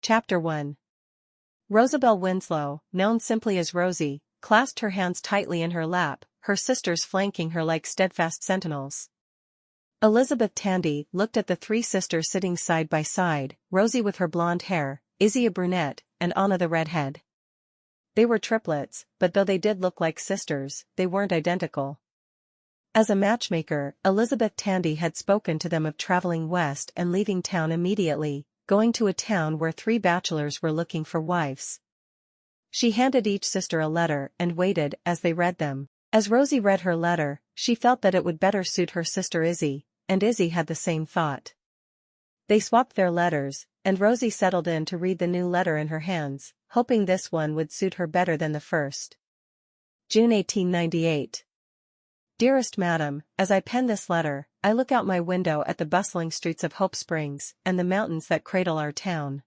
Chapter 1. Rosie Winslow, known simply as Rosie, clasped her hands tightly in her lap, her sisters flanking her like steadfast sentinels. Elizabeth Tandy looked at the three sisters sitting side by side, Rosie with her blonde hair, Izzy a brunette, and Anna the redhead. They were triplets, but though they did look like sisters, they weren't identical. As a matchmaker, Elizabeth Tandy had spoken to them of traveling west and leaving town immediately, going to a town where 3 bachelors were looking for wives. She handed each sister a letter and waited as they read them. As Rosie read her letter, she felt that it would better suit her sister Izzy, and Izzy had the same thought. They swapped their letters, and Rosie settled in to read the new letter in her hands, hoping this one would suit her better than the first. June 1898. Dearest Madam, as I pen this letter, I look out my window at the bustling streets of Hope Springs and the mountains that cradle our town.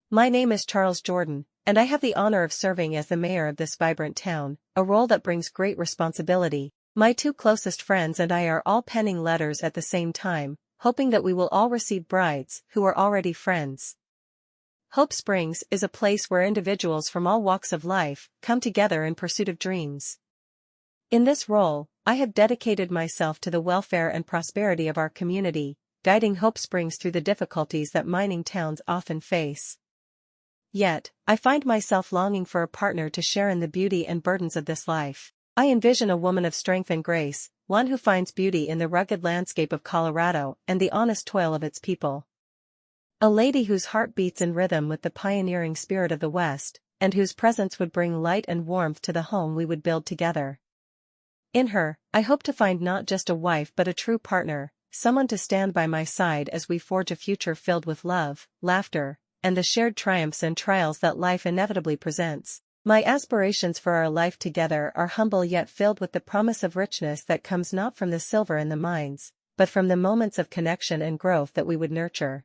My name is Charles Jordan, and I have the honor of serving as the mayor of this vibrant town, a role that brings great responsibility. My 2 closest friends and I are all penning letters at the same time, hoping that we will all receive brides who are already friends. Hope Springs is a place where individuals from all walks of life come together in pursuit of dreams. In this role, I have dedicated myself to the welfare and prosperity of our community, guiding Hope Springs through the difficulties that mining towns often face. Yet, I find myself longing for a partner to share in the beauty and burdens of this life. I envision a woman of strength and grace, one who finds beauty in the rugged landscape of Colorado and the honest toil of its people. A lady whose heart beats in rhythm with the pioneering spirit of the West, and whose presence would bring light and warmth to the home we would build together. In her, I hope to find not just a wife but a true partner, someone to stand by my side as we forge a future filled with love, laughter, and the shared triumphs and trials that life inevitably presents. My aspirations for our life together are humble yet filled with the promise of richness that comes not from the silver in the mines, but from the moments of connection and growth that we would nurture.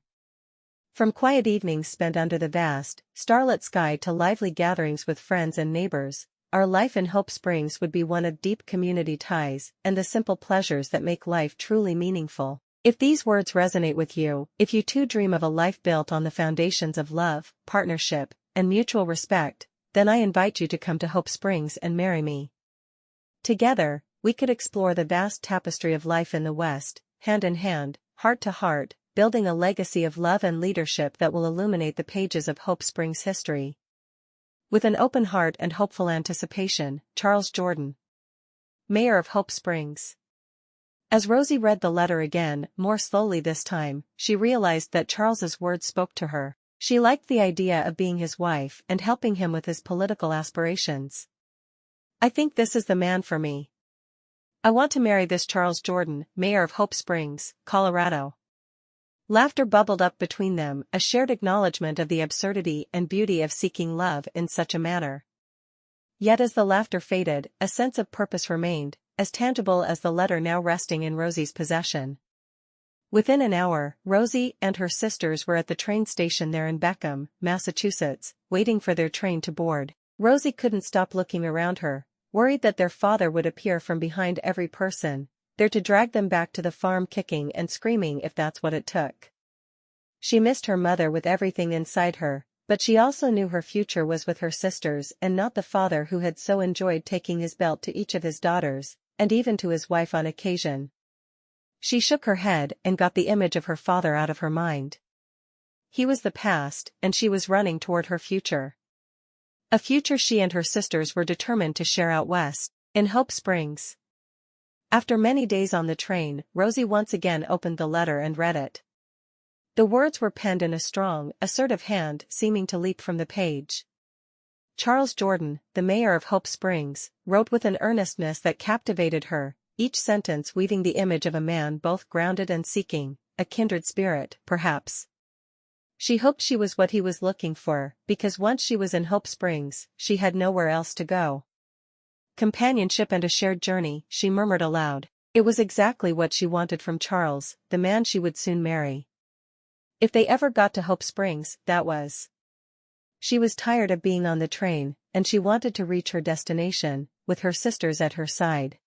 From quiet evenings spent under the vast, starlit sky to lively gatherings with friends and neighbors, our life in Hope Springs would be one of deep community ties and the simple pleasures that make life truly meaningful. If these words resonate with you, if you too dream of a life built on the foundations of love, partnership, and mutual respect, then I invite you to come to Hope Springs and marry me. Together, we could explore the vast tapestry of life in the West, hand in hand, heart to heart, building a legacy of love and leadership that will illuminate the pages of Hope Springs history. With an open heart and hopeful anticipation, Charles Jordan, Mayor of Hope Springs. As Rosie read the letter again, more slowly this time, she realized that Charles's words spoke to her. She liked the idea of being his wife and helping him with his political aspirations. I think this is the man for me. I want to marry this Charles Jordan, Mayor of Hope Springs, Colorado. Laughter bubbled up between them, a shared acknowledgement of the absurdity and beauty of seeking love in such a manner. Yet as the laughter faded, a sense of purpose remained, as tangible as the letter now resting in Rosie's possession. Within an hour, Rosie and her sisters were at the train station there in Beckham, Massachusetts, waiting for their train to board. Rosie couldn't stop looking around her, worried that their father would appear from behind every person, there to drag them back to the farm kicking and screaming if that's what it took. She missed her mother with everything inside her, but she also knew her future was with her sisters and not the father who had so enjoyed taking his belt to each of his daughters, and even to his wife on occasion. She shook her head and got the image of her father out of her mind. He was the past, and she was running toward her future. A future she and her sisters were determined to share out west, in Hope Springs. After many days on the train, Rosie once again opened the letter and read it. The words were penned in a strong, assertive hand seeming to leap from the page. Charles Jordan, the mayor of Hope Springs, wrote with an earnestness that captivated her, each sentence weaving the image of a man both grounded and seeking, a kindred spirit, perhaps. She hoped she was what he was looking for, because once she was in Hope Springs, she had nowhere else to go. Companionship and a shared journey, she murmured aloud. It was exactly what she wanted from Charles, the man she would soon marry. If they ever got to Hope Springs, that was. She was tired of being on the train, and she wanted to reach her destination, with her sisters at her side.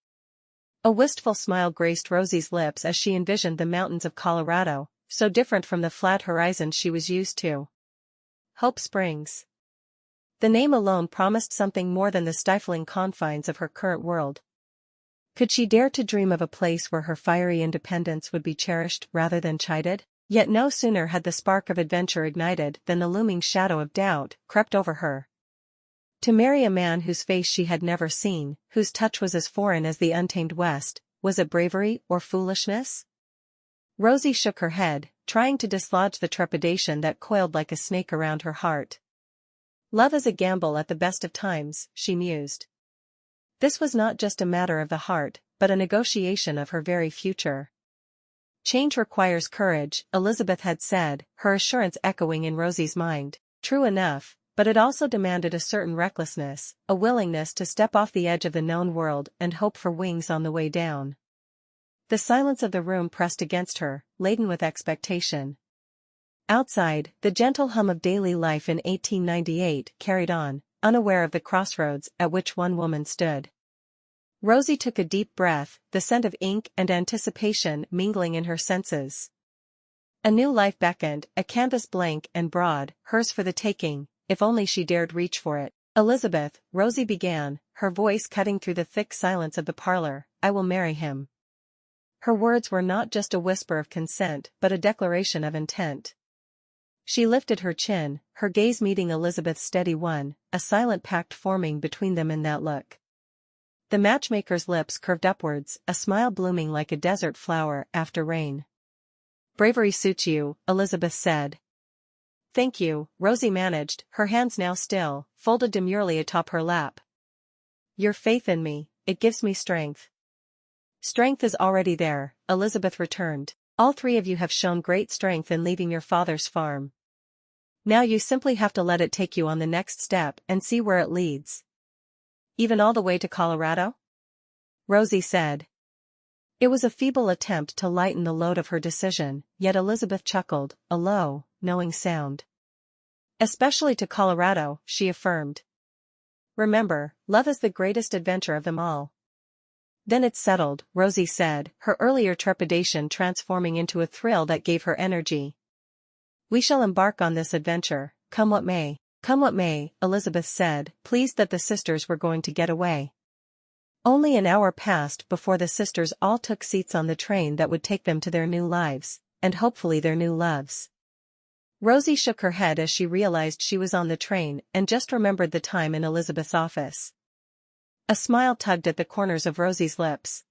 A wistful smile graced Rosie's lips as she envisioned the mountains of Colorado, so different from the flat horizons she was used to. Hope Springs. The name alone promised something more than the stifling confines of her current world. Could she dare to dream of a place where her fiery independence would be cherished rather than chided? Yet no sooner had the spark of adventure ignited than the looming shadow of doubt crept over her. To marry a man whose face she had never seen, whose touch was as foreign as the untamed West, was it bravery or foolishness? Rosie shook her head, trying to dislodge the trepidation that coiled like a snake around her heart. Love is a gamble at the best of times, she mused. This was not just a matter of the heart, but a negotiation of her very future. Change requires courage, Elizabeth had said, her assurance echoing in Rosie's mind. True enough, but it also demanded a certain recklessness, a willingness to step off the edge of the known world and hope for wings on the way down. The silence of the room pressed against her, laden with expectation. Outside, the gentle hum of daily life in 1898 carried on, unaware of the crossroads at which one woman stood. Rosie took a deep breath, the scent of ink and anticipation mingling in her senses. A new life beckoned, a canvas blank and broad, hers for the taking, if only she dared reach for it. Elizabeth, Rosie began, her voice cutting through the thick silence of the parlor, I will marry him. Her words were not just a whisper of consent but a declaration of intent. She lifted her chin, her gaze meeting Elizabeth's steady one, a silent pact forming between them in that look. The matchmaker's lips curved upwards, a smile blooming like a desert flower after rain. Bravery suits you, Elizabeth said. Thank you, Rosie managed, her hands now still, folded demurely atop her lap. Your faith in me, it gives me strength. Strength is already there, Elizabeth returned. All three of you have shown great strength in leaving your father's farm. Now you simply have to let it take you on the next step and see where it leads. Even all the way to Colorado? Rosie said. It was a feeble attempt to lighten the load of her decision, yet Elizabeth chuckled, a low, knowing sound. Especially to Colorado, she affirmed. Remember, love is the greatest adventure of them all. Then it's settled, Rosie said, her earlier trepidation transforming into a thrill that gave her energy. We shall embark on this adventure, come what may. Come what may, Elizabeth said, pleased that the sisters were going to get away. Only an hour passed before the sisters all took seats on the train that would take them to their new lives, and hopefully their new loves. Rosie shook her head as she realized she was on the train and just remembered the time in Elizabeth's office. A smile tugged at the corners of Rosie's lips.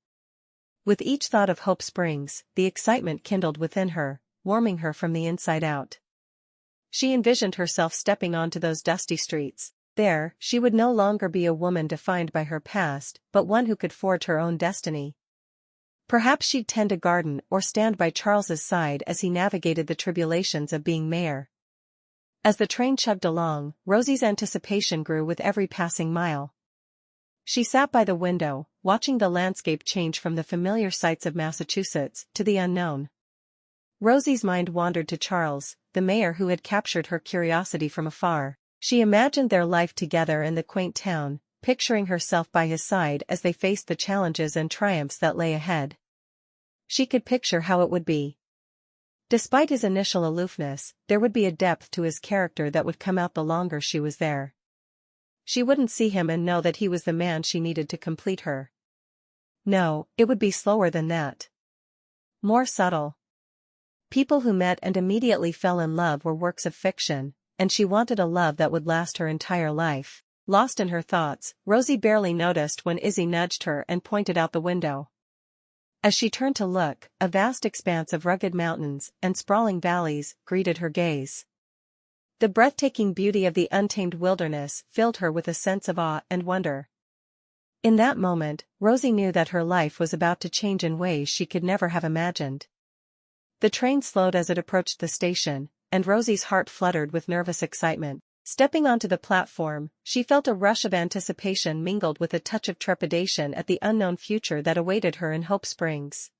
With each thought of Hope Springs, the excitement kindled within her, warming her from the inside out. She envisioned herself stepping onto those dusty streets. There, she would no longer be a woman defined by her past, but one who could forge her own destiny. Perhaps she'd tend a garden or stand by Charles's side as he navigated the tribulations of being mayor. As the train chugged along, Rosie's anticipation grew with every passing mile. She sat by the window, watching the landscape change from the familiar sights of Massachusetts to the unknown. Rosie's mind wandered to Charles, the mayor who had captured her curiosity from afar. She imagined their life together in the quaint town, picturing herself by his side as they faced the challenges and triumphs that lay ahead. She could picture how it would be. Despite his initial aloofness, there would be a depth to his character that would come out the longer she was there. She wouldn't see him and know that he was the man she needed to complete her. No, it would be slower than that. More subtle. People who met and immediately fell in love were works of fiction, and she wanted a love that would last her entire life. Lost in her thoughts, Rosie barely noticed when Izzy nudged her and pointed out the window. As she turned to look, a vast expanse of rugged mountains and sprawling valleys greeted her gaze. The breathtaking beauty of the untamed wilderness filled her with a sense of awe and wonder. In that moment, Rosie knew that her life was about to change in ways she could never have imagined. The train slowed as it approached the station, and Rosie's heart fluttered with nervous excitement. Stepping onto the platform, she felt a rush of anticipation mingled with a touch of trepidation at the unknown future that awaited her in Hope Springs.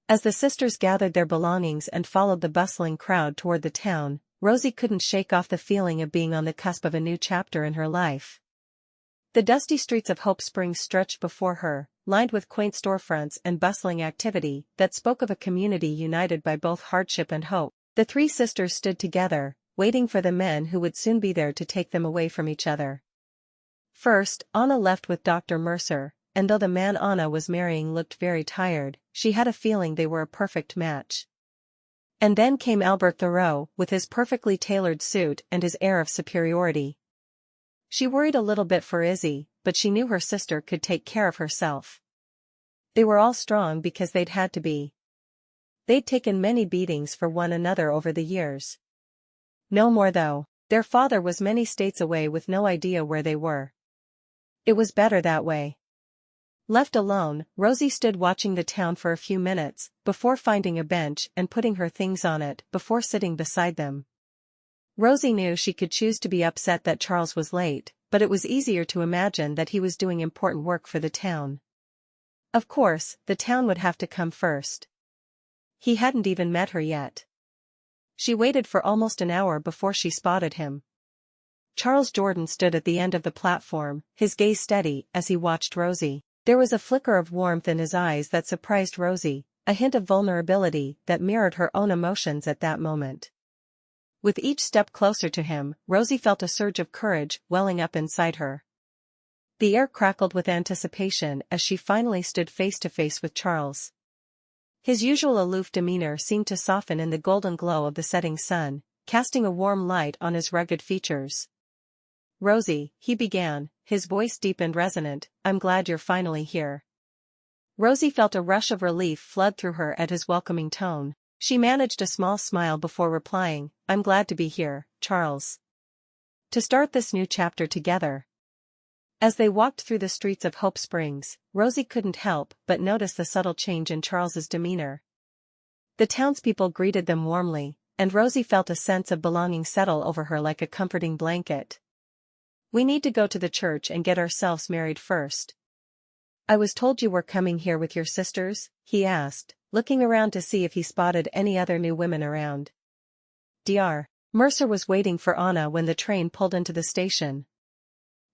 As the sisters gathered their belongings and followed the bustling crowd toward the town, Rosie couldn't shake off the feeling of being on the cusp of a new chapter in her life. The dusty streets of Hope Springs stretched before her, lined with quaint storefronts and bustling activity that spoke of a community united by both hardship and hope. The three sisters stood together, waiting for the men who would soon be there to take them away from each other. First, Anna left with Dr. Mercer, and though the man Anna was marrying looked very tired, she had a feeling they were a perfect match. And then came Albert Thoreau, with his perfectly tailored suit and his air of superiority. She worried a little bit for Izzy, but she knew her sister could take care of herself. They were all strong because they'd had to be. They'd taken many beatings for one another over the years. No more though. Their father was many states away with no idea where they were. It was better that way. Left alone, Rosie stood watching the town for a few minutes, before finding a bench and putting her things on it before sitting beside them. Rosie knew she could choose to be upset that Charles was late, but it was easier to imagine that he was doing important work for the town. Of course, the town would have to come first. He hadn't even met her yet. She waited for almost an hour before she spotted him. Charles Jordan stood at the end of the platform, his gaze steady as he watched Rosie. There was a flicker of warmth in his eyes that surprised Rosie, a hint of vulnerability that mirrored her own emotions at that moment. With each step closer to him, Rosie felt a surge of courage welling up inside her. The air crackled with anticipation as she finally stood face to face with Charles. His usual aloof demeanor seemed to soften in the golden glow of the setting sun, casting a warm light on his rugged features. "Rosie," he began, his voice deep and resonant, "I'm glad you're finally here." Rosie felt a rush of relief flood through her at his welcoming tone. She managed a small smile before replying, "I'm glad to be here, Charles. To start this new chapter together." As they walked through the streets of Hope Springs, Rosie couldn't help but notice the subtle change in Charles's demeanor. The townspeople greeted them warmly, and Rosie felt a sense of belonging settle over her like a comforting blanket. "We need to go to the church and get ourselves married first." "I was told you were coming here with your sisters?" he asked, looking around to see if he spotted any other new women around. Dr. Mercer was waiting for Anna when the train pulled into the station.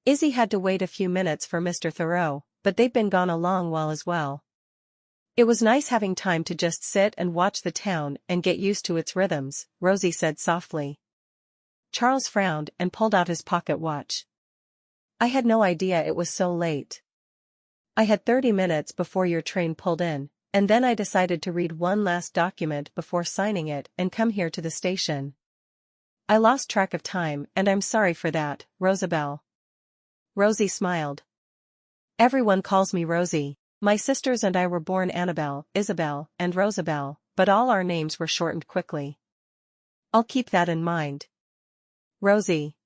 Izzy had to wait a few minutes for Mr. Thoreau, but they'd been gone a long while as well. "It was nice having time to just sit and watch the town and get used to its rhythms," Rosie said softly. Charles frowned and pulled out his pocket watch. "I had no idea it was so late. I had 30 minutes before your train pulled in, and then I decided to read one last document before signing it and come here to the station. I lost track of time and I'm sorry for that, Rosabelle." Rosie smiled. "Everyone calls me Rosie. My sisters and I were born Annabelle, Isabel, and Rosabelle, but all our names were shortened quickly. I'll keep that in mind." "Rosie.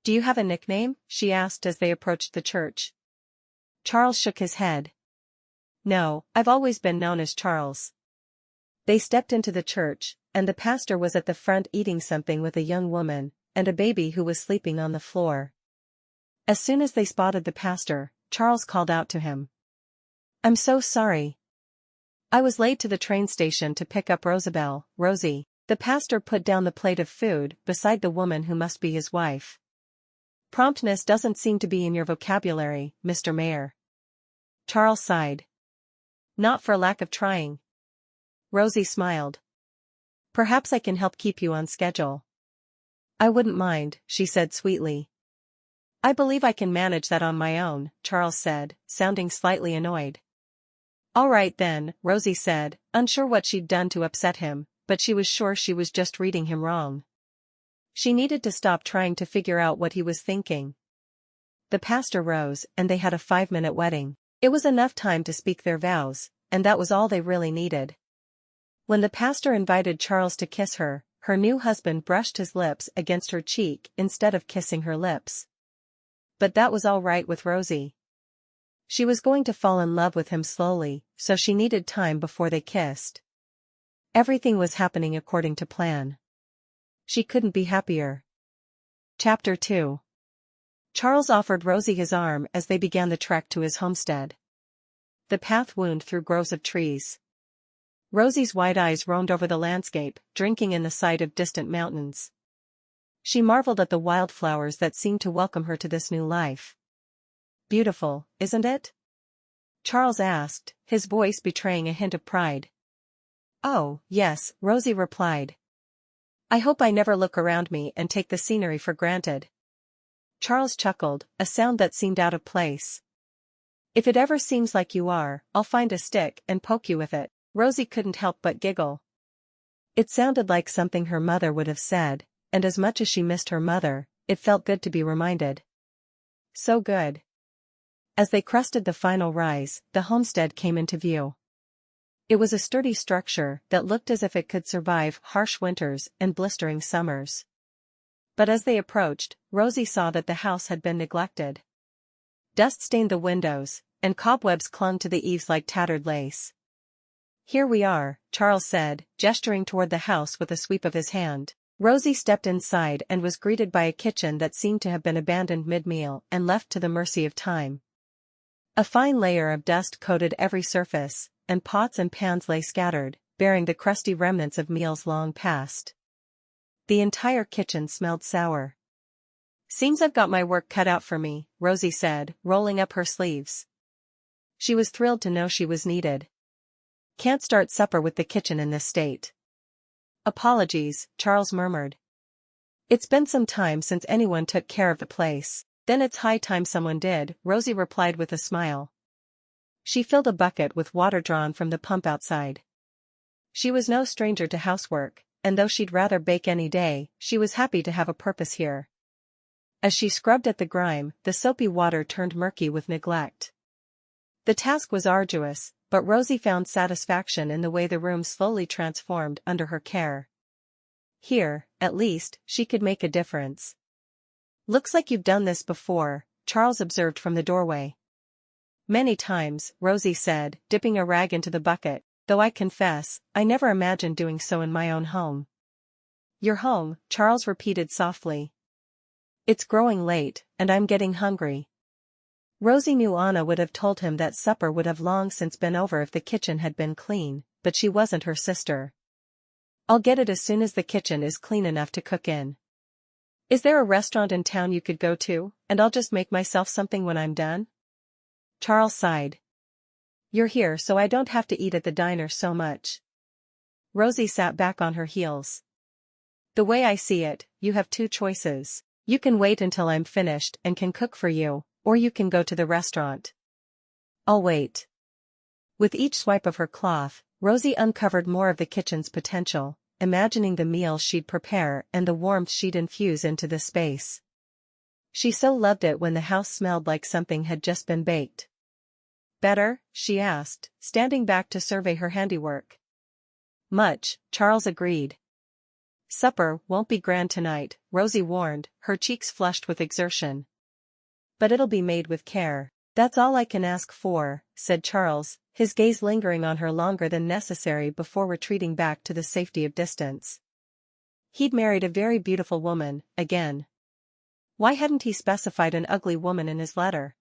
Do you have a nickname?" she asked as they approached the church. Charles shook his head. "No, I've always been known as Charles." They stepped into the church, and the pastor was at the front eating something with a young woman and a baby who was sleeping on the floor. As soon as they spotted the pastor, Charles called out to him. "I'm so sorry. I was late to the train station to pick up Rosabelle, Rosie." The pastor put down the plate of food beside the woman who must be his wife. "Promptness doesn't seem to be in your vocabulary, Mr. Mayor." Charles sighed. "Not for lack of trying." Rosie smiled. "Perhaps I can help keep you on schedule." "I wouldn't mind," she said sweetly. "I believe I can manage that on my own," Charles said, sounding slightly annoyed. "All right then," Rosie said, unsure what she'd done to upset him, but she was sure she was just reading him wrong. She needed to stop trying to figure out what he was thinking. The pastor rose, and they had a 5-minute wedding. It was enough time to speak their vows, and that was all they really needed. When the pastor invited Charles to kiss her, her new husband brushed his lips against her cheek instead of kissing her lips. But that was all right with Rosie. She was going to fall in love with him slowly, so she needed time before they kissed. Everything was happening according to plan. She couldn't be happier. Chapter 2. Charles offered Rosie his arm as they began the trek to his homestead. The path wound through groves of trees. Rosie's wide eyes roamed over the landscape, drinking in the sight of distant mountains. She marveled at the wildflowers that seemed to welcome her to this new life. "Beautiful, isn't it?" Charles asked, his voice betraying a hint of pride. "Oh, yes," Rosie replied. I hope I never look around me and take the scenery for granted. Charles chuckled, a sound that seemed out of place. If it ever seems like you are, I'll find a stick and poke you with it. Rosie couldn't help but giggle. It sounded like something her mother would have said, and as much as she missed her mother, it felt good to be reminded. So good. As they crested the final rise, the homestead came into view. It was a sturdy structure that looked as if it could survive harsh winters and blistering summers. But as they approached, Rosie saw that the house had been neglected. Dust stained the windows, and cobwebs clung to the eaves like tattered lace. Here we are, Charles said, gesturing toward the house with a sweep of his hand. Rosie stepped inside and was greeted by a kitchen that seemed to have been abandoned mid-meal and left to the mercy of time. A fine layer of dust coated every surface, and pots and pans lay scattered, bearing the crusty remnants of meals long past. The entire kitchen smelled sour. Seems I've got my work cut out for me, Rosie said, rolling up her sleeves. She was thrilled to know she was needed. Can't start supper with the kitchen in this state. Apologies, Charles murmured. It's been some time since anyone took care of the place. Then it's high time someone did, Rosie replied with a smile. She filled a bucket with water drawn from the pump outside. She was no stranger to housework, and though she'd rather bake any day, she was happy to have a purpose here. As she scrubbed at the grime, the soapy water turned murky with neglect. The task was arduous, but Rosie found satisfaction in the way the room slowly transformed under her care. Here, at least, she could make a difference. Looks like you've done this before, Charles observed from the doorway. Many times, Rosie said, dipping a rag into the bucket, though I confess, I never imagined doing so in my own home. Your home, Charles repeated softly. It's growing late, and I'm getting hungry. Rosie knew Anna would have told him that supper would have long since been over if the kitchen had been clean, but she wasn't her sister. I'll get it as soon as the kitchen is clean enough to cook in. Is there a restaurant in town you could go to, and I'll just make myself something when I'm done? Charles sighed. You're here so I don't have to eat at the diner so much. Rosie sat back on her heels. The way I see it, you have two choices. You can wait until I'm finished and can cook for you, or you can go to the restaurant. I'll wait. With each swipe of her cloth, Rosie uncovered more of the kitchen's potential, imagining the meals she'd prepare and the warmth she'd infuse into the space. She so loved it when the house smelled like something had just been baked. Better? She asked, standing back to survey her handiwork. Much, Charles agreed. Supper won't be grand tonight, Rosie warned, her cheeks flushed with exertion. But it'll be made with care. That's all I can ask for, said Charles, his gaze lingering on her longer than necessary before retreating back to the safety of distance. He'd married a very beautiful woman, again. Why hadn't he specified an ugly woman in his letter?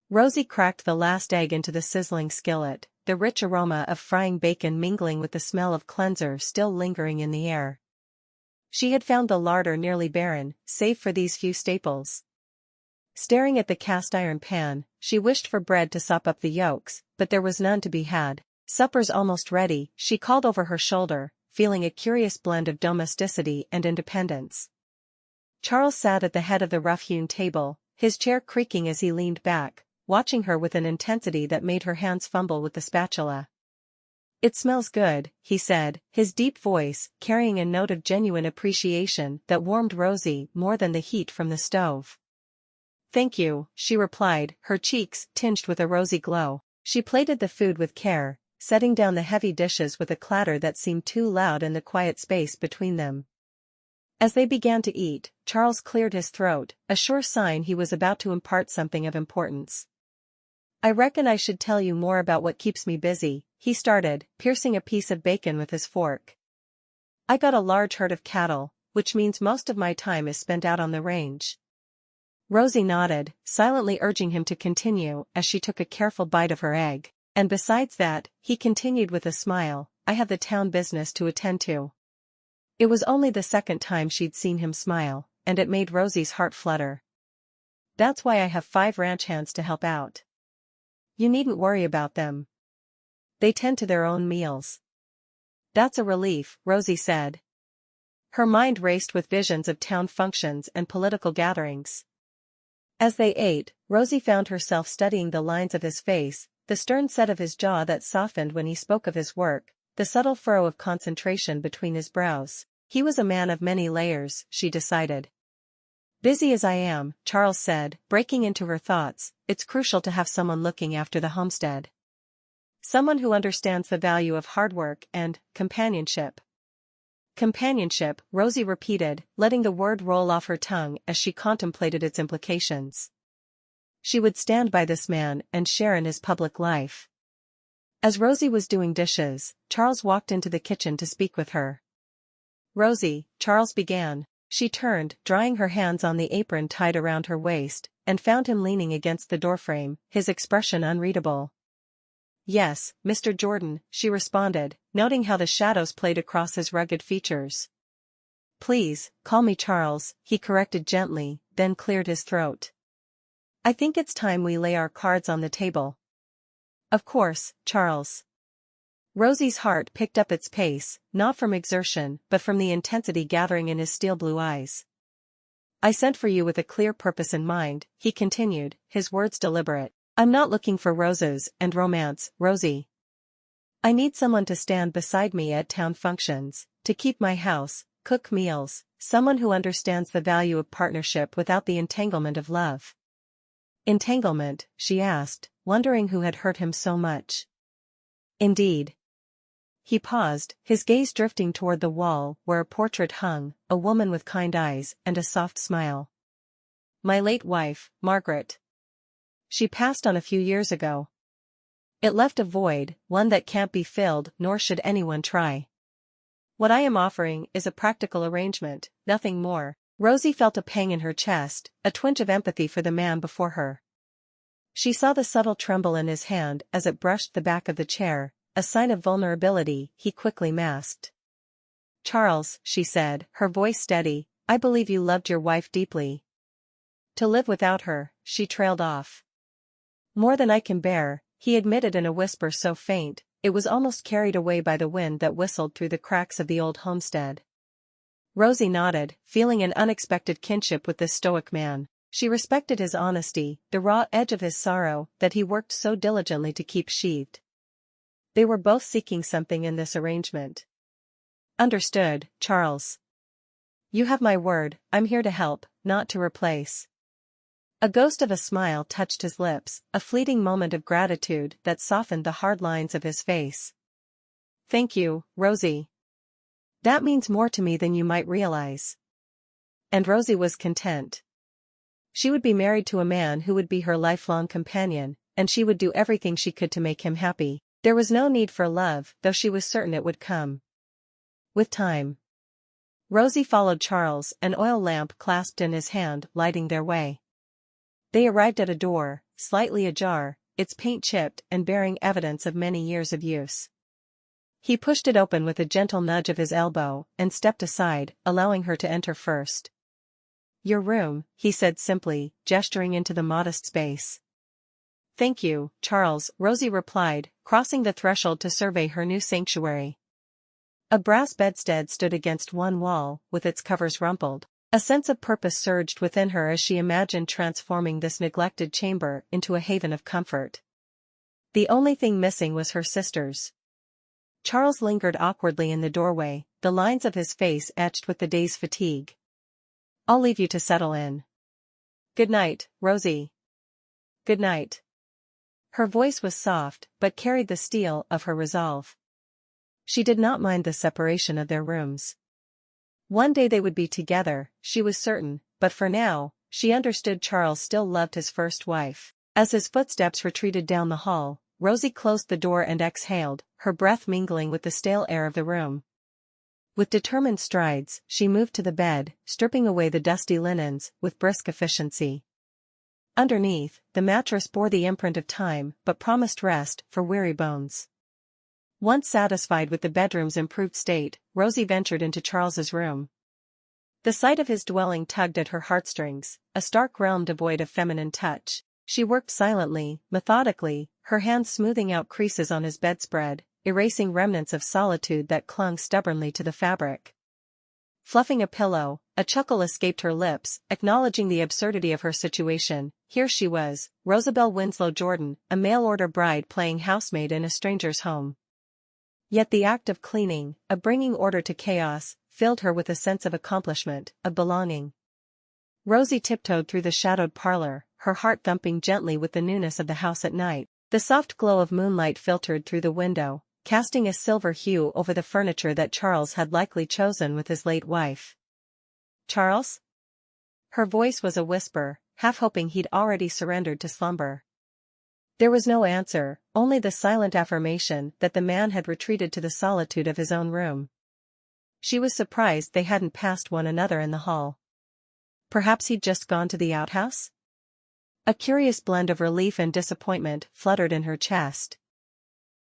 Rosie cracked the last egg into the sizzling skillet, the rich aroma of frying bacon mingling with the smell of cleanser still lingering in the air. She had found the larder nearly barren, save for these few staples. Staring at the cast-iron pan, she wished for bread to sop up the yolks, but there was none to be had. Supper's almost ready, she called over her shoulder, feeling a curious blend of domesticity and independence. Charles sat at the head of the rough-hewn table, his chair creaking as he leaned back, watching her with an intensity that made her hands fumble with the spatula. It smells good, he said, his deep voice carrying a note of genuine appreciation that warmed Rosie more than the heat from the stove. Thank you, she replied, her cheeks tinged with a rosy glow. She plated the food with care, setting down the heavy dishes with a clatter that seemed too loud in the quiet space between them. As they began to eat, Charles cleared his throat, a sure sign he was about to impart something of importance. I reckon I should tell you more about what keeps me busy, he started, piercing a piece of bacon with his fork. I got a large herd of cattle, which means most of my time is spent out on the range. Rosie nodded, silently urging him to continue as she took a careful bite of her egg. And besides that, he continued with a smile, I have the town business to attend to. It was only the second time she'd seen him smile, and it made Rosie's heart flutter. That's why I have 5 ranch hands to help out. You needn't worry about them. They tend to their own meals. That's a relief, Rosie said. Her mind raced with visions of town functions and political gatherings. As they ate, Rosie found herself studying the lines of his face, the stern set of his jaw that softened when he spoke of his work, the subtle furrow of concentration between his brows. He was a man of many layers, she decided. Busy as I am, Charles said, breaking into her thoughts, it's crucial to have someone looking after the homestead. Someone who understands the value of hard work and companionship. Companionship, Rosie repeated, letting the word roll off her tongue as she contemplated its implications. She would stand by this man and share in his public life. As Rosie was doing dishes, Charles walked into the kitchen to speak with her. Rosie, Charles began. She turned, drying her hands on the apron tied around her waist, and found him leaning against the doorframe, his expression unreadable. Yes, Mr. Jordan, she responded, noting how the shadows played across his rugged features. Please, call me Charles, he corrected gently, then cleared his throat. I think it's time we lay our cards on the table. Of course, Charles. Rosie's heart picked up its pace, not from exertion, but from the intensity gathering in his steel blue eyes. I sent for you with a clear purpose in mind, he continued, his words deliberate. I'm not looking for roses and romance, Rosie. I need someone to stand beside me at town functions, to keep my house, cook meals, someone who understands the value of partnership without the entanglement of love. Entanglement, she asked, wondering who had hurt him so much. Indeed. He paused, his gaze drifting toward the wall where a portrait hung, a woman with kind eyes and a soft smile. My late wife, Margaret. She passed on a few years ago. It left a void, one that can't be filled, nor should anyone try. What I am offering is a practical arrangement, nothing more. Rosie felt a pang in her chest, a twinge of empathy for the man before her. She saw the subtle tremble in his hand as it brushed the back of the chair, a sign of vulnerability he quickly masked. Charles, she said, her voice steady, I believe you loved your wife deeply. To live without her, she trailed off. More than I can bear, he admitted in a whisper so faint, it was almost carried away by the wind that whistled through the cracks of the old homestead. Rosie nodded, feeling an unexpected kinship with this stoic man. She respected his honesty, the raw edge of his sorrow that he worked so diligently to keep sheathed. They were both seeking something in this arrangement. Understood, Charles. You have my word, I'm here to help, not to replace. A ghost of a smile touched his lips, a fleeting moment of gratitude that softened the hard lines of his face. Thank you, Rosie. That means more to me than you might realize. And Rosie was content. She would be married to a man who would be her lifelong companion, and she would do everything she could to make him happy. There was no need for love, though she was certain it would come. With time. Rosie followed Charles, an oil lamp clasped in his hand, lighting their way. They arrived at a door, slightly ajar, its paint chipped and bearing evidence of many years of use. He pushed it open with a gentle nudge of his elbow and stepped aside, allowing her to enter first. Your room, he said simply, gesturing into the modest space. Thank you, Charles, Rosie replied, crossing the threshold to survey her new sanctuary. A brass bedstead stood against one wall, with its covers rumpled. A sense of purpose surged within her as she imagined transforming this neglected chamber into a haven of comfort. The only thing missing was her sister's. Charles lingered awkwardly in the doorway, the lines of his face etched with the day's fatigue. I'll leave you to settle in. Good night, Rosie. Good night. Her voice was soft, but carried the steel of her resolve. She did not mind the separation of their rooms. One day they would be together, she was certain, but for now, she understood Charles still loved his first wife. As his footsteps retreated down the hall, Rosie closed the door and exhaled, her breath mingling with the stale air of the room. With determined strides, she moved to the bed, stripping away the dusty linens with brisk efficiency. Underneath, the mattress bore the imprint of time but promised rest for weary bones. Once satisfied with the bedroom's improved state, Rosie ventured into Charles's room. The sight of his dwelling tugged at her heartstrings, a stark realm devoid of feminine touch. She worked silently, methodically, her hands smoothing out creases on his bedspread, erasing remnants of solitude that clung stubbornly to the fabric. fluffing a pillow. A chuckle escaped her lips, acknowledging the absurdity of her situation. Here she was, Rosabelle Winslow Jordan, a mail-order bride playing housemaid in a stranger's home. Yet the act of cleaning, of bringing order to chaos, filled her with a sense of accomplishment, of belonging. Rosie tiptoed through the shadowed parlor, her heart thumping gently with the newness of the house at night. The soft glow of moonlight filtered through the window, casting a silver hue over the furniture that Charles had likely chosen with his late wife. "Charles?" Her voice was a whisper, half hoping he'd already surrendered to slumber. There was no answer, only the silent affirmation that the man had retreated to the solitude of his own room. She was surprised they hadn't passed one another in the hall. Perhaps he'd just gone to the outhouse? A curious blend of relief and disappointment fluttered in her chest.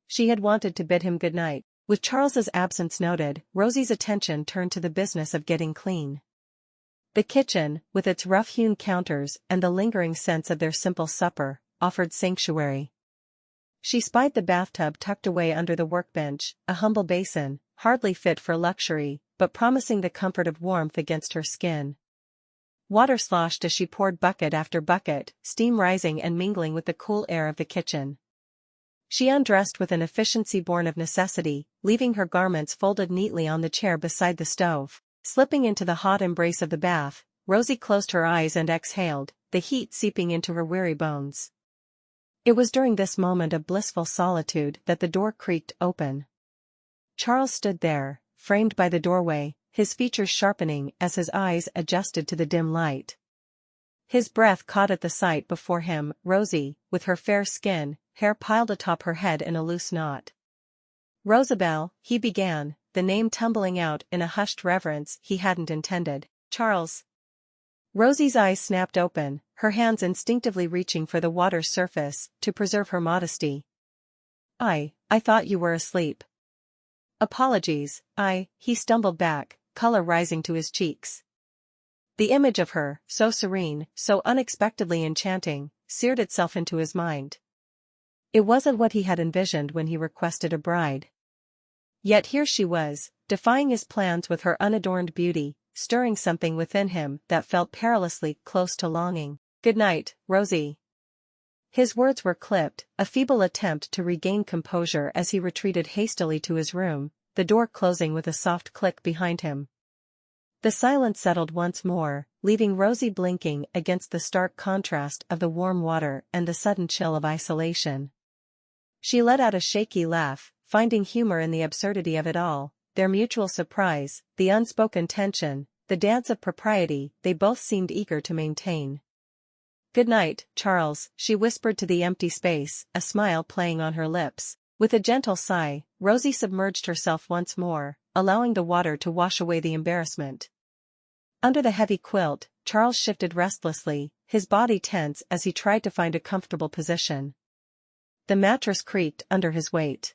She had wanted to bid him good night. With Charles's absence noted, Rosie's attention turned to the business of getting clean. The kitchen, with its rough-hewn counters and the lingering sense of their simple supper, offered sanctuary. She spied the bathtub tucked away under the workbench, a humble basin, hardly fit for luxury, but promising the comfort of warmth against her skin. Water sloshed as she poured bucket after bucket, steam rising and mingling with the cool air of the kitchen. She undressed with an efficiency born of necessity, leaving her garments folded neatly on the chair beside the stove. Slipping into the hot embrace of the bath, Rosie closed her eyes and exhaled, the heat seeping into her weary bones. It was during this moment of blissful solitude that the door creaked open. Charles stood there, framed by the doorway, his features sharpening as his eyes adjusted to the dim light. His breath caught at the sight before him, Rosie, with her fair skin, hair piled atop her head in a loose knot. "Rosabelle," he began, the name tumbling out in a hushed reverence he hadn't intended. "Charles." Rosie's eyes snapped open, her hands instinctively reaching for the water's surface to preserve her modesty. I thought you were asleep." "Apologies, he stumbled back, color rising to his cheeks. The image of her, so serene, so unexpectedly enchanting, seared itself into his mind. It wasn't what he had envisioned when he requested a bride. Yet here she was, defying his plans with her unadorned beauty, stirring something within him that felt perilously close to longing. "Good night, Rosie." His words were clipped, a feeble attempt to regain composure as he retreated hastily to his room, the door closing with a soft click behind him. The silence settled once more, leaving Rosie blinking against the stark contrast of the warm water and the sudden chill of isolation. She let out a shaky laugh, finding humor in the absurdity of it all, their mutual surprise, the unspoken tension, the dance of propriety they both seemed eager to maintain. "Good night, Charles," she whispered to the empty space, a smile playing on her lips. With a gentle sigh, Rosie submerged herself once more, allowing the water to wash away the embarrassment. Under the heavy quilt, Charles shifted restlessly, his body tense as he tried to find a comfortable position. The mattress creaked under his weight.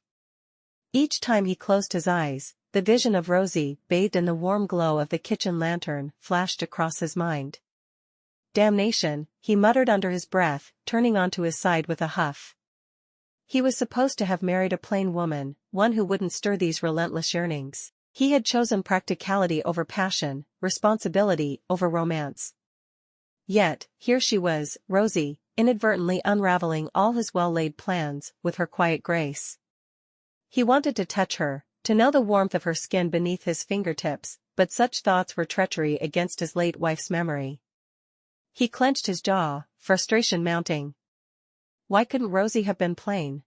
Each time he closed his eyes, the vision of Rosie, bathed in the warm glow of the kitchen lantern, flashed across his mind. "Damnation," he muttered under his breath, turning onto his side with a huff. He was supposed to have married a plain woman, one who wouldn't stir these relentless yearnings. He had chosen practicality over passion, responsibility over romance. Yet, here she was, Rosie, inadvertently unraveling all his well-laid plans, with her quiet grace. He wanted to touch her, to know the warmth of her skin beneath his fingertips, but such thoughts were treachery against his late wife's memory. He clenched his jaw, frustration mounting. Why couldn't Rosie have been plain?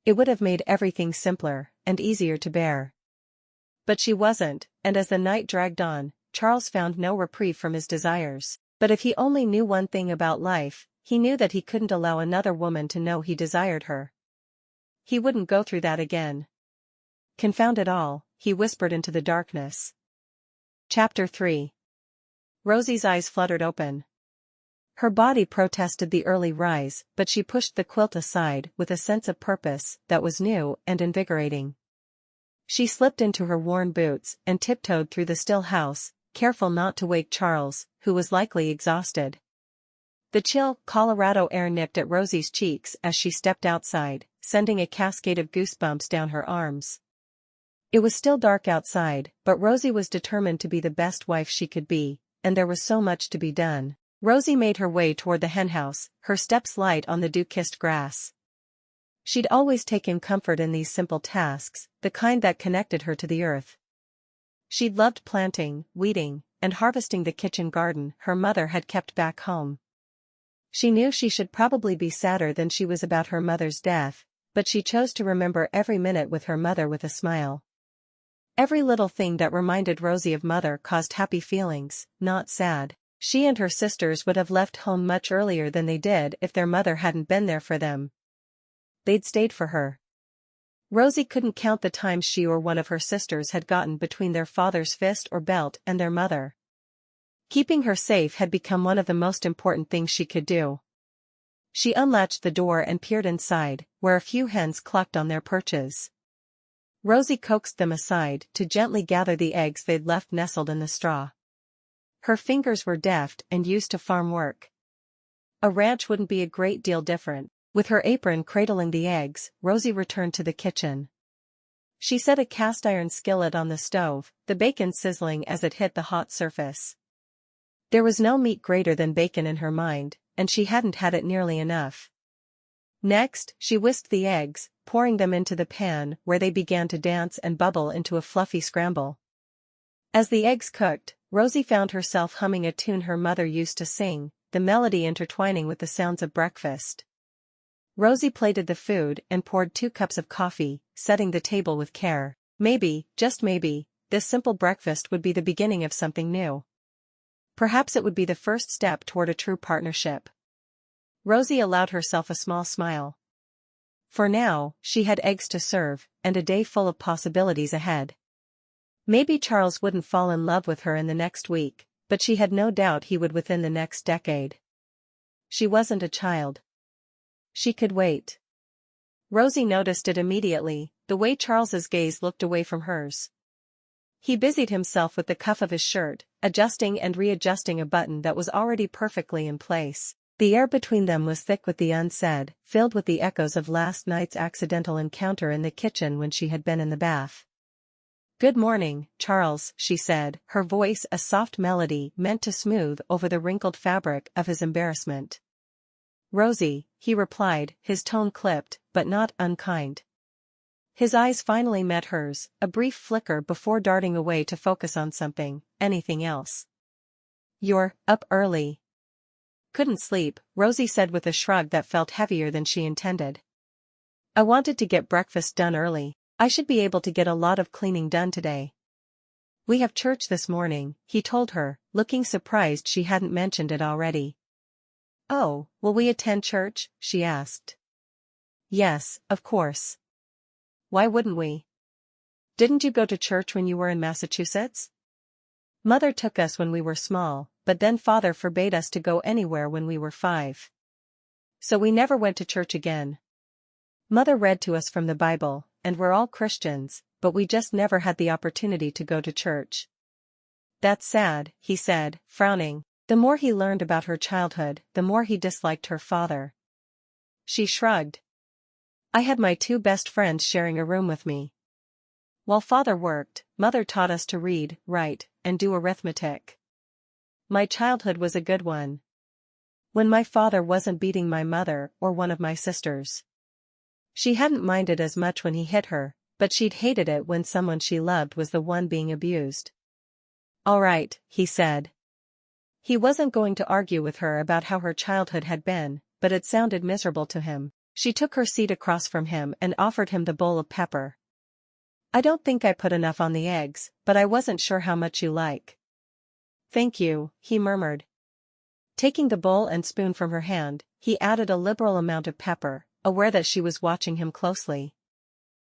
It would have made everything simpler, and easier to bear. But she wasn't, and as the night dragged on, Charles found no reprieve from his desires. But if he only knew one thing about life, he knew that he couldn't allow another woman to know he desired her. He wouldn't go through that again. "Confound it all," he whispered into the darkness. Chapter 3. Rosie's eyes fluttered open. Her body protested the early rise, but she pushed the quilt aside with a sense of purpose that was new and invigorating. She slipped into her worn boots and tiptoed through the still house, careful not to wake Charles, who was likely exhausted. The chill, Colorado air nipped at Rosie's cheeks as she stepped outside, sending a cascade of goosebumps down her arms. It was still dark outside, but Rosie was determined to be the best wife she could be, and there was so much to be done. Rosie made her way toward the henhouse, her steps light on the dew-kissed grass. She'd always taken comfort in these simple tasks, the kind that connected her to the earth. She'd loved planting, weeding, and harvesting the kitchen garden her mother had kept back home. She knew she should probably be sadder than she was about her mother's death, but she chose to remember every minute with her mother with a smile. Every little thing that reminded Rosie of mother caused happy feelings, not sad. She and her sisters would have left home much earlier than they did if their mother hadn't been there for them. They'd stayed for her. Rosie couldn't count the times she or one of her sisters had gotten between their father's fist or belt and their mother. Keeping her safe had become one of the most important things she could do. She unlatched the door and peered inside, where a few hens clucked on their perches. Rosie coaxed them aside to gently gather the eggs they'd left nestled in the straw. Her fingers were deft and used to farm work. A ranch wouldn't be a great deal different. With her apron cradling the eggs, Rosie returned to the kitchen. She set a cast-iron skillet on the stove, the bacon sizzling as it hit the hot surface. There was no meat greater than bacon in her mind, and she hadn't had it nearly enough. Next, she whisked the eggs, pouring them into the pan where they began to dance and bubble into a fluffy scramble. As the eggs cooked, Rosie found herself humming a tune her mother used to sing, the melody intertwining with the sounds of breakfast. Rosie plated the food and poured 2 cups of coffee, setting the table with care. Maybe, just maybe, this simple breakfast would be the beginning of something new. Perhaps it would be the first step toward a true partnership. Rosie allowed herself a small smile. For now, she had eggs to serve, and a day full of possibilities ahead. Maybe Charles wouldn't fall in love with her in the next week, but she had no doubt he would within the next decade. She wasn't a child. She could wait. Rosie noticed it immediately, the way Charles's gaze looked away from hers. He busied himself with the cuff of his shirt, adjusting and readjusting a button that was already perfectly in place. The air between them was thick with the unsaid, filled with the echoes of last night's accidental encounter in the kitchen when she had been in the bath. "Good morning, Charles," she said, her voice a soft melody meant to smooth over the wrinkled fabric of his embarrassment. "Rosie," he replied, his tone clipped, but not unkind. His eyes finally met hers, a brief flicker before darting away to focus on something, anything else. "You're up early." "Couldn't sleep," Rosie said with a shrug that felt heavier than she intended. "I wanted to get breakfast done early. I should be able to get a lot of cleaning done today." "We have church this morning," he told her, looking surprised she hadn't mentioned it already. "Oh, will we attend church?" she asked. "Yes, of course. Why wouldn't we? Didn't you go to church when you were in Massachusetts?" "Mother took us when we were small, but then Father forbade us to go anywhere when we were 5. So we never went to church again. Mother read to us from the Bible, and we're all Christians, but we just never had the opportunity to go to church." "That's sad," he said, frowning. The more he learned about her childhood, the more he disliked her father. She shrugged. "I had my 2 best friends sharing a room with me. While Father worked, Mother taught us to read, write, and do arithmetic. My childhood was a good one. When my father wasn't beating my mother or one of my sisters. She hadn't minded as much when he hit her, but she'd hated it when someone she loved was the one being abused." "All right," he said. He wasn't going to argue with her about how her childhood had been, but it sounded miserable to him. She took her seat across from him and offered him the bowl of pepper. "I don't think I put enough on the eggs, but I wasn't sure how much you like." "Thank you," he murmured. Taking the bowl and spoon from her hand, he added a liberal amount of pepper, aware that she was watching him closely.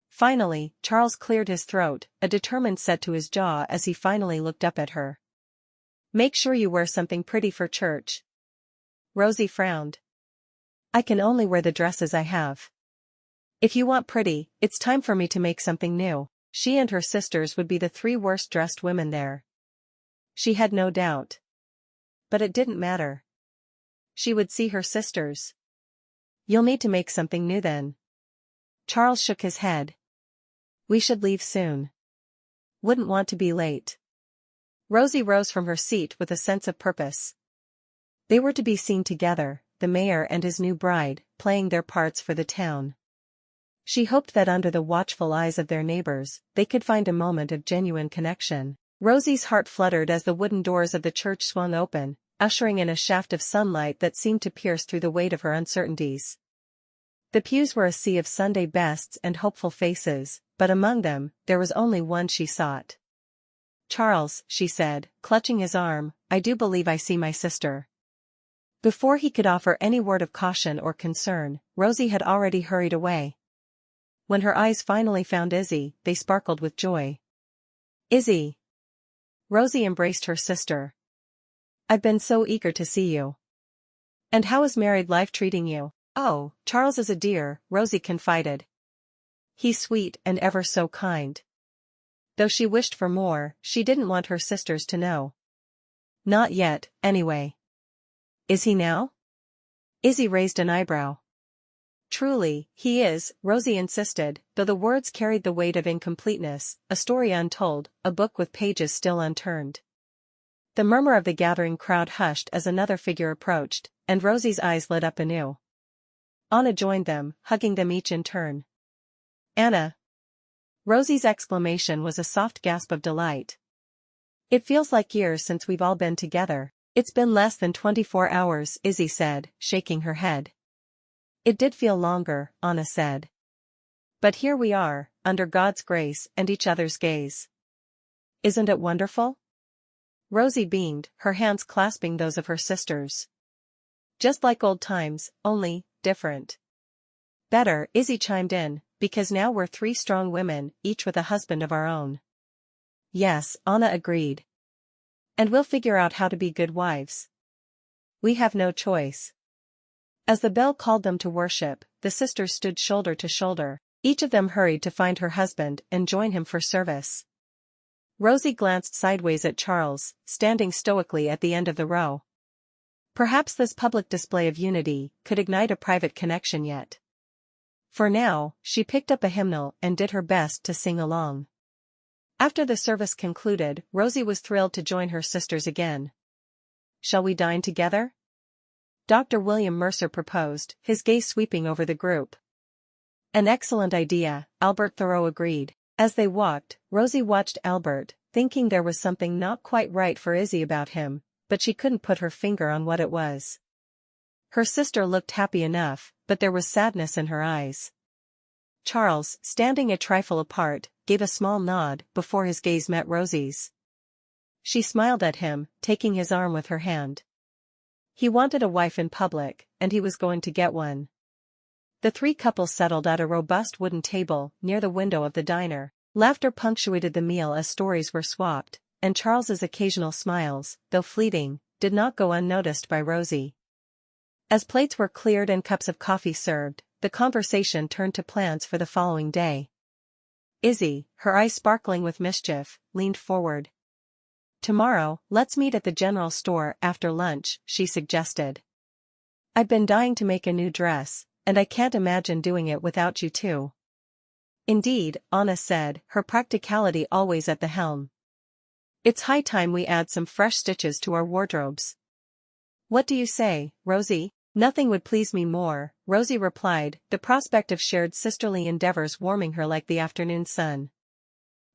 Finally, Charles cleared his throat, a determined set to his jaw as he finally looked up at her. "Make sure you wear something pretty for church." Rosie frowned. "I can only wear the dresses I have. If you want pretty, it's time for me to make something new." She and her sisters would be the 3 worst-dressed women there. She had no doubt. But it didn't matter. She would see her sisters. "You'll need to make something new then." Charles shook his head. "We should leave soon." Wouldn't want to be late. Rosie rose from her seat with a sense of purpose. They were to be seen together, the mayor and his new bride, playing their parts for the town. She hoped that under the watchful eyes of their neighbors, they could find a moment of genuine connection. Rosie's heart fluttered as the wooden doors of the church swung open, ushering in a shaft of sunlight that seemed to pierce through the weight of her uncertainties. The pews were a sea of Sunday bests and hopeful faces, but among them, there was only one she sought. "Charles," she said, clutching his arm, "I do believe I see my sister." Before he could offer any word of caution or concern, Rosie had already hurried away. When her eyes finally found Izzy, they sparkled with joy. "Izzy!" Rosie embraced her sister. "I've been so eager to see you. And how is married life treating you?" "Oh, Charles is a dear," Rosie confided. "He's sweet and ever so kind." Though she wished for more, she didn't want her sisters to know. "Not yet, anyway." "Is he now?" Izzy raised an eyebrow. "Truly, he is," Rosie insisted, though the words carried the weight of incompleteness, a story untold, a book with pages still unturned. The murmur of the gathering crowd hushed as another figure approached, and Rosie's eyes lit up anew. Anna joined them, hugging them each in turn. "Anna!" Rosie's exclamation was a soft gasp of delight. "It feels like years since we've all been together." "It's been less than 24 hours, Izzy said, shaking her head. "It did feel longer," Anna said. "But here we are, under God's grace and each other's gaze. Isn't it wonderful?" Rosie beamed, her hands clasping those of her sisters. "Just like old times, only different." "Better," Izzy chimed in, "because now we're 3 strong women, each with a husband of our own." "Yes," Anna agreed. "And we'll figure out how to be good wives. We have no choice." As the bell called them to worship, the sisters stood shoulder to shoulder. Each of them hurried to find her husband and join him for service. Rosie glanced sideways at Charles, standing stoically at the end of the row. Perhaps this public display of unity could ignite a private connection yet. For now, she picked up a hymnal and did her best to sing along. After the service concluded, Rosie was thrilled to join her sisters again. "Shall we dine together?" Dr. William Mercer proposed, his gaze sweeping over the group. "An excellent idea," Albert Thoreau agreed. As they walked, Rosie watched Albert, thinking there was something not quite right for Izzy about him, but she couldn't put her finger on what it was. Her sister looked happy enough, but there was sadness in her eyes. Charles, standing a trifle apart, gave a small nod before his gaze met Rosie's. She smiled at him, taking his arm with her hand. He wanted a wife in public, and he was going to get one. The 3 couples settled at a robust wooden table near the window of the diner. Laughter punctuated the meal as stories were swapped, and Charles's occasional smiles, though fleeting, did not go unnoticed by Rosie. As plates were cleared and cups of coffee served, the conversation turned to plans for the following day. Izzy, her eyes sparkling with mischief, leaned forward. "Tomorrow, let's meet at the general store after lunch," she suggested. "I've been dying to make a new dress, and I can't imagine doing it without you too." "Indeed," Anna said, her practicality always at the helm. "It's high time we add some fresh stitches to our wardrobes." "What do you say, Rosie?" "Nothing would please me more," Rosie replied, the prospect of shared sisterly endeavors warming her like the afternoon sun.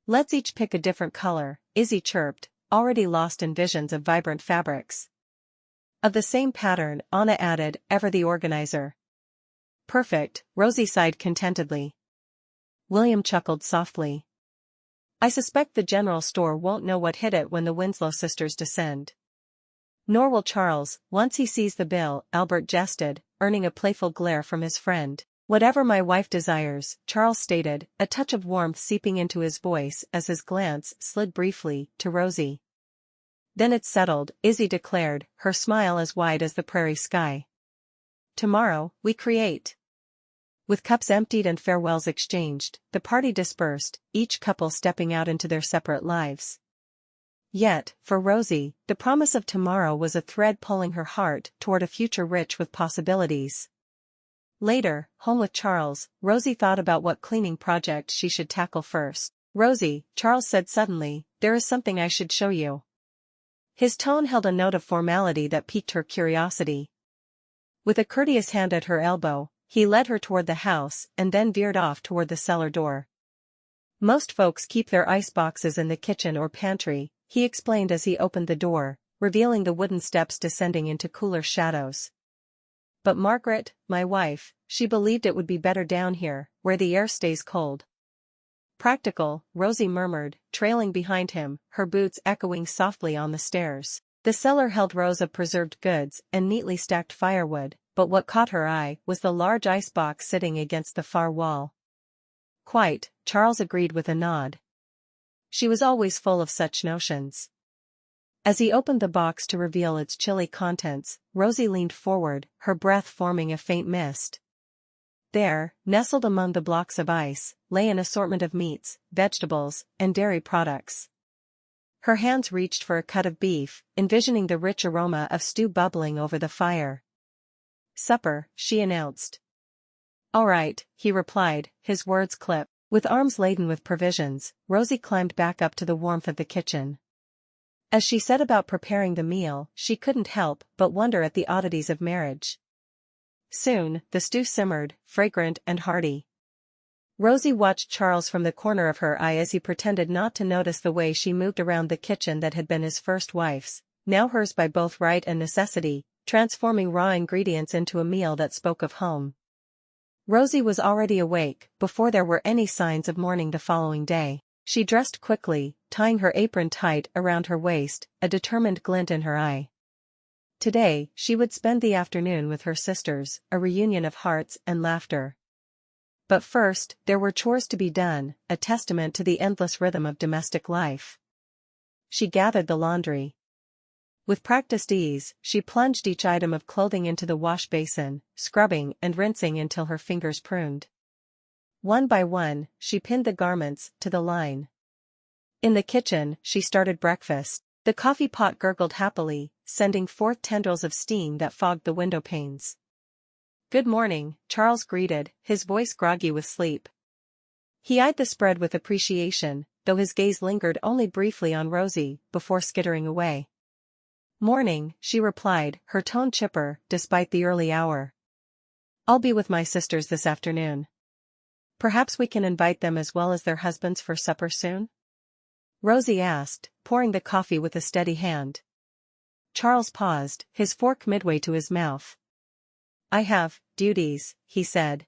"Let's each pick a different color," Izzy chirped, already lost in visions of vibrant fabrics. "Of the same pattern," Anna added, ever the organizer. "Perfect," Rosie sighed contentedly. William chuckled softly. "I suspect the general store won't know what hit it when the Winslow sisters descend." "Nor will Charles, once he sees the bill," Albert jested, earning a playful glare from his friend. "Whatever my wife desires," Charles stated, a touch of warmth seeping into his voice as his glance slid briefly to Rosie. "Then it's settled," Izzy declared, her smile as wide as the prairie sky. "Tomorrow, we create." With cups emptied and farewells exchanged, the party dispersed, each couple stepping out into their separate lives. Yet, for Rosie, the promise of tomorrow was a thread pulling her heart toward a future rich with possibilities. Later, home with Charles, Rosie thought about what cleaning project she should tackle first. Rosie, Charles said suddenly, there is something I should show you. His tone held a note of formality that piqued her curiosity. With a courteous hand at her elbow, he led her toward the house and then veered off toward the cellar door. Most folks keep their ice boxes in the kitchen or pantry, he explained as he opened the door, revealing the wooden steps descending into cooler shadows. But Margaret, my wife, she believed it would be better down here, where the air stays cold. Practical, Rosie murmured, trailing behind him, her boots echoing softly on the stairs. The cellar held rows of preserved goods and neatly stacked firewood, but what caught her eye was the large icebox sitting against the far wall. Quite, Charles agreed with a nod. She was always full of such notions. As he opened the box to reveal its chilly contents, Rosie leaned forward, her breath forming a faint mist. There, nestled among the blocks of ice, lay an assortment of meats, vegetables, and dairy products. Her hands reached for a cut of beef, envisioning the rich aroma of stew bubbling over the fire. "Supper," she announced. "All right," he replied, his words clipped. With arms laden with provisions, Rosie climbed back up to the warmth of the kitchen. As she set about preparing the meal, she couldn't help but wonder at the oddities of marriage. Soon, the stew simmered, fragrant and hearty. Rosie watched Charles from the corner of her eye as he pretended not to notice the way she moved around the kitchen that had been his first wife's, now hers by both right and necessity, transforming raw ingredients into a meal that spoke of home. Rosie was already awake before there were any signs of morning the following day. She dressed quickly, tying her apron tight around her waist, a determined glint in her eye. Today, she would spend the afternoon with her sisters, a reunion of hearts and laughter. But first, there were chores to be done, a testament to the endless rhythm of domestic life. She gathered the laundry. With practiced ease, she plunged each item of clothing into the wash basin, scrubbing and rinsing until her fingers pruned. One by one, she pinned the garments to the line. In the kitchen, she started breakfast. The coffee pot gurgled happily, sending forth tendrils of steam that fogged the window panes. "Good morning," Charles greeted, his voice groggy with sleep. He eyed the spread with appreciation, though his gaze lingered only briefly on Rosie, before skittering away. "Morning," she replied, her tone chipper, despite the early hour. "I'll be with my sisters this afternoon. Perhaps we can invite them as well as their husbands for supper soon?" Rosie asked, pouring the coffee with a steady hand. Charles paused, his fork midway to his mouth. "I have duties," he said.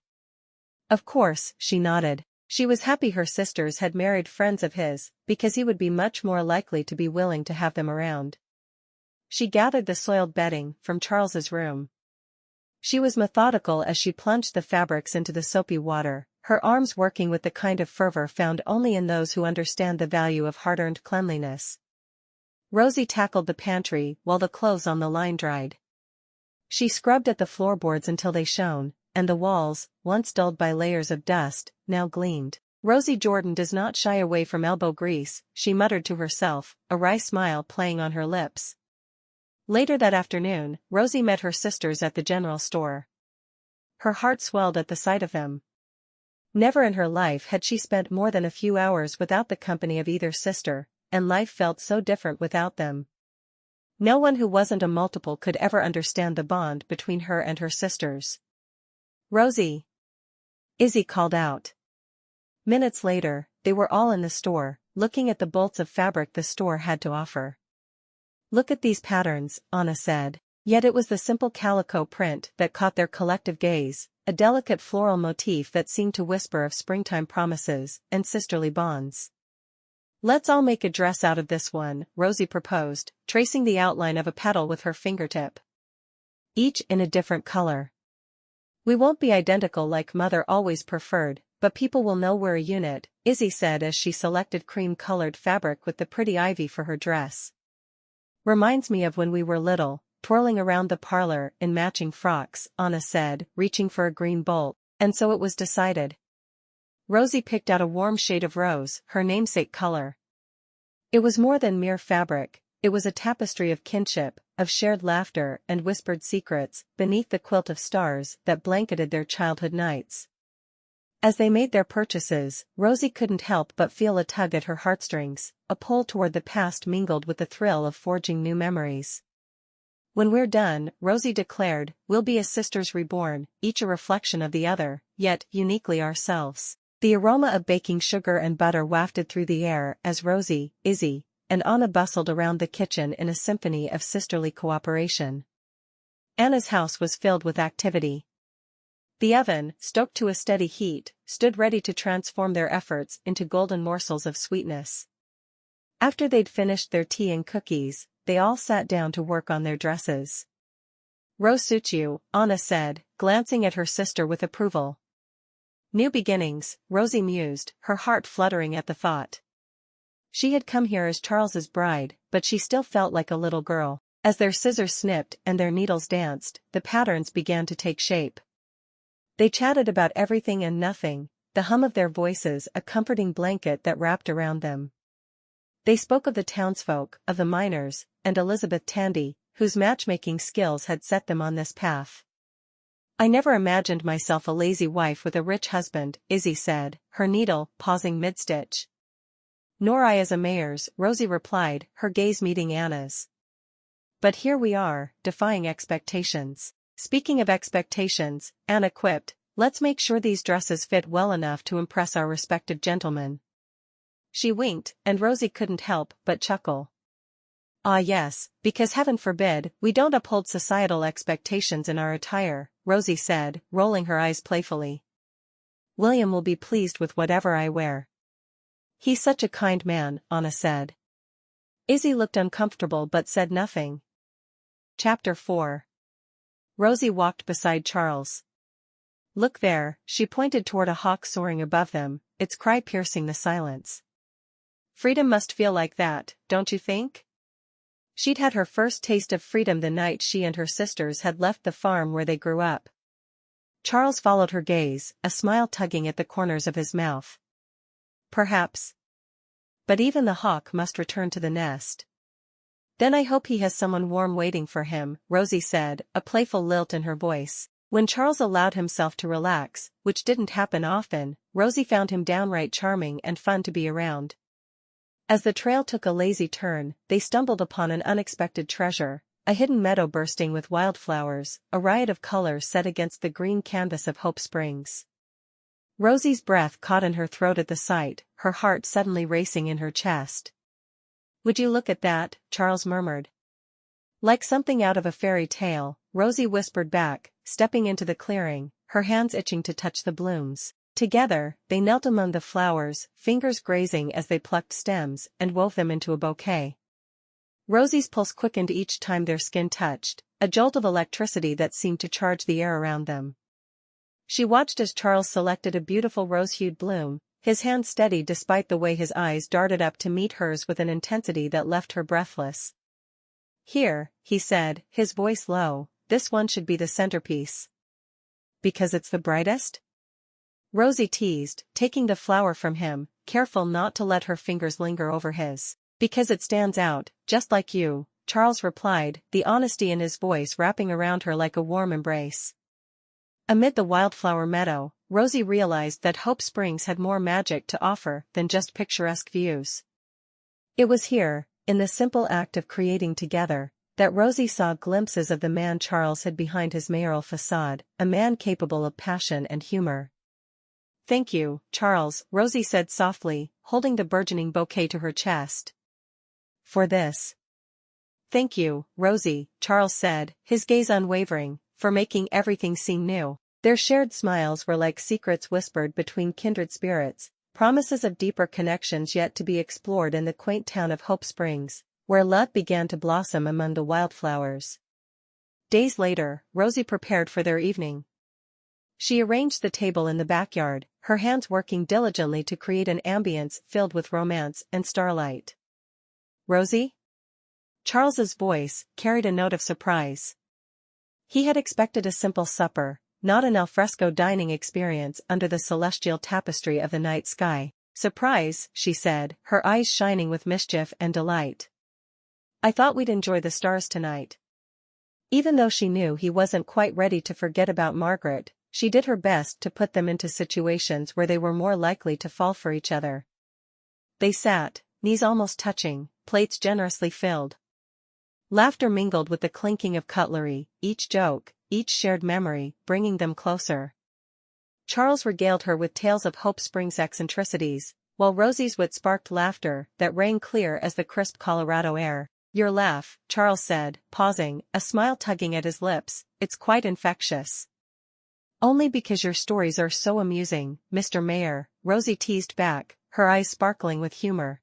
Of course, she nodded. She was happy her sisters had married friends of his, because he would be much more likely to be willing to have them around. She gathered the soiled bedding from Charles's room. She was methodical as she plunged the fabrics into the soapy water, her arms working with the kind of fervor found only in those who understand the value of hard-earned cleanliness. Rosie tackled the pantry while the clothes on the line dried. She scrubbed at the floorboards until they shone, and the walls, once dulled by layers of dust, now gleamed. "Rosie Jordan does not shy away from elbow grease," she muttered to herself, a wry smile playing on her lips. Later that afternoon, Rosie met her sisters at the general store. Her heart swelled at the sight of them. Never in her life had she spent more than a few hours without the company of either sister, and life felt so different without them. No one who wasn't a multiple could ever understand the bond between her and her sisters. "Rosie!" Izzy called out. Minutes later, they were all in the store, looking at the bolts of fabric the store had to offer. "Look at these patterns," Anna said. Yet it was the simple calico print that caught their collective gaze, a delicate floral motif that seemed to whisper of springtime promises and sisterly bonds. "Let's all make a dress out of this one," Rosie proposed, tracing the outline of a petal with her fingertip. "Each in a different color. We won't be identical like Mother always preferred, but people will know we're a unit," Izzy said as she selected cream-colored fabric with the pretty ivy for her dress. "Reminds me of when we were little, twirling around the parlor in matching frocks," Anna said, reaching for a green bolt, and so it was decided. Rosie picked out a warm shade of rose, her namesake color. It was more than mere fabric, it was a tapestry of kinship, of shared laughter and whispered secrets, beneath the quilt of stars that blanketed their childhood nights. As they made their purchases, Rosie couldn't help but feel a tug at her heartstrings, a pull toward the past mingled with the thrill of forging new memories. "When we're done," Rosie declared, "we'll be as sisters reborn, each a reflection of the other, yet uniquely ourselves." The aroma of baking sugar and butter wafted through the air as Rosie, Izzy, and Anna bustled around the kitchen in a symphony of sisterly cooperation. Anna's house was filled with activity. The oven, stoked to a steady heat, stood ready to transform their efforts into golden morsels of sweetness. After they'd finished their tea and cookies, they all sat down to work on their dresses. "Rose suits you," Anna said, glancing at her sister with approval. New beginnings, Rosie mused, her heart fluttering at the thought. She had come here as Charles's bride, but she still felt like a little girl. As their scissors snipped and their needles danced, the patterns began to take shape. They chatted about everything and nothing, the hum of their voices a comforting blanket that wrapped around them. They spoke of the townsfolk, of the miners, and Elizabeth Tandy, whose matchmaking skills had set them on this path. "I never imagined myself a lazy wife with a rich husband," Izzy said, her needle pausing mid-stitch. "Nor I as a mayor's," Rosie replied, her gaze meeting Anna's. "But here we are, defying expectations." "Speaking of expectations," Anna quipped, "let's make sure these dresses fit well enough to impress our respective gentlemen." She winked, and Rosie couldn't help but chuckle. "Ah yes, because heaven forbid, we don't uphold societal expectations in our attire," Rosie said, rolling her eyes playfully. "William will be pleased with whatever I wear." "He's such a kind man," Anna said. Izzy looked uncomfortable but said nothing. Chapter 4. Rosie walked beside Charles. "Look there," she pointed toward a hawk soaring above them, its cry piercing the silence. "Freedom must feel like that, don't you think?" She'd had her first taste of freedom the night she and her sisters had left the farm where they grew up. Charles followed her gaze, a smile tugging at the corners of his mouth. "Perhaps. But even the hawk must return to the nest." "Then I hope he has someone warm waiting for him," Rosie said, a playful lilt in her voice. When Charles allowed himself to relax, which didn't happen often, Rosie found him downright charming and fun to be around. As the trail took a lazy turn, they stumbled upon an unexpected treasure, a hidden meadow bursting with wildflowers, a riot of colors set against the green canvas of Hope Springs. Rosie's breath caught in her throat at the sight, her heart suddenly racing in her chest. "Would you look at that?" Charles murmured. Like something out of a fairy tale, Rosie whispered back, stepping into the clearing, her hands itching to touch the blooms. Together, they knelt among the flowers, fingers grazing as they plucked stems and wove them into a bouquet. Rosie's pulse quickened each time their skin touched, a jolt of electricity that seemed to charge the air around them. She watched as Charles selected a beautiful rose-hued bloom, his hand steady despite the way his eyes darted up to meet hers with an intensity that left her breathless. "Here," he said, his voice low, "this one should be the centerpiece." "Because it's the brightest?" Rosie teased, taking the flower from him, careful not to let her fingers linger over his. "Because it stands out, just like you," Charles replied, the honesty in his voice wrapping around her like a warm embrace. Amid the wildflower meadow, Rosie realized that Hope Springs had more magic to offer than just picturesque views. It was here, in the simple act of creating together, that Rosie saw glimpses of the man Charles hid behind his mayoral facade, a man capable of passion and humor. "Thank you, Charles," Rosie said softly, holding the burgeoning bouquet to her chest. "For this." "Thank you, Rosie," Charles said, his gaze unwavering, "for making everything seem new." Their shared smiles were like secrets whispered between kindred spirits, promises of deeper connections yet to be explored in the quaint town of Hope Springs, where love began to blossom among the wildflowers. Days later, Rosie prepared for their evening. She arranged the table in the backyard, her hands working diligently to create an ambience filled with romance and starlight. "Rosie?" Charles's voice carried a note of surprise. He had expected a simple supper, not an alfresco dining experience under the celestial tapestry of the night sky. "Surprise," she said, her eyes shining with mischief and delight. "I thought we'd enjoy the stars tonight." Even though she knew he wasn't quite ready to forget about Margaret, she did her best to put them into situations where they were more likely to fall for each other. They sat, knees almost touching, plates generously filled. Laughter mingled with the clinking of cutlery, each joke, each shared memory, bringing them closer. Charles regaled her with tales of Hope Springs eccentricities, while Rosie's wit sparked laughter that rang clear as the crisp Colorado air. "Your laugh," Charles said, pausing, a smile tugging at his lips, "it's quite infectious." "Only because your stories are so amusing, Mr. Mayor," Rosie teased back, her eyes sparkling with humor.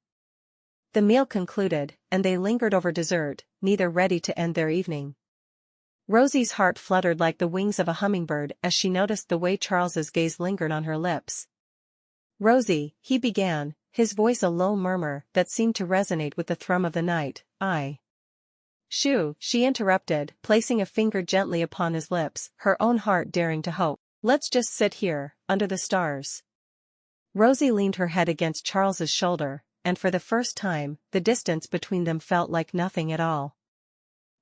The meal concluded, and they lingered over dessert, neither ready to end their evening. Rosie's heart fluttered like the wings of a hummingbird as she noticed the way Charles's gaze lingered on her lips. "Rosie," he began, his voice a low murmur that seemed to resonate with the thrum of the night. "Shoo," she interrupted, placing a finger gently upon his lips, her own heart daring to hope. "Let's just sit here, under the stars." Rosie leaned her head against Charles's shoulder, and for the first time, the distance between them felt like nothing at all.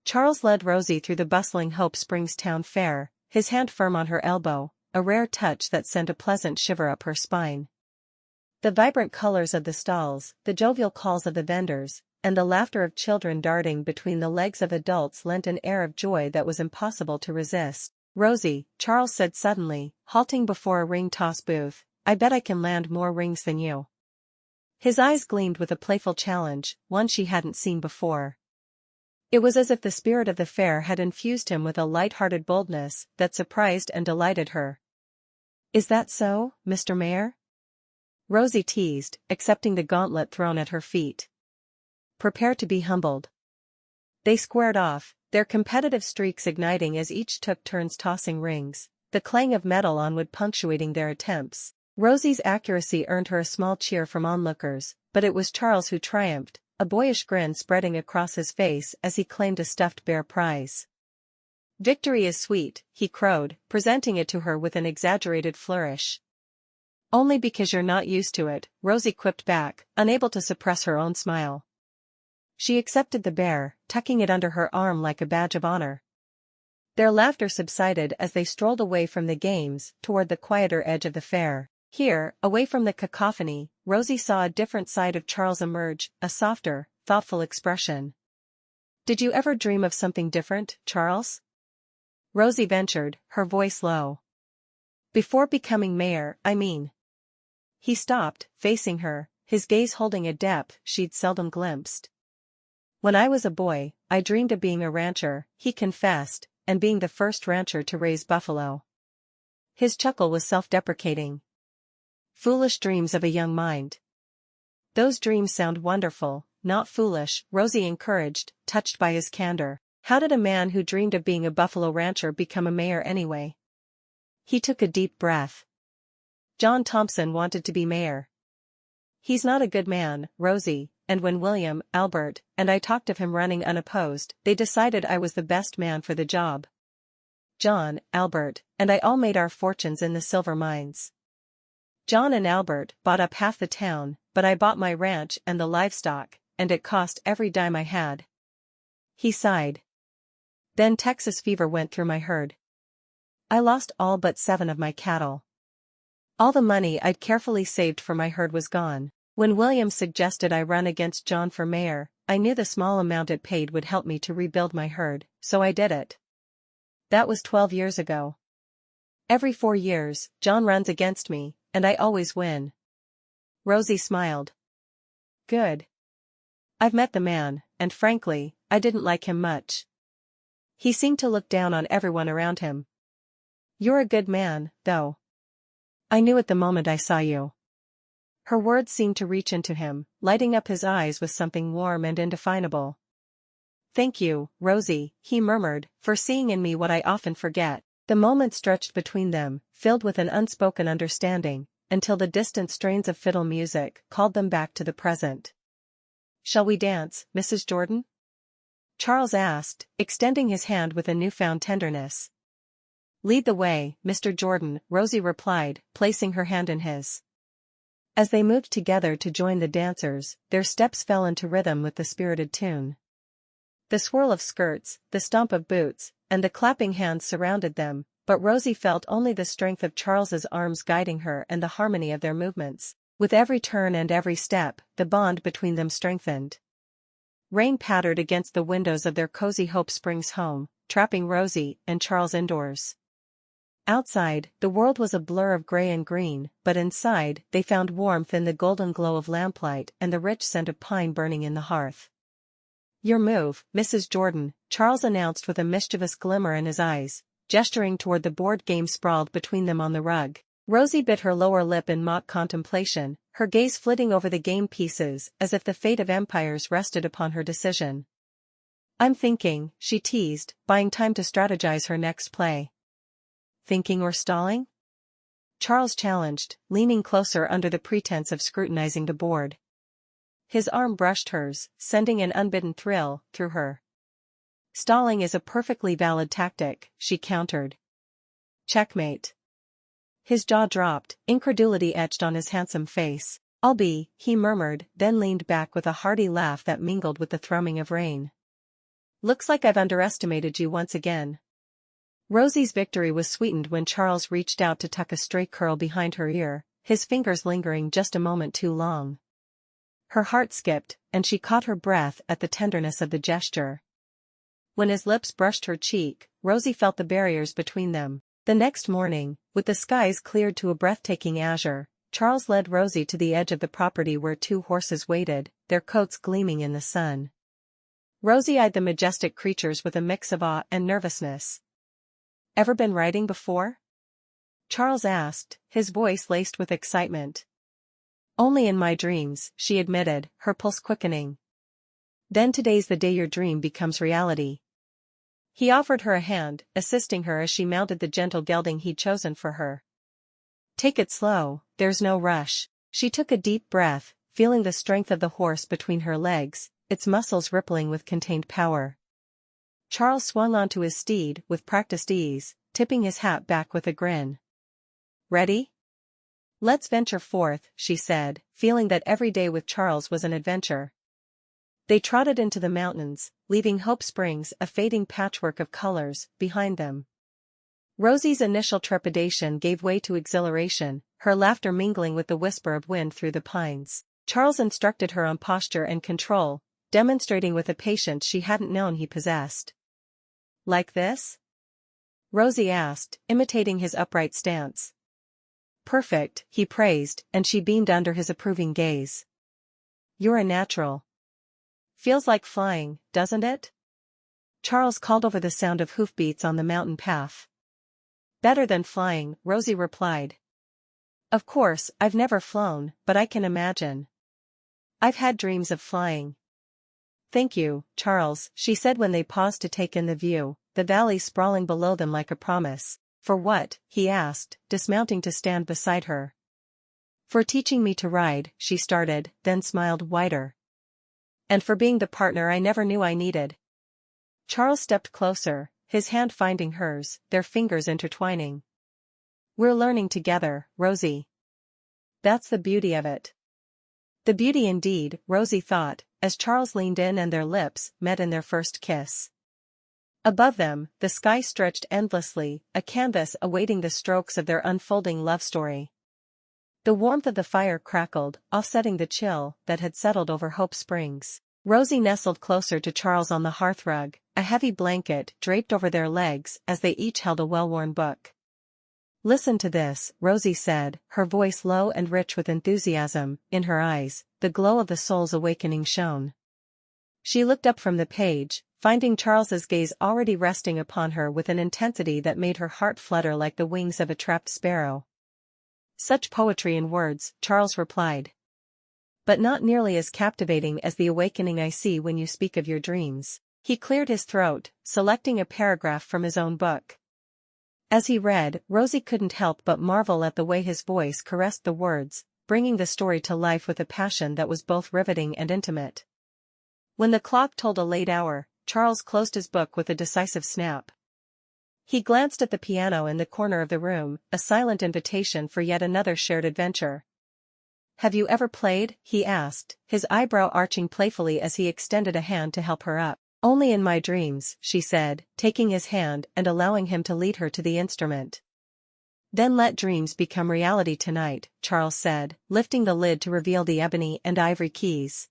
Charles led Rosie through the bustling Hope Springs town fair, his hand firm on her elbow, a rare touch that sent a pleasant shiver up her spine. The vibrant colors of the stalls, the jovial calls of the vendors, and the laughter of children darting between the legs of adults lent an air of joy that was impossible to resist. "Rosie," Charles said suddenly, halting before a ring toss booth, "I bet I can land more rings than you." His eyes gleamed with a playful challenge, one she hadn't seen before. It was as if the spirit of the fair had infused him with a light-hearted boldness that surprised and delighted her. "Is that so, Mr. Mayor?" Rosie teased, accepting the gauntlet thrown at her feet. "Prepare to be humbled." They squared off, their competitive streaks igniting as each took turns tossing rings, the clang of metal on wood punctuating their attempts. Rosie's accuracy earned her a small cheer from onlookers, but it was Charles who triumphed, a boyish grin spreading across his face as he claimed a stuffed bear prize. "Victory is sweet," he crowed, presenting it to her with an exaggerated flourish. "Only because you're not used to it," Rosie quipped back, unable to suppress her own smile. She accepted the bear, tucking it under her arm like a badge of honor. Their laughter subsided as they strolled away from the games, toward the quieter edge of the fair. Here, away from the cacophony, Rosie saw a different side of Charles emerge, a softer, thoughtful expression. "Did you ever dream of something different, Charles?" Rosie ventured, her voice low. "Before becoming mayor, I mean." He stopped, facing her, his gaze holding a depth she'd seldom glimpsed. "When I was a boy, I dreamed of being a rancher," he confessed, "and being the first rancher to raise buffalo." His chuckle was self-deprecating. "Foolish dreams of a young mind." "Those dreams sound wonderful, not foolish," Rosie encouraged, touched by his candor. "How did a man who dreamed of being a buffalo rancher become a mayor anyway?" He took a deep breath. "John Thompson wanted to be mayor." "He's not a good man, Rosie, and when William, Albert, and I talked of him running unopposed, they decided I was the best man for the job. John, Albert, and I all made our fortunes in the silver mines. John and Albert bought up half the town, but I bought my ranch and the livestock, and it cost every dime I had." He sighed. "Then Texas fever went through my herd. I lost all but 7 of my cattle. All the money I'd carefully saved for my herd was gone. When William suggested I run against John for mayor, I knew the small amount it paid would help me to rebuild my herd, so I did it. That was 12 years ago. Every 4 years, John runs against me, and I always win." Rosie smiled. "Good. I've met the man, and frankly, I didn't like him much. He seemed to look down on everyone around him. You're a good man, though. I knew it the moment I saw you." Her words seemed to reach into him, lighting up his eyes with something warm and indefinable. "Thank you, Rosie," he murmured, "for seeing in me what I often forget." The moment stretched between them, filled with an unspoken understanding, until the distant strains of fiddle music called them back to the present. "Shall we dance, Mrs. Jordan?" Charles asked, extending his hand with a newfound tenderness. "Lead the way, Mr. Jordan," Rosie replied, placing her hand in his. As they moved together to join the dancers, their steps fell into rhythm with the spirited tune. The swirl of skirts, the stomp of boots, and the clapping hands surrounded them, but Rosie felt only the strength of Charles's arms guiding her and the harmony of their movements. With every turn and every step, the bond between them strengthened. Rain pattered against the windows of their cozy Hope Springs home, trapping Rosie and Charles indoors. Outside, the world was a blur of gray and green, but inside, they found warmth in the golden glow of lamplight and the rich scent of pine burning in the hearth. "Your move, Mrs. Jordan," Charles announced with a mischievous glimmer in his eyes, gesturing toward the board game sprawled between them on the rug. Rosie bit her lower lip in mock contemplation, her gaze flitting over the game pieces as if the fate of empires rested upon her decision. "I'm thinking," she teased, buying time to strategize her next play. "Thinking or stalling?" Charles challenged, leaning closer under the pretense of scrutinizing the board. His arm brushed hers, sending an unbidden thrill through her. "Stalling is a perfectly valid tactic," she countered. "Checkmate." His jaw dropped, incredulity etched on his handsome face. "I'll be," he murmured, then leaned back with a hearty laugh that mingled with the thrumming of rain. "Looks like I've underestimated you once again." Rosie's victory was sweetened when Charles reached out to tuck a stray curl behind her ear, his fingers lingering just a moment too long. Her heart skipped, and she caught her breath at the tenderness of the gesture. When his lips brushed her cheek, Rosie felt the barriers between them. The next morning, with the skies cleared to a breathtaking azure, Charles led Rosie to the edge of the property where 2 horses waited, their coats gleaming in the sun. Rosie eyed the majestic creatures with a mix of awe and nervousness. "Ever been riding before?" Charles asked, his voice laced with excitement. "Only in my dreams," she admitted, her pulse quickening. "Then today's the day your dream becomes reality." He offered her a hand, assisting her as she mounted the gentle gelding he'd chosen for her. "Take it slow, there's no rush." She took a deep breath, feeling the strength of the horse between her legs, its muscles rippling with contained power. Charles swung onto his steed with practiced ease, tipping his hat back with a grin. "Ready?" "Let's venture forth," she said, feeling that every day with Charles was an adventure. They trotted into the mountains, leaving Hope Springs, a fading patchwork of colors, behind them. Rosie's initial trepidation gave way to exhilaration, her laughter mingling with the whisper of wind through the pines. Charles instructed her on posture and control, demonstrating with a patience she hadn't known he possessed. "Like this?" Rosie asked, imitating his upright stance. "Perfect," he praised, and she beamed under his approving gaze. "You're a natural." "Feels like flying, doesn't it?" Charles called over the sound of hoofbeats on the mountain path. "Better than flying," Rosie replied. "Of course, I've never flown, but I can imagine. I've had dreams of flying." "Thank you, Charles," she said when they paused to take in the view, the valley sprawling below them like a promise. "For what?" he asked, dismounting to stand beside her. "For teaching me to ride," she started, then smiled wider. "And for being the partner I never knew I needed." Charles stepped closer, his hand finding hers, their fingers intertwining. "We're learning together, Rosie. That's the beauty of it." The beauty indeed, Rosie thought, as Charles leaned in and their lips met in their first kiss. Above them, the sky stretched endlessly, a canvas awaiting the strokes of their unfolding love story. The warmth of the fire crackled, offsetting the chill that had settled over Hope Springs. Rosie nestled closer to Charles on the hearthrug, a heavy blanket draped over their legs as they each held a well-worn book. "Listen to this," Rosie said, her voice low and rich with enthusiasm. In her eyes, the glow of the soul's awakening shone. She looked up from the page, finding Charles's gaze already resting upon her with an intensity that made her heart flutter like the wings of a trapped sparrow. "Such poetry in words," Charles replied. "But not nearly as captivating as the awakening I see when you speak of your dreams." He cleared his throat, selecting a paragraph from his own book. As he read, Rosie couldn't help but marvel at the way his voice caressed the words, bringing the story to life with a passion that was both riveting and intimate. When the clock told a late hour, Charles closed his book with a decisive snap. He glanced at the piano in the corner of the room, a silent invitation for yet another shared adventure. "Have you ever played?" he asked, his eyebrow arching playfully as he extended a hand to help her up. Only in my dreams, she said, taking his hand and allowing him to lead her to the instrument. Then let dreams become reality tonight, Charles said, lifting the lid to reveal the ebony and ivory keys.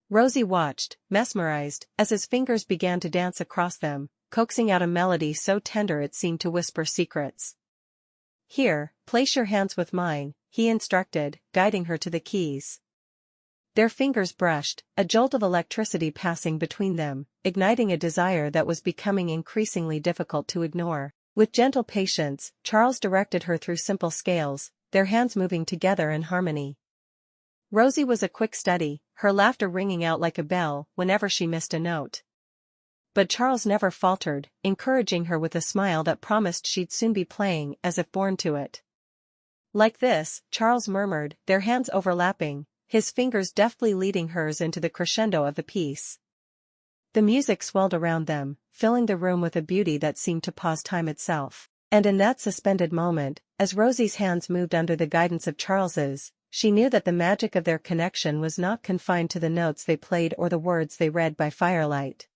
Rosie watched, mesmerized, as his fingers began to dance across them, coaxing out a melody so tender it seemed to whisper secrets. Here, place your hands with mine, he instructed, guiding her to the keys. Their fingers brushed, a jolt of electricity passing between them, igniting a desire that was becoming increasingly difficult to ignore. With gentle patience, Charles directed her through simple scales, their hands moving together in harmony. Rosie was a quick study, her laughter ringing out like a bell whenever she missed a note. But Charles never faltered, encouraging her with a smile that promised she'd soon be playing as if born to it. Like this, Charles murmured, their hands overlapping, his fingers deftly leading hers into the crescendo of the piece. The music swelled around them, filling the room with a beauty that seemed to pause time itself. And in that suspended moment, as Rosie's hands moved under the guidance of Charles's, she knew that the magic of their connection was not confined to the notes they played or the words they read by firelight.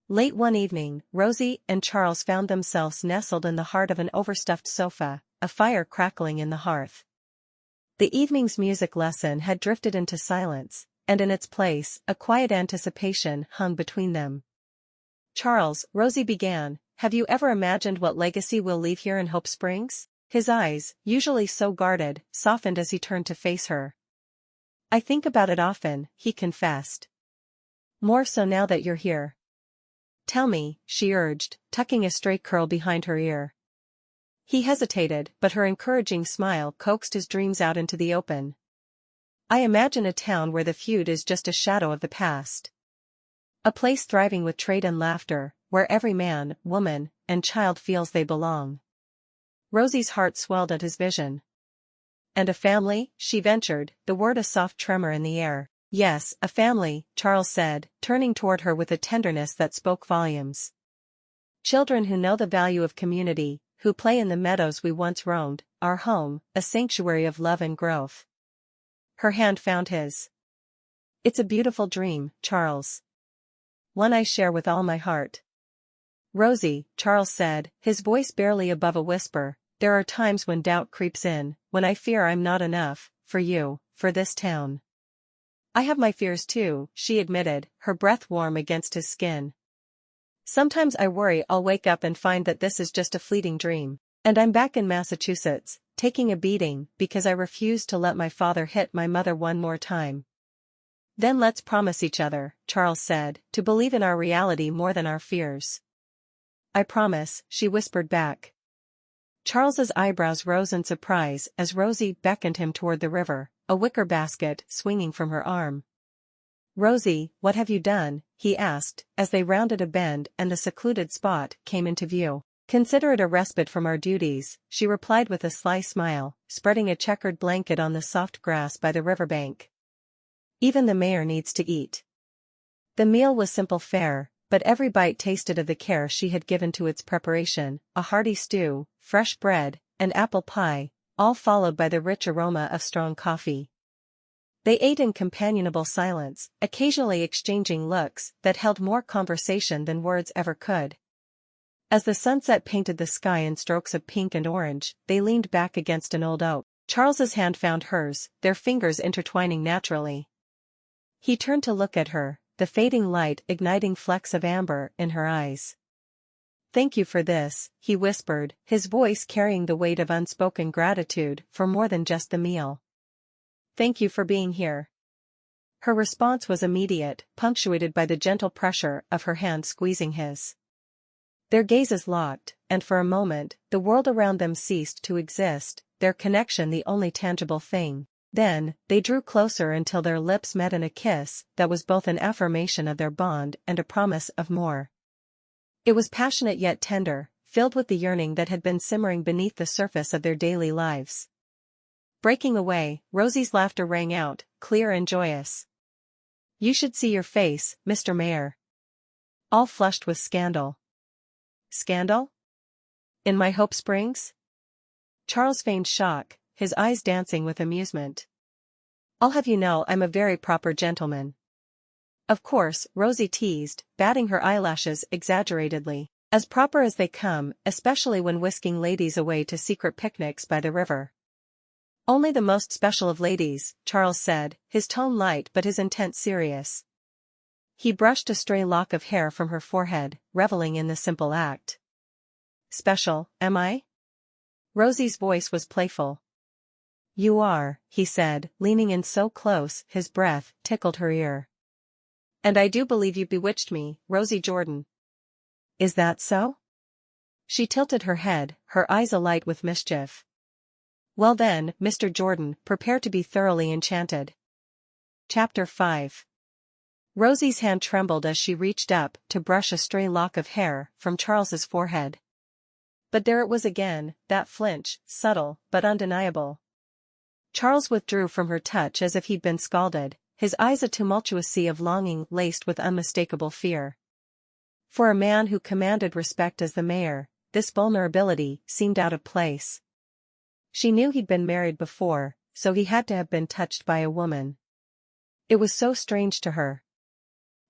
Late one evening, Rosie and Charles found themselves nestled in the heart of an overstuffed sofa, a fire crackling in the hearth. The evening's music lesson had drifted into silence, and in its place, a quiet anticipation hung between them. Charles, Rosie began, have you ever imagined what legacy we'll leave here in Hope Springs? His eyes, usually so guarded, softened as he turned to face her. I think about it often, he confessed. More so now that you're here. Tell me, she urged, tucking a stray curl behind her ear. He hesitated, but her encouraging smile coaxed his dreams out into the open. I imagine a town where the feud is just a shadow of the past. A place thriving with trade and laughter, where every man, woman, and child feels they belong. Rosie's heart swelled at his vision. And a family, she ventured, the word a soft tremor in the air. Yes, a family, Charles said, turning toward her with a tenderness that spoke volumes. Children who know the value of community, who play in the meadows we once roamed, our home, a sanctuary of love and growth. Her hand found his. It's a beautiful dream, Charles. One I share with all my heart. Rosie, Charles said, his voice barely above a whisper, there are times when doubt creeps in, when I fear I'm not enough, for you, for this town. I have my fears too, she admitted, her breath warm against his skin. Sometimes I worry I'll wake up and find that this is just a fleeting dream, and I'm back in Massachusetts, taking a beating because I refused to let my father hit my mother one more time. Then let's promise each other, Charles said, to believe in our reality more than our fears. I promise, she whispered back. Charles's eyebrows rose in surprise as Rosie beckoned him toward the river, a wicker basket swinging from her arm. Rosie, what have you done? He asked, as they rounded a bend and the secluded spot came into view. Consider it a respite from our duties, she replied with a sly smile, spreading a checkered blanket on the soft grass by the riverbank. Even the mayor needs to eat. The meal was simple fare, but every bite tasted of the care she had given to its preparation, a hearty stew, fresh bread, and apple pie, all followed by the rich aroma of strong coffee. They ate in companionable silence, occasionally exchanging looks that held more conversation than words ever could. As the sunset painted the sky in strokes of pink and orange, they leaned back against an old oak. Charles's hand found hers, their fingers intertwining naturally. He turned to look at her, the fading light igniting flecks of amber in her eyes. Thank you for this, he whispered, his voice carrying the weight of unspoken gratitude for more than just the meal. Thank you for being here. Her response was immediate, punctuated by the gentle pressure of her hand squeezing his. Their gazes locked, and for a moment, the world around them ceased to exist, their connection the only tangible thing. Then, they drew closer until their lips met in a kiss that was both an affirmation of their bond and a promise of more. It was passionate yet tender, filled with the yearning that had been simmering beneath the surface of their daily lives. Breaking away, Rosie's laughter rang out, clear and joyous. You should see your face, Mr. Mayor. All flushed with scandal. Scandal? In my Hope Springs? Charles feigned shock, his eyes dancing with amusement. I'll have you know I'm a very proper gentleman. Of course, Rosie teased, batting her eyelashes exaggeratedly. As proper as they come, especially when whisking ladies away to secret picnics by the river. Only the most special of ladies, Charles said, his tone light but his intent serious. He brushed a stray lock of hair from her forehead, reveling in the simple act. Special, am I? Rosie's voice was playful. You are, he said, leaning in so close, his breath tickled her ear. And I do believe you bewitched me, Rosie Jordan. Is that so? She tilted her head, her eyes alight with mischief. Well then, Mr. Jordan, prepare to be thoroughly enchanted. Chapter 5. Rosie's hand trembled as she reached up to brush a stray lock of hair from Charles's forehead. But there it was again, that flinch, subtle but undeniable. Charles withdrew from her touch as if he'd been scalded, his eyes a tumultuous sea of longing laced with unmistakable fear. For a man who commanded respect as the mayor, this vulnerability seemed out of place. She knew he'd been married before, so he had to have been touched by a woman. It was so strange to her.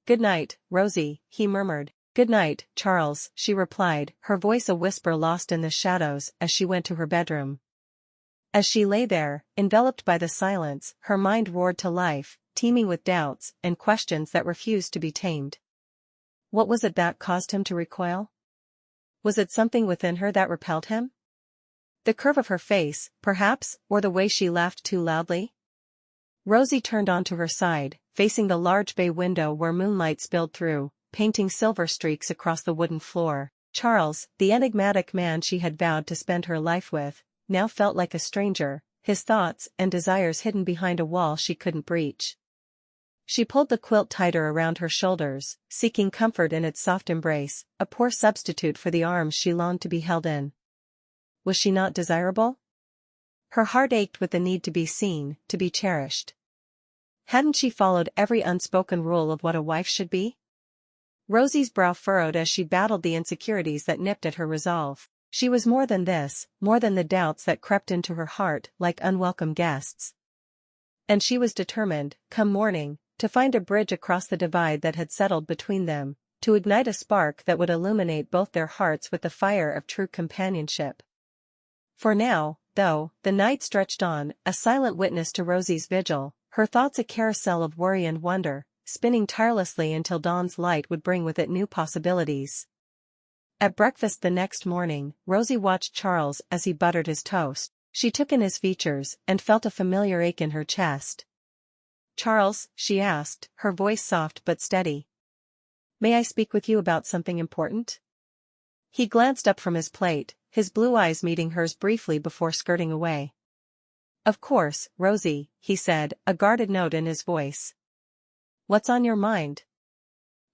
Good night, Rosie, he murmured. Good night, Charles, she replied, her voice a whisper lost in the shadows as she went to her bedroom. As she lay there, enveloped by the silence, her mind roared to life, teeming with doubts and questions that refused to be tamed. What was it that caused him to recoil? Was it something within her that repelled him? The curve of her face, perhaps, or the way she laughed too loudly? Rosie turned onto her side, facing the large bay window where moonlight spilled through, painting silver streaks across the wooden floor. Charles, the enigmatic man she had vowed to spend her life with, now felt like a stranger, his thoughts and desires hidden behind a wall she couldn't breach. She pulled the quilt tighter around her shoulders, seeking comfort in its soft embrace, a poor substitute for the arms she longed to be held in. Was she not desirable? Her heart ached with the need to be seen, to be cherished. Hadn't she followed every unspoken rule of what a wife should be? Rosie's brow furrowed as she battled the insecurities that nipped at her resolve. She was more than this, more than the doubts that crept into her heart like unwelcome guests. And she was determined, come morning, to find a bridge across the divide that had settled between them, to ignite a spark that would illuminate both their hearts with the fire of true companionship. For now, though, the night stretched on, a silent witness to Rosie's vigil, her thoughts a carousel of worry and wonder, spinning tirelessly until dawn's light would bring with it new possibilities. At breakfast the next morning, Rosie watched Charles as he buttered his toast. She took in his features and felt a familiar ache in her chest. Charles, she asked, her voice soft but steady. May I speak with you about something important? He glanced up from his plate, his blue eyes meeting hers briefly before skirting away. Of course, Rosie, he said, a guarded note in his voice. What's on your mind?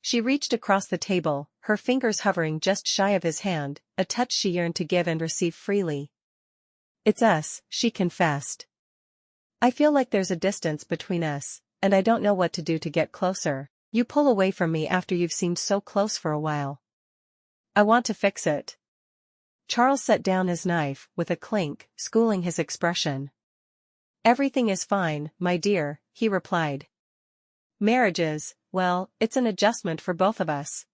She reached across the table, her fingers hovering just shy of his hand, a touch she yearned to give and receive freely. It's us, she confessed. I feel like there's a distance between us, and I don't know what to do to get closer. You pull away from me after you've seemed so close for a while. I want to fix it. Charles set down his knife with a clink, schooling his expression. Everything is fine, my dear, he replied. Marriage is, well, it's an adjustment for both of us.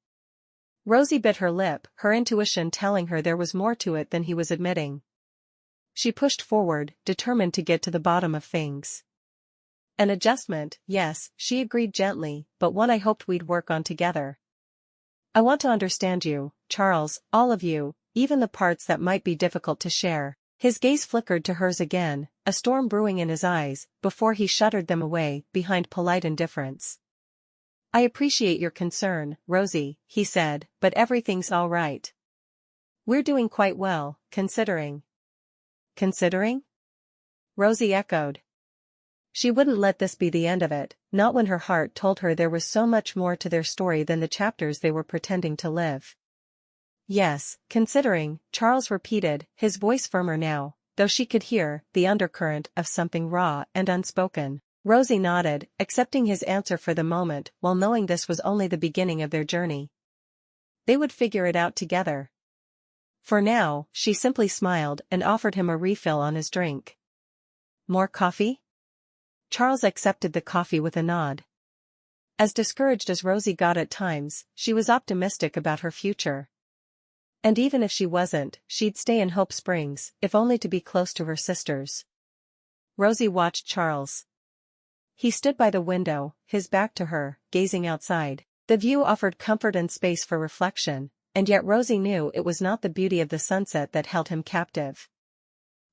Rosie bit her lip, her intuition telling her there was more to it than he was admitting. She pushed forward, determined to get to the bottom of things. An adjustment, yes, she agreed gently, but one I hoped we'd work on together. I want to understand you, Charles, all of you, even the parts that might be difficult to share. His gaze flickered to hers again, a storm brewing in his eyes, before he shuttered them away, behind polite indifference. I appreciate your concern, Rosie, he said, but everything's all right. We're doing quite well, considering. Considering? Rosie echoed. She wouldn't let this be the end of it, not when her heart told her there was so much more to their story than the chapters they were pretending to live. Yes, considering, Charles repeated, his voice firmer now, though she could hear the undercurrent of something raw and unspoken. Rosie nodded, accepting his answer for the moment while knowing this was only the beginning of their journey. They would figure it out together. For now, she simply smiled and offered him a refill on his drink. More coffee? Charles accepted the coffee with a nod. As discouraged as Rosie got at times, she was optimistic about her future. And even if she wasn't, she'd stay in Hope Springs, if only to be close to her sisters. Rosie watched Charles. He stood by the window, his back to her, gazing outside. The view offered comfort and space for reflection, and yet Rosie knew it was not the beauty of the sunset that held him captive.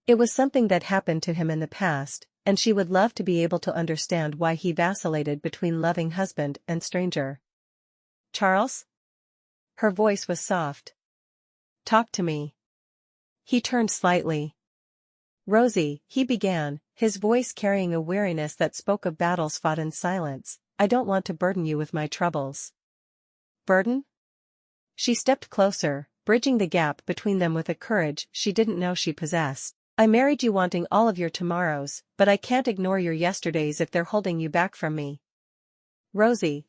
It was something that happened to him in the past, and she would love to be able to understand why he vacillated between loving husband and stranger. "Charles?" Her voice was soft. "Talk to me." He turned slightly. "Rosie," he began, his voice carrying a weariness that spoke of battles fought in silence, "I don't want to burden you with my troubles." "Burden?" She stepped closer, bridging the gap between them with a courage she didn't know she possessed. "I married you wanting all of your tomorrows, but I can't ignore your yesterdays if they're holding you back from me." "Rosie,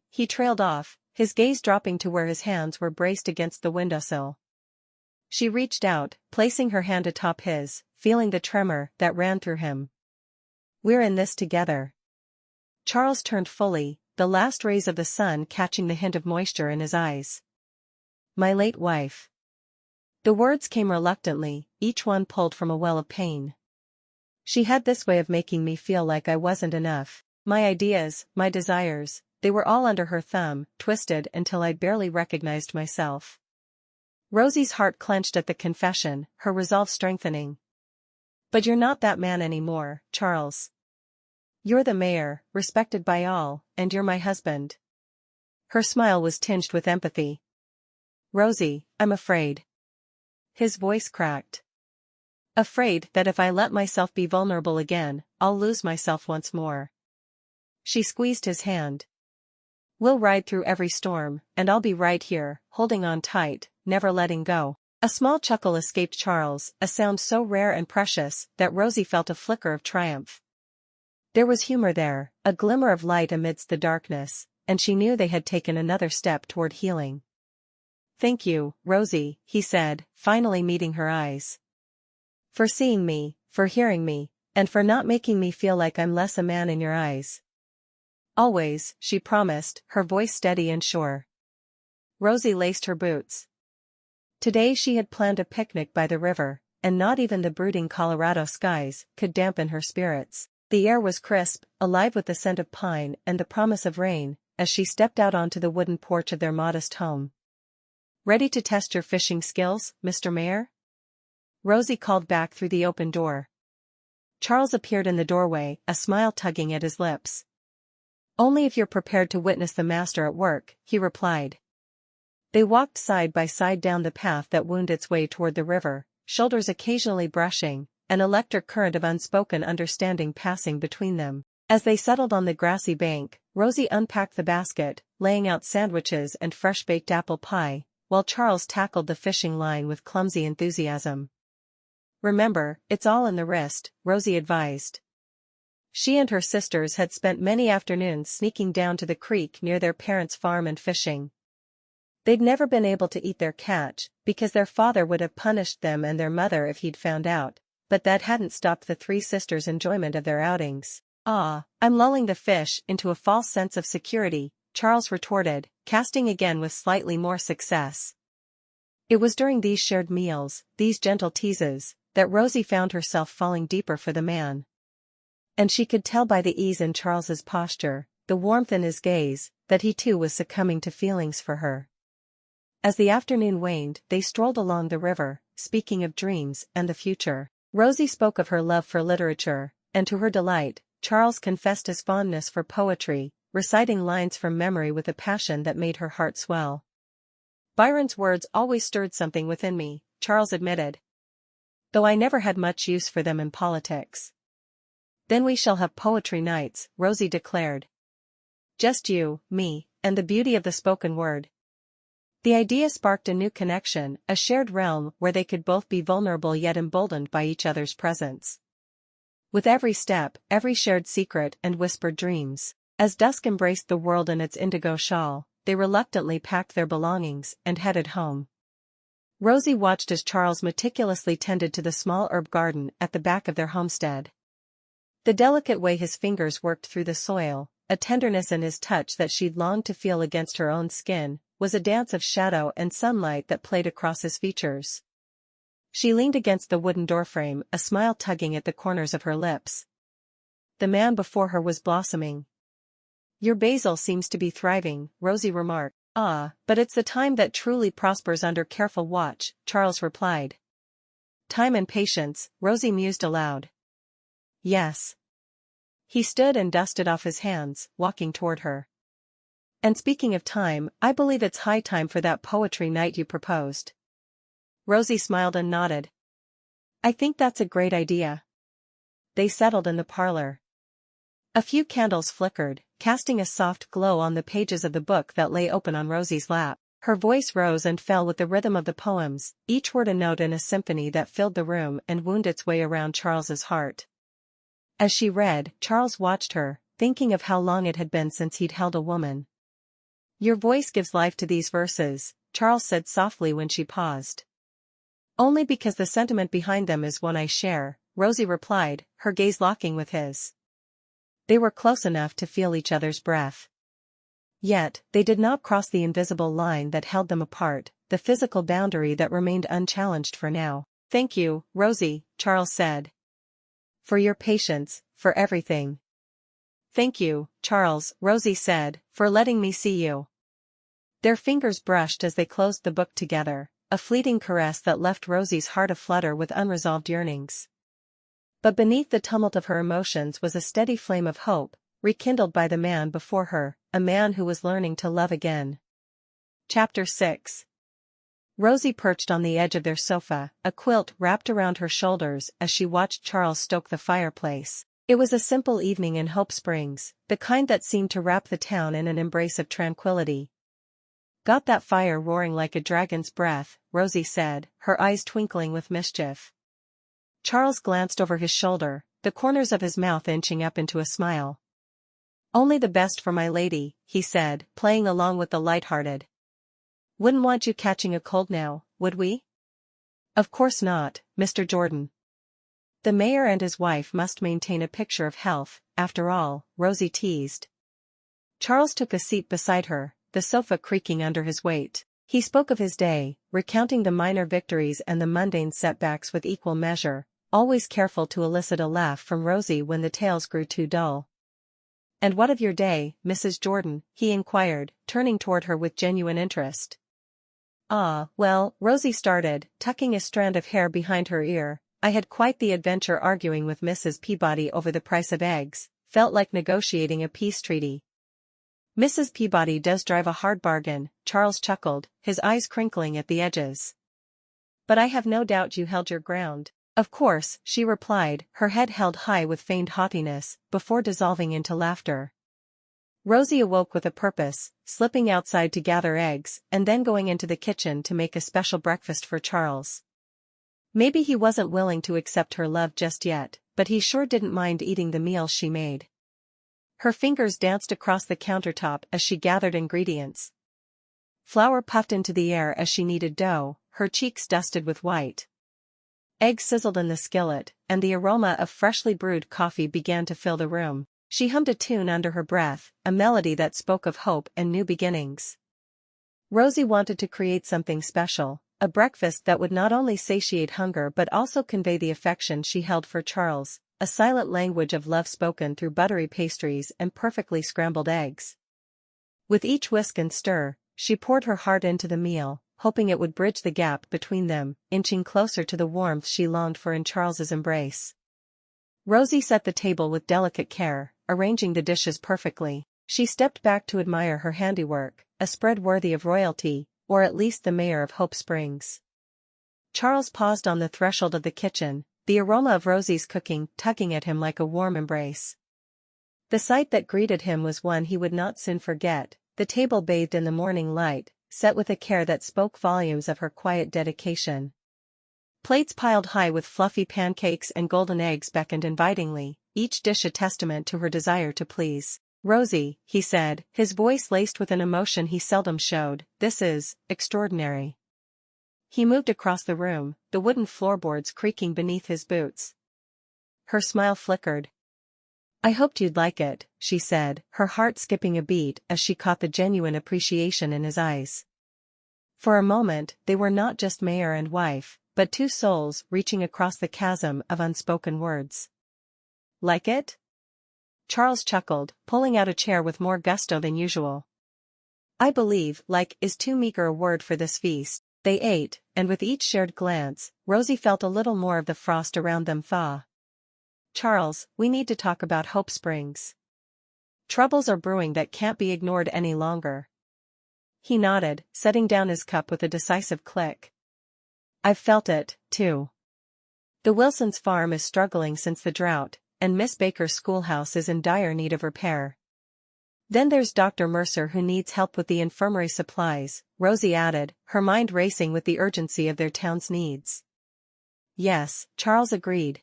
he trailed off, his gaze dropping to where his hands were braced against the windowsill. She reached out, placing her hand atop his, feeling the tremor that ran through him. "We're in this together." Charles turned fully, the last rays of the sun catching the hint of moisture in his eyes. "My late wife." The words came reluctantly, each one pulled from a well of pain. "She had this way of making me feel like I wasn't enough. My ideas, my desires, they were all under her thumb, twisted until I barely recognized myself." Rosie's heart clenched at the confession, her resolve strengthening. "But you're not that man anymore, Charles. You're the mayor, respected by all, and you're my husband." Her smile was tinged with empathy. "Rosie, I'm afraid." His voice cracked. "Afraid that if I let myself be vulnerable again, I'll lose myself once more." She squeezed his hand. "We'll ride through every storm, and I'll be right here, holding on tight, never letting go." A small chuckle escaped Charles, a sound so rare and precious that Rosie felt a flicker of triumph. There was humor there, a glimmer of light amidst the darkness, and she knew they had taken another step toward healing. "Thank you, Rosie," he said, finally meeting her eyes. "For seeing me, for hearing me, and for not making me feel like I'm less a man in your eyes." "Always," she promised, her voice steady and sure. Rosie laced her boots. Today she had planned a picnic by the river, and not even the brooding Colorado skies could dampen her spirits. The air was crisp, alive with the scent of pine and the promise of rain, as she stepped out onto the wooden porch of their modest home. "Ready to test your fishing skills, Mr. Mayor?" Rosie called back through the open door. Charles appeared in the doorway, a smile tugging at his lips. "Only if you're prepared to witness the master at work," he replied. They walked side by side down the path that wound its way toward the river, shoulders occasionally brushing, an electric current of unspoken understanding passing between them. As they settled on the grassy bank, Rosie unpacked the basket, laying out sandwiches and fresh-baked apple pie, while Charles tackled the fishing line with clumsy enthusiasm. "Remember, it's all in the wrist," Rosie advised. She and her sisters had spent many afternoons sneaking down to the creek near their parents' farm and fishing. They'd never been able to eat their catch, because their father would have punished them and their mother if he'd found out, but that hadn't stopped the three sisters' enjoyment of their outings. "I'm lulling the fish into a false sense of security," Charles retorted, casting again with slightly more success. It was during these shared meals, these gentle teases, that Rosie found herself falling deeper for the man. And she could tell by the ease in Charles's posture, the warmth in his gaze, that he too was succumbing to feelings for her. As the afternoon waned, they strolled along the river, speaking of dreams and the future. Rosie spoke of her love for literature, and to her delight, Charles confessed his fondness for poetry, reciting lines from memory with a passion that made her heart swell. "Byron's words always stirred something within me," Charles admitted. "Though I never had much use for them in politics." "Then we shall have poetry nights," Rosie declared. "Just you, me, and the beauty of the spoken word." The idea sparked a new connection, a shared realm where they could both be vulnerable yet emboldened by each other's presence. With every step, every shared secret and whispered dreams, as dusk embraced the world in its indigo shawl, they reluctantly packed their belongings and headed home. Rosie watched as Charles meticulously tended to the small herb garden at the back of their homestead. The delicate way his fingers worked through the soil, a tenderness in his touch that she'd longed to feel against her own skin, was a dance of shadow and sunlight that played across his features. She leaned against the wooden doorframe, a smile tugging at the corners of her lips. The man before her was blossoming. "Your basil seems to be thriving," Rosie remarked. "Ah, but it's the time that truly prospers under careful watch," Charles replied. "Time and patience," Rosie mused aloud. "Yes." He stood and dusted off his hands, walking toward her. "And speaking of time, I believe it's high time for that poetry night you proposed." Rosie smiled and nodded. "I think that's a great idea." They settled in the parlor. A few candles flickered, casting a soft glow on the pages of the book that lay open on Rosie's lap. Her voice rose and fell with the rhythm of the poems, each word a note in a symphony that filled the room and wound its way around Charles's heart. As she read, Charles watched her, thinking of how long it had been since he'd held a woman. "Your voice gives life to these verses," Charles said softly when she paused. "Only because the sentiment behind them is one I share," Rosie replied, her gaze locking with his. They were close enough to feel each other's breath. Yet, they did not cross the invisible line that held them apart, the physical boundary that remained unchallenged for now. "Thank you, Rosie," Charles said. "For your patience, for everything." "Thank you, Charles," Rosie said, "for letting me see you." Their fingers brushed as they closed the book together, a fleeting caress that left Rosie's heart aflutter with unresolved yearnings. But beneath the tumult of her emotions was a steady flame of hope, rekindled by the man before her, a man who was learning to love again. Chapter 6. Rosie perched on the edge of their sofa, a quilt wrapped around her shoulders as she watched Charles stoke the fireplace. It was a simple evening in Hope Springs, the kind that seemed to wrap the town in an embrace of tranquility. "Got that fire roaring like a dragon's breath," Rosie said, her eyes twinkling with mischief. Charles glanced over his shoulder, the corners of his mouth inching up into a smile. "Only the best for my lady," he said, playing along with the light-hearted. "Wouldn't want you catching a cold now, would we?" "Of course not, Mr. Jordan. The mayor and his wife must maintain a picture of health, after all," Rosie teased. Charles took a seat beside her, the sofa creaking under his weight. He spoke of his day, recounting the minor victories and the mundane setbacks with equal measure, always careful to elicit a laugh from Rosie when the tales grew too dull. "And what of your day, Mrs. Jordan?" he inquired, turning toward her with genuine interest. "Ah, well," Rosie started, tucking a strand of hair behind her ear, "I had quite the adventure arguing with Mrs. Peabody over the price of eggs, felt like negotiating a peace treaty." "Mrs. Peabody does drive a hard bargain," Charles chuckled, his eyes crinkling at the edges. "But I have no doubt you held your ground." "Of course," she replied, her head held high with feigned haughtiness, before dissolving into laughter. Rosie awoke with a purpose, slipping outside to gather eggs, and then going into the kitchen to make a special breakfast for Charles. Maybe he wasn't willing to accept her love just yet, but he sure didn't mind eating the meals she made. Her fingers danced across the countertop as she gathered ingredients. Flour puffed into the air as she kneaded dough, her cheeks dusted with white. Eggs sizzled in the skillet, and the aroma of freshly brewed coffee began to fill the room. She hummed a tune under her breath, a melody that spoke of hope and new beginnings. Rosie wanted to create something special, a breakfast that would not only satiate hunger but also convey the affection she held for Charles, a silent language of love spoken through buttery pastries and perfectly scrambled eggs. With each whisk and stir, she poured her heart into the meal, hoping it would bridge the gap between them, inching closer to the warmth she longed for in Charles's embrace. Rosie set the table with delicate care, arranging the dishes perfectly. She stepped back to admire her handiwork, a spread worthy of royalty, or at least the mayor of Hope Springs. Charles paused on the threshold of the kitchen, the aroma of Rosie's cooking tugging at him like a warm embrace. The sight that greeted him was one he would not soon forget, the table bathed in the morning light, set with a care that spoke volumes of her quiet dedication. Plates piled high with fluffy pancakes and golden eggs beckoned invitingly, each dish a testament to her desire to please. "Rosie," he said, his voice laced with an emotion he seldom showed, "this is extraordinary." He moved across the room, the wooden floorboards creaking beneath his boots. Her smile flickered. I hoped you'd like it, she said, her heart skipping a beat as she caught the genuine appreciation in his eyes. For a moment, they were not just mayor and wife, but two souls reaching across the chasm of unspoken words. Like it? Charles chuckled, pulling out a chair with more gusto than usual. I believe like is too meager a word for this feast. They ate, and with each shared glance, Rosie felt a little more of the frost around them thaw. Charles, we need to talk about Hope Springs. Troubles are brewing that can't be ignored any longer. He nodded, setting down his cup with a decisive click. I've felt it, too. The Wilsons' farm is struggling since the drought, and Miss Baker's schoolhouse is in dire need of repair. Then there's Dr. Mercer who needs help with the infirmary supplies, Rosie added, her mind racing with the urgency of their town's needs. Yes, Charles agreed.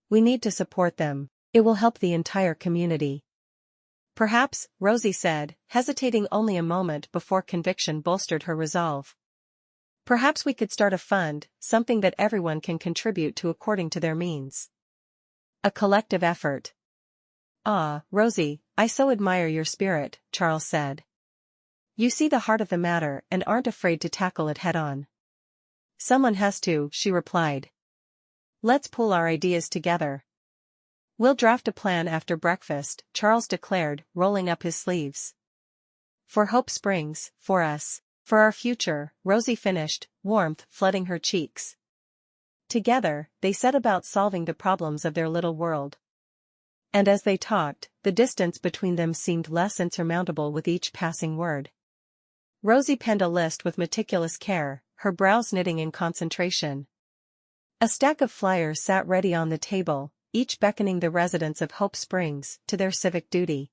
We need to support them. It will help the entire community. Perhaps, Rosie said, hesitating only a moment before conviction bolstered her resolve. Perhaps we could start a fund, something that everyone can contribute to according to their means. A collective effort. Ah, Rosie, I so admire your spirit, Charles said. You see the heart of the matter and aren't afraid to tackle it head-on. Someone has to, she replied. Let's pool our ideas together. We'll draft a plan after breakfast, Charles declared, rolling up his sleeves. For Hope Springs, for us, for our future, Rosie finished, warmth flooding her cheeks. Together, they set about solving the problems of their little world. And as they talked, the distance between them seemed less insurmountable with each passing word. Rosie penned a list with meticulous care, her brows knitting in concentration. A stack of flyers sat ready on the table, each beckoning the residents of Hope Springs to their civic duty.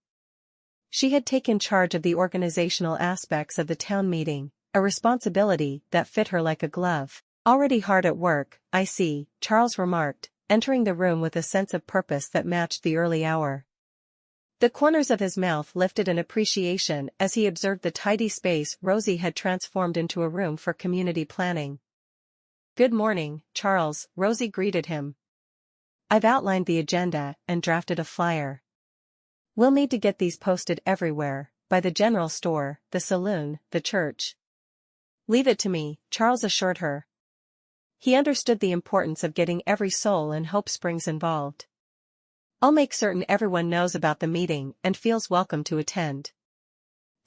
She had taken charge of the organizational aspects of the town meeting, a responsibility that fit her like a glove. Already hard at work, I see, Charles remarked, entering the room with a sense of purpose that matched the early hour. The corners of his mouth lifted in appreciation as he observed the tidy space Rosie had transformed into a room for community planning. Good morning, Charles, Rosie greeted him. I've outlined the agenda and drafted a flyer. We'll need to get these posted everywhere, by the general store, the saloon, the church. Leave it to me, Charles assured her. He understood the importance of getting every soul in Hope Springs involved. I'll make certain everyone knows about the meeting and feels welcome to attend.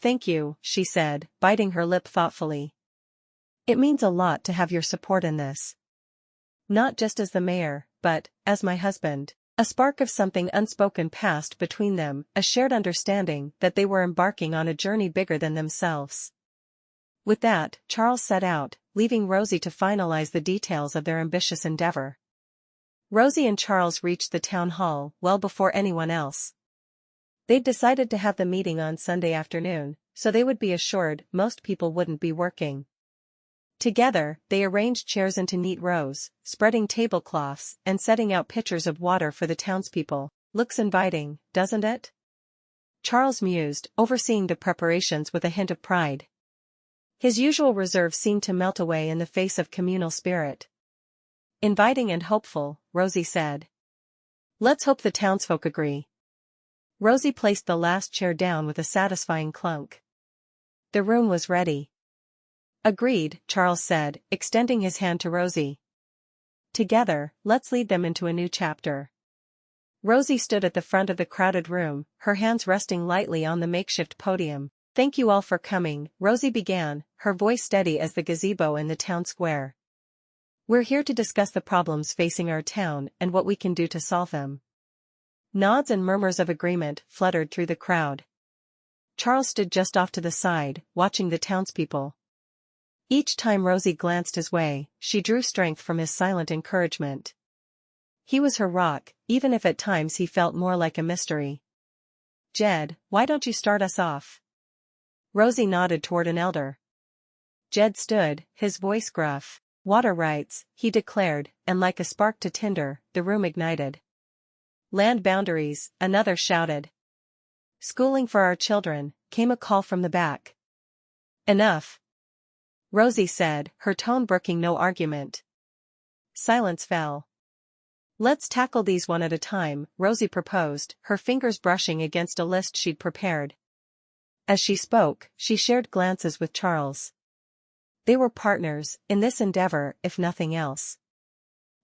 Thank you, she said, biting her lip thoughtfully. It means a lot to have your support in this. Not just as the mayor, but, as my husband. A spark of something unspoken passed between them, a shared understanding that they were embarking on a journey bigger than themselves. With that, Charles set out, leaving Rosie to finalize the details of their ambitious endeavor. Rosie and Charles reached the town hall well before anyone else. They'd decided to have the meeting on Sunday afternoon, so they would be assured most people wouldn't be working. Together, they arranged chairs into neat rows, spreading tablecloths and setting out pitchers of water for the townspeople. Looks inviting, doesn't it? Charles mused, overseeing the preparations with a hint of pride. His usual reserve seemed to melt away in the face of communal spirit. Inviting and hopeful, Rosie said. Let's hope the townsfolk agree. Rosie placed the last chair down with a satisfying clunk. The room was ready. Agreed, Charles said, extending his hand to Rosie. Together, let's lead them into a new chapter. Rosie stood at the front of the crowded room, her hands resting lightly on the makeshift podium. Thank you all for coming, Rosie began, her voice steady as the gazebo in the town square. We're here to discuss the problems facing our town and what we can do to solve them. Nods and murmurs of agreement fluttered through the crowd. Charles stood just off to the side, watching the townspeople. Each time Rosie glanced his way, she drew strength from his silent encouragement. He was her rock, even if at times he felt more like a mystery. Jed, why don't you start us off? Rosie nodded toward an elder. Jed stood, his voice gruff. Water rights, he declared, and like a spark to tinder, the room ignited. Land boundaries, another shouted. Schooling for our children, came a call from the back. Enough. Rosie said, her tone brooking no argument. Silence fell. Let's tackle these one at a time, Rosie proposed, her fingers brushing against a list she'd prepared. As she spoke, she shared glances with Charles. They were partners in this endeavor, if nothing else.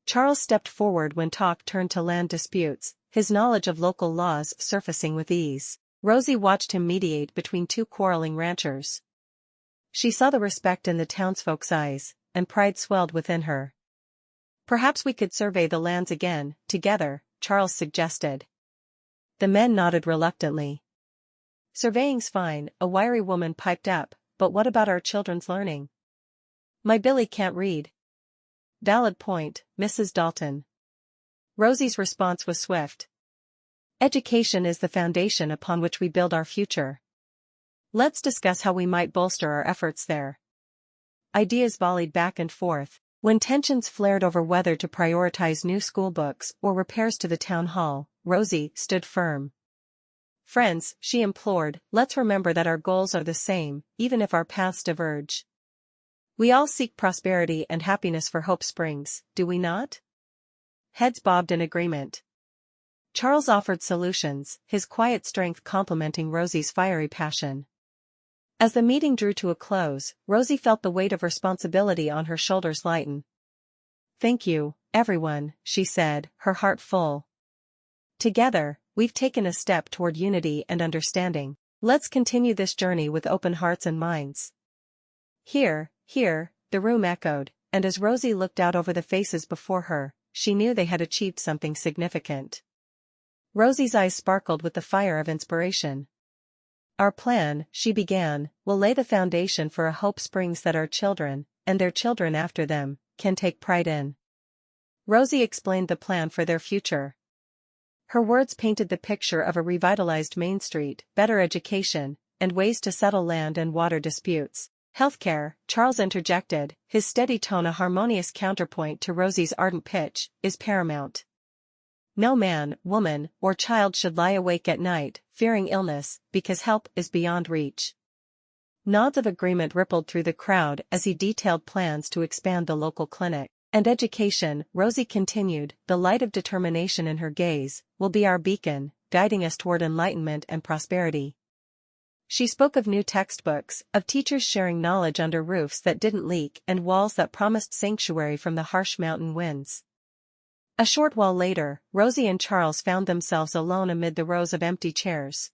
Charles stepped forward when talk turned to land disputes, his knowledge of local laws surfacing with ease. Rosie watched him mediate between two quarreling ranchers. She saw the respect in the townsfolk's eyes, and pride swelled within her. Perhaps we could survey the lands again, together, Charles suggested. The men nodded reluctantly. Surveying's fine, a wiry woman piped up, but what about our children's learning? My Billy can't read. Valid point, Mrs. Dalton. Rosie's response was swift. Education is the foundation upon which we build our future. Let's discuss how we might bolster our efforts there. Ideas volleyed back and forth. When tensions flared over whether to prioritize new school books or repairs to the town hall, Rosie stood firm. Friends, she implored, let's remember that our goals are the same, even if our paths diverge. We all seek prosperity and happiness for Hope Springs, do we not? Heads bobbed in agreement. Charles offered solutions, his quiet strength complementing Rosie's fiery passion. As the meeting drew to a close, Rosie felt the weight of responsibility on her shoulders lighten. Thank you, everyone, she said, her heart full. Together, we've taken a step toward unity and understanding. Let's continue this journey with open hearts and minds. Here, the room echoed, and as Rosie looked out over the faces before her, she knew they had achieved something significant. Rosie's eyes sparkled with the fire of inspiration. Our plan, she began, will lay the foundation for a Hope Springs that our children, and their children after them, can take pride in. Rosie explained the plan for their future. Her words painted the picture of a revitalized Main Street, better education, and ways to settle land and water disputes. Healthcare, Charles interjected, his steady tone a harmonious counterpoint to Rosie's ardent pitch, is paramount. No man, woman, or child should lie awake at night, fearing illness, because help is beyond reach. Nods of agreement rippled through the crowd as he detailed plans to expand the local clinic. And education, Rosie continued, the light of determination in her gaze, will be our beacon, guiding us toward enlightenment and prosperity. She spoke of new textbooks, of teachers sharing knowledge under roofs that didn't leak and walls that promised sanctuary from the harsh mountain winds. A short while later, Rosie and Charles found themselves alone amid the rows of empty chairs.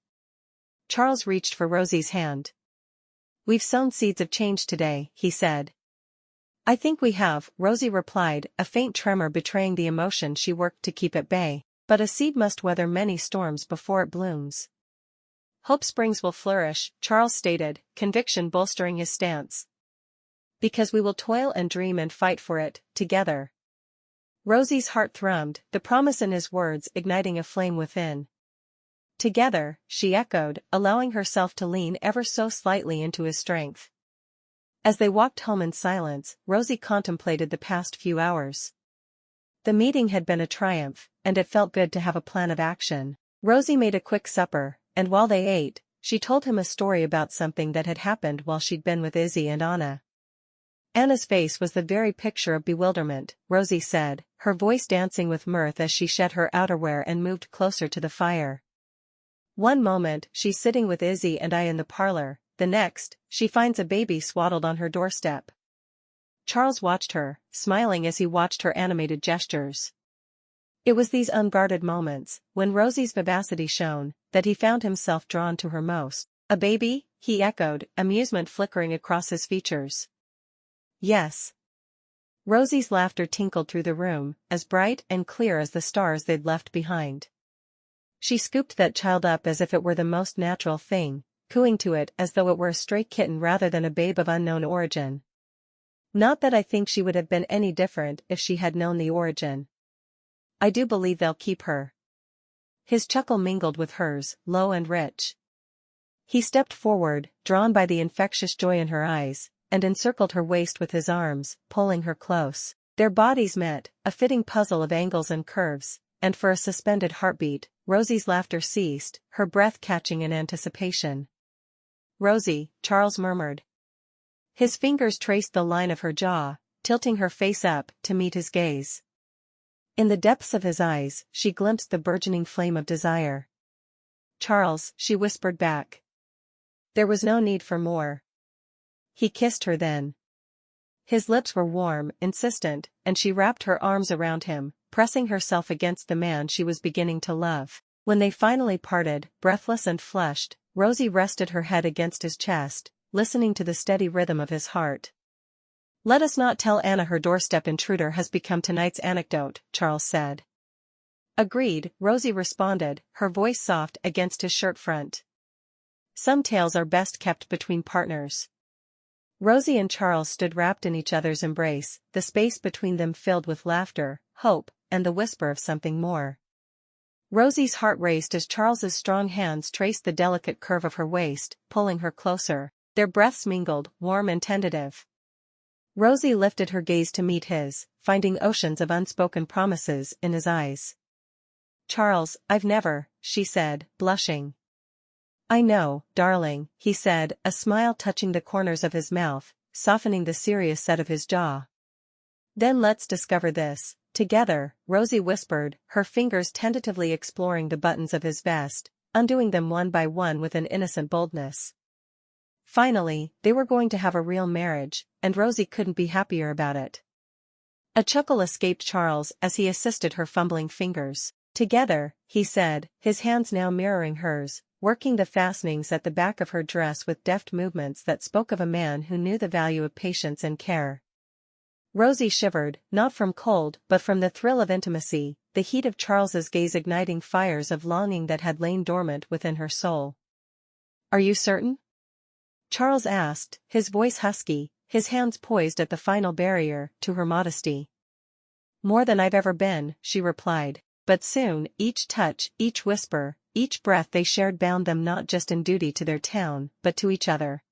Charles reached for Rosie's hand. We've sown seeds of change today, he said. I think we have, Rosie replied, a faint tremor betraying the emotion she worked to keep at bay. But a seed must weather many storms before it blooms. Hope Springs will flourish, Charles stated, conviction bolstering his stance. Because we will toil and dream and fight for it, together. Rosie's heart thrummed, the promise in his words igniting a flame within. Together, she echoed, allowing herself to lean ever so slightly into his strength. As they walked home in silence, Rosie contemplated the past few hours. The meeting had been a triumph, and it felt good to have a plan of action. Rosie made a quick supper, and while they ate, she told him a story about something that had happened while she'd been with Izzy and Anna. Anna's face was the very picture of bewilderment, Rosie said, her voice dancing with mirth as she shed her outerwear and moved closer to the fire. One moment, she's sitting with Izzy and I in the parlor, the next, she finds a baby swaddled on her doorstep. Charles watched her, smiling as he watched her animated gestures. It was these unguarded moments, when Rosie's vivacity shone, that he found himself drawn to her most. A baby? He echoed, amusement flickering across his features. Yes. Rosie's laughter tinkled through the room, as bright and clear as the stars they'd left behind. She scooped that child up as if it were the most natural thing, cooing to it as though it were a stray kitten rather than a babe of unknown origin. Not that I think she would have been any different if she had known the origin. I do believe they'll keep her. His chuckle mingled with hers, low and rich. He stepped forward, drawn by the infectious joy in her eyes, and encircled her waist with his arms, pulling her close. Their bodies met, a fitting puzzle of angles and curves, and for a suspended heartbeat, Rosie's laughter ceased, her breath catching in anticipation. Rosie, Charles murmured. His fingers traced the line of her jaw, tilting her face up to meet his gaze. In the depths of his eyes, she glimpsed the burgeoning flame of desire. "Charles," she whispered back. There was no need for more. He kissed her then. His lips were warm, insistent, and she wrapped her arms around him, pressing herself against the man she was beginning to love. When they finally parted, breathless and flushed, Rosie rested her head against his chest, listening to the steady rhythm of his heart. "Let us not tell Anna her doorstep intruder has become tonight's anecdote," Charles said. "Agreed," Rosie responded, her voice soft against his shirt front. "Some tales are best kept between partners." Rosie and Charles stood wrapped in each other's embrace, the space between them filled with laughter, hope, and the whisper of something more. Rosie's heart raced as Charles's strong hands traced the delicate curve of her waist, pulling her closer. Their breaths mingled, warm and tentative. Rosie lifted her gaze to meet his, finding oceans of unspoken promises in his eyes. "Charles, I've never," she said, blushing. "I know, darling," he said, a smile touching the corners of his mouth, softening the serious set of his jaw. "Then let's discover this, together," Rosie whispered, her fingers tentatively exploring the buttons of his vest, undoing them one by one with an innocent boldness. Finally, they were going to have a real marriage, and Rosie couldn't be happier about it. A chuckle escaped Charles as he assisted her fumbling fingers. "Together," he said, his hands now mirroring hers, working the fastenings at the back of her dress with deft movements that spoke of a man who knew the value of patience and care. Rosie shivered, not from cold but from the thrill of intimacy, the heat of Charles's gaze igniting fires of longing that had lain dormant within her soul. "Are you certain?" Charles asked, his voice husky, his hands poised at the final barrier to her modesty. "More than I've ever been," she replied, but soon, each touch, each whisper, each breath they shared bound them not just in duty to their town, but to each other.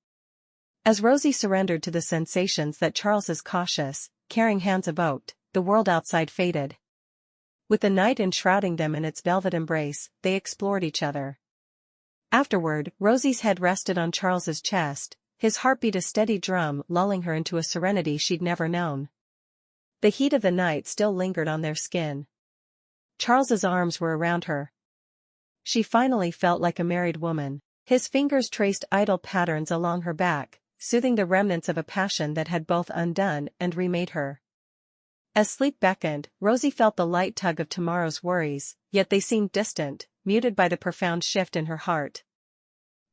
As Rosie surrendered to the sensations that Charles's cautious, caring hands evoked, the world outside faded. With the night enshrouding them in its velvet embrace, they explored each other. Afterward, Rosie's head rested on Charles's chest, his heartbeat a steady drum lulling her into a serenity she'd never known. The heat of the night still lingered on their skin. Charles's arms were around her. She finally felt like a married woman. His fingers traced idle patterns along her back, soothing the remnants of a passion that had both undone and remade her. As sleep beckoned, Rosie felt the light tug of tomorrow's worries, yet they seemed distant, muted by the profound shift in her heart.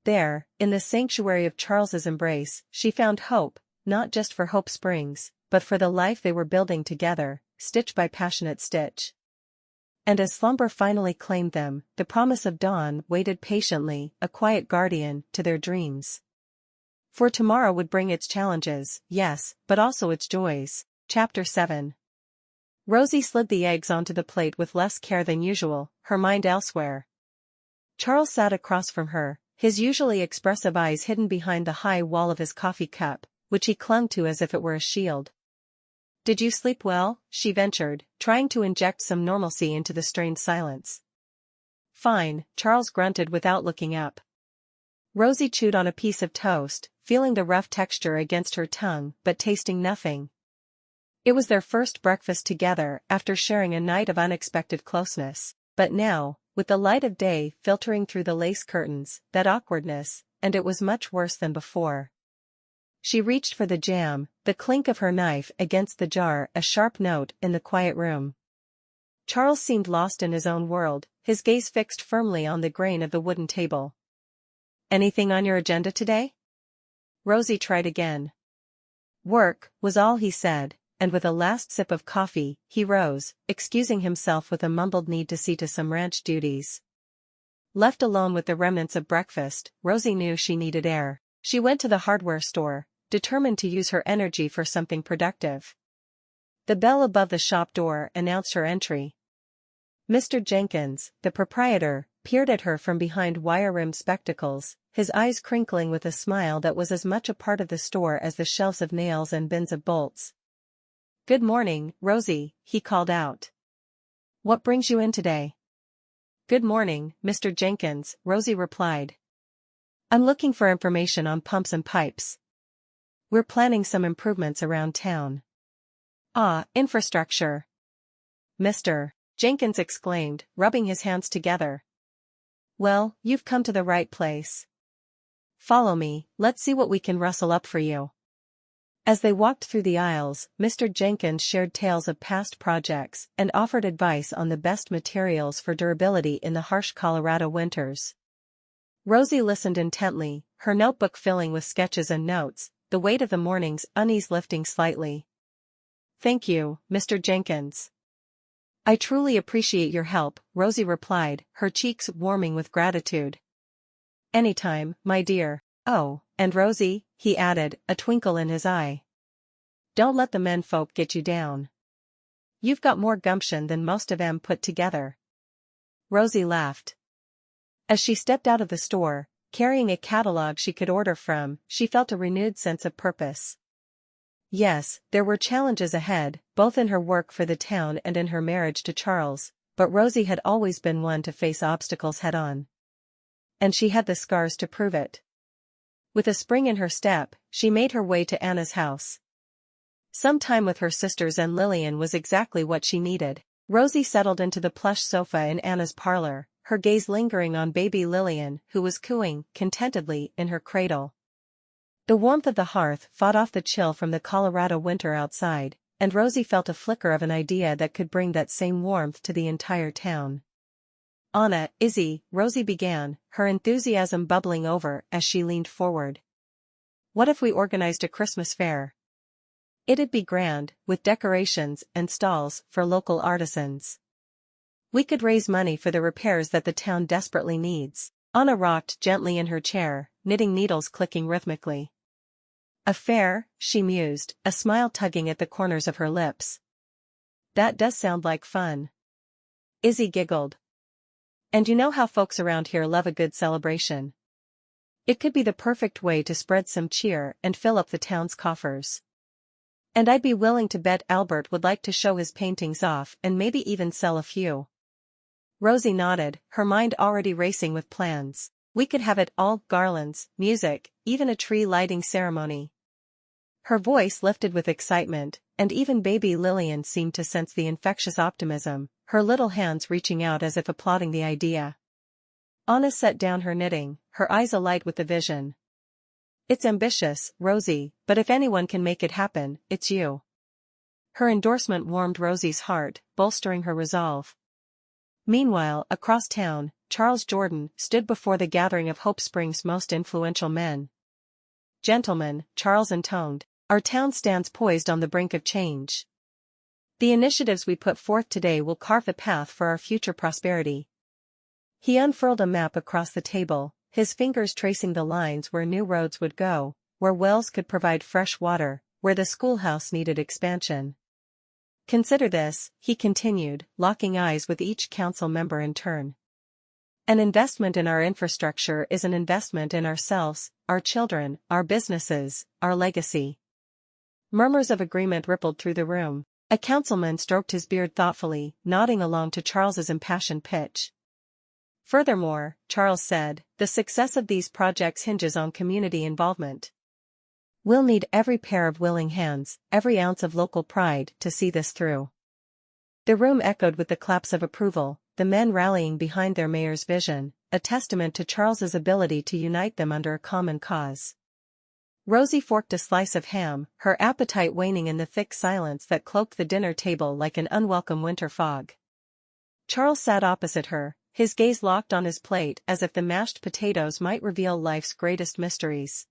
There, in the sanctuary of Charles's embrace, she found hope, not just for Hope Springs, but for the life they were building together, stitch by passionate stitch. And as slumber finally claimed them, the promise of dawn waited patiently, a quiet guardian, to their dreams. For tomorrow would bring its challenges, yes, but also its joys. Chapter 7. Rosie slid the eggs onto the plate with less care than usual, her mind elsewhere. Charles sat across from her, his usually expressive eyes hidden behind the high wall of his coffee cup, which he clung to as if it were a shield. "Did you sleep well?" she ventured, trying to inject some normalcy into the strained silence. "Fine," Charles grunted without looking up. Rosie chewed on a piece of toast, feeling the rough texture against her tongue but tasting nothing. It was their first breakfast together after sharing a night of unexpected closeness, but now, with the light of day filtering through the lace curtains, that awkwardness, and it was much worse than before. She reached for the jam, the clink of her knife against the jar a sharp note in the quiet room. Charles seemed lost in his own world, his gaze fixed firmly on the grain of the wooden table. "Anything on your agenda today?" Rosie tried again. "Work," was all he said, and with a last sip of coffee, he rose, excusing himself with a mumbled need to see to some ranch duties. Left alone with the remnants of breakfast, Rosie knew she needed air. She went to the hardware store, determined to use her energy for something productive. The bell above the shop door announced her entry. Mr. Jenkins, the proprietor, peered at her from behind wire-rimmed spectacles, his eyes crinkling with a smile that was as much a part of the store as the shelves of nails and bins of bolts. "Good morning, Rosie," he called out. "What brings you in today?" "Good morning, Mr. Jenkins," Rosie replied. "I'm looking for information on pumps and pipes. We're planning some improvements around town." "Ah, infrastructure. Mr. Jenkins exclaimed, rubbing his hands together. Well, you've come to the right place. Follow me, let's see what we can rustle up for you. As they walked through the aisles, Mr. Jenkins shared tales of past projects and offered advice on the best materials for durability in the harsh Colorado winters. Rosie listened intently, her notebook filling with sketches and notes, the weight of the morning's unease lifting slightly. Thank you, Mr. Jenkins. I truly appreciate your help, Rosie replied, her cheeks warming with gratitude. Anytime, my dear. Oh, and Rosie, he added, a twinkle in his eye. Don't let the menfolk get you down. You've got more gumption than most of 'em put together. Rosie laughed. As she stepped out of the store, carrying a catalog she could order from, she felt a renewed sense of purpose. Yes, there were challenges ahead, both in her work for the town and in her marriage to Charles, but Rosie had always been one to face obstacles head-on. And she had the scars to prove it. With a spring in her step, she made her way to Anna's house. Some time with her sisters and Lillian was exactly what she needed. Rosie settled into the plush sofa in Anna's parlor, her gaze lingering on baby Lillian, who was cooing contentedly in her cradle. The warmth of the hearth fought off the chill from the Colorado winter outside, and Rosie felt a flicker of an idea that could bring that same warmth to the entire town. Anna, Izzy, Rosie began, her enthusiasm bubbling over as she leaned forward. What if we organized a Christmas fair? It'd be grand, with decorations and stalls for local artisans. We could raise money for the repairs that the town desperately needs. Anna rocked gently in her chair, knitting needles clicking rhythmically. A fair, she mused, a smile tugging at the corners of her lips. That does sound like fun. Izzy giggled. And you know how folks around here love a good celebration. It could be the perfect way to spread some cheer and fill up the town's coffers. And I'd be willing to bet Albert would like to show his paintings off and maybe even sell a few. Rosie nodded, her mind already racing with plans. We could have it all, garlands, music, even a tree lighting ceremony. Her voice lifted with excitement, and even baby Lillian seemed to sense the infectious optimism, her little hands reaching out as if applauding the idea. Anna set down her knitting, her eyes alight with the vision. It's ambitious, Rosie, but if anyone can make it happen, it's you. Her endorsement warmed Rosie's heart, bolstering her resolve. Meanwhile, across town, Charles Jordan stood before the gathering of Hope Springs' most influential men. Gentlemen, Charles intoned, our town stands poised on the brink of change. The initiatives we put forth today will carve the path for our future prosperity. He unfurled a map across the table, his fingers tracing the lines where new roads would go, where wells could provide fresh water, where the schoolhouse needed expansion. Consider this, he continued, locking eyes with each council member in turn. An investment in our infrastructure is an investment in ourselves, our children, our businesses, our legacy. Murmurs of agreement rippled through the room. A councilman stroked his beard thoughtfully, nodding along to Charles's impassioned pitch. Furthermore, Charles said, the success of these projects hinges on community involvement. We'll need every pair of willing hands, every ounce of local pride to see this through. The room echoed with the claps of approval, the men rallying behind their mayor's vision, a testament to Charles's ability to unite them under a common cause. Rosie forked a slice of ham, her appetite waning in the thick silence that cloaked the dinner table like an unwelcome winter fog. Charles sat opposite her, his gaze locked on his plate as if the mashed potatoes might reveal life's greatest mysteries.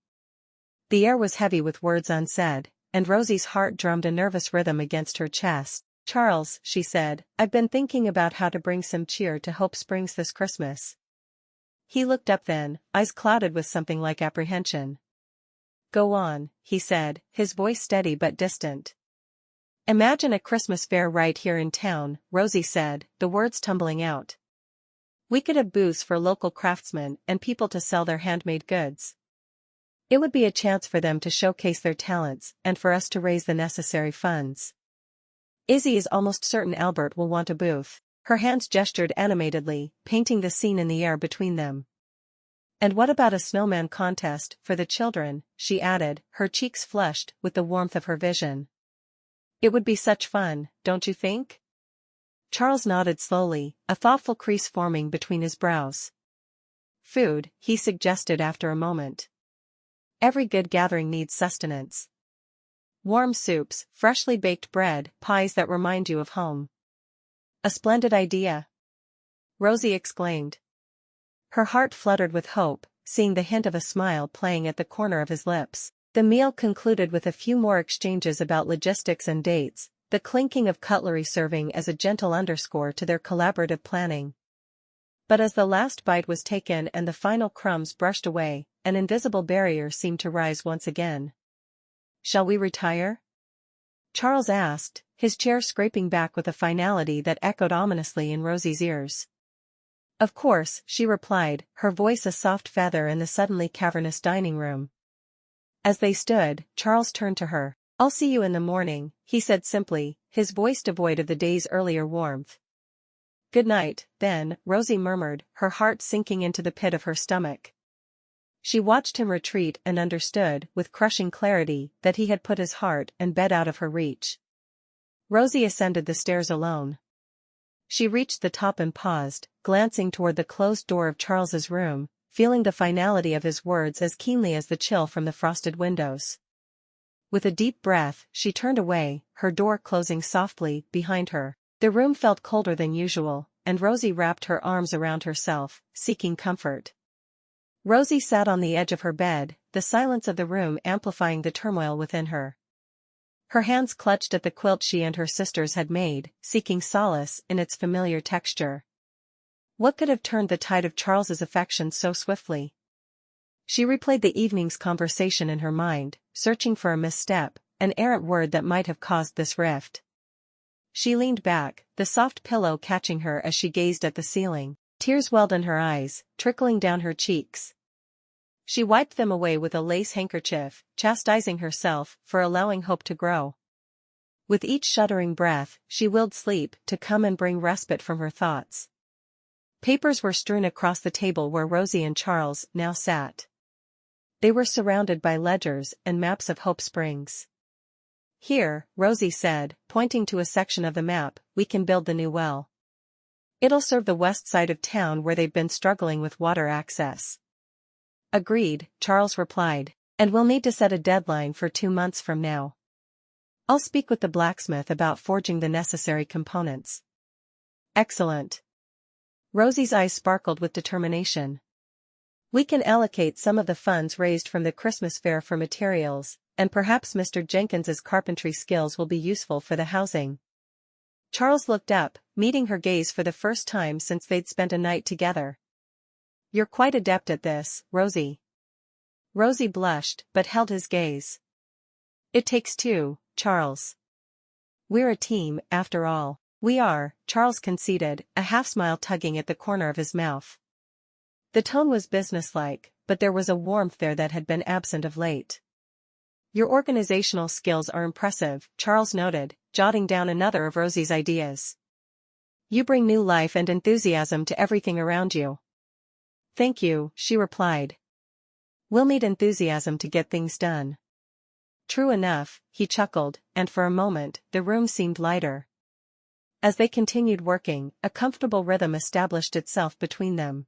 The air was heavy with words unsaid, and Rosie's heart drummed a nervous rhythm against her chest. Charles, she said, I've been thinking about how to bring some cheer to Hope Springs this Christmas. He looked up then, eyes clouded with something like apprehension. Go on, he said, his voice steady but distant. Imagine a Christmas fair right here in town, Rosie said, the words tumbling out. We could have booths for local craftsmen and people to sell their handmade goods. It would be a chance for them to showcase their talents and for us to raise the necessary funds. Izzy is almost certain Albert will want a booth. Her hands gestured animatedly, painting the scene in the air between them. And what about a snowman contest for the children, she added, her cheeks flushed with the warmth of her vision. It would be such fun, don't you think? Charles nodded slowly, a thoughtful crease forming between his brows. Food, he suggested after a moment. Every good gathering needs sustenance. Warm soups, freshly baked bread, pies that remind you of home. A splendid idea, Rosie exclaimed. Her heart fluttered with hope, seeing the hint of a smile playing at the corner of his lips. The meal concluded with a few more exchanges about logistics and dates, the clinking of cutlery serving as a gentle underscore to their collaborative planning. But as the last bite was taken and the final crumbs brushed away, an invisible barrier seemed to rise once again. "Shall we retire?" Charles asked, his chair scraping back with a finality that echoed ominously in Rosie's ears. "Of course," she replied, her voice a soft feather in the suddenly cavernous dining room. As they stood, Charles turned to her. "I'll see you in the morning," he said simply, his voice devoid of the day's earlier warmth. "Good night, then," Rosie murmured, her heart sinking into the pit of her stomach. She watched him retreat and understood, with crushing clarity, that he had put his heart and bed out of her reach. Rosie ascended the stairs alone. She reached the top and paused, glancing toward the closed door of Charles's room, feeling the finality of his words as keenly as the chill from the frosted windows. With a deep breath, she turned away, her door closing softly behind her. The room felt colder than usual, and Rosie wrapped her arms around herself, seeking comfort. Rosie sat on the edge of her bed, the silence of the room amplifying the turmoil within her. Her hands clutched at the quilt she and her sisters had made, seeking solace in its familiar texture. What could have turned the tide of Charles's affection so swiftly? She replayed the evening's conversation in her mind, searching for a misstep, an errant word that might have caused this rift. She leaned back, the soft pillow catching her as she gazed at the ceiling. Tears welled in her eyes, trickling down her cheeks. She wiped them away with a lace handkerchief, chastising herself for allowing hope to grow. With each shuddering breath, she willed sleep to come and bring respite from her thoughts. Papers were strewn across the table where Rosie and Charles now sat. They were surrounded by ledgers and maps of Hope Springs. "Here," Rosie said, pointing to a section of the map, "we can build the new well. It'll serve the west side of town where they've been struggling with water access." "Agreed," Charles replied, "and we'll need to set a deadline for 2 months from now. I'll speak with the blacksmith about forging the necessary components." "Excellent." Rosie's eyes sparkled with determination. "We can allocate some of the funds raised from the Christmas fair for materials, and perhaps Mr. Jenkins's carpentry skills will be useful for the housing." Charles looked up, meeting her gaze for the first time since they'd spent a night together. "You're quite adept at this, Rosie." Rosie blushed, but held his gaze. "It takes two, Charles. We're a team, after all." "We are," Charles conceded, a half-smile tugging at the corner of his mouth. The tone was businesslike, but there was a warmth there that had been absent of late. "Your organizational skills are impressive," Charles noted, jotting down another of Rosie's ideas. "You bring new life and enthusiasm to everything around you." "Thank you," she replied. "We'll need enthusiasm to get things done." "True enough," he chuckled, and for a moment, the room seemed lighter. As they continued working, a comfortable rhythm established itself between them.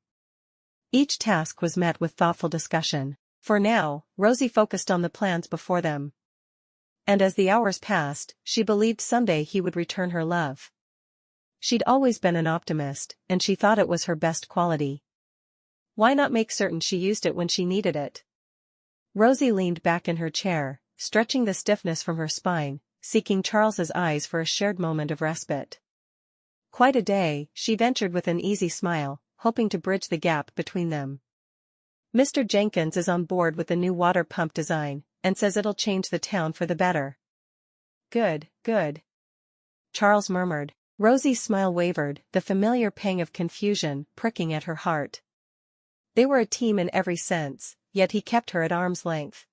Each task was met with thoughtful discussion. For now, Rosie focused on the plans before them. And as the hours passed, she believed someday he would return her love. She'd always been an optimist, and she thought it was her best quality. Why not make certain she used it when she needed it? Rosie leaned back in her chair, stretching the stiffness from her spine, seeking Charles's eyes for a shared moment of respite. "Quite a day," she ventured with an easy smile, hoping to bridge the gap between them. "Mr. Jenkins is on board with the new water pump design, and says it'll change the town for the better." "Good, good," Charles murmured. Rosie's smile wavered, the familiar pang of confusion pricking at her heart. They were a team in every sense, yet he kept her at arm's length.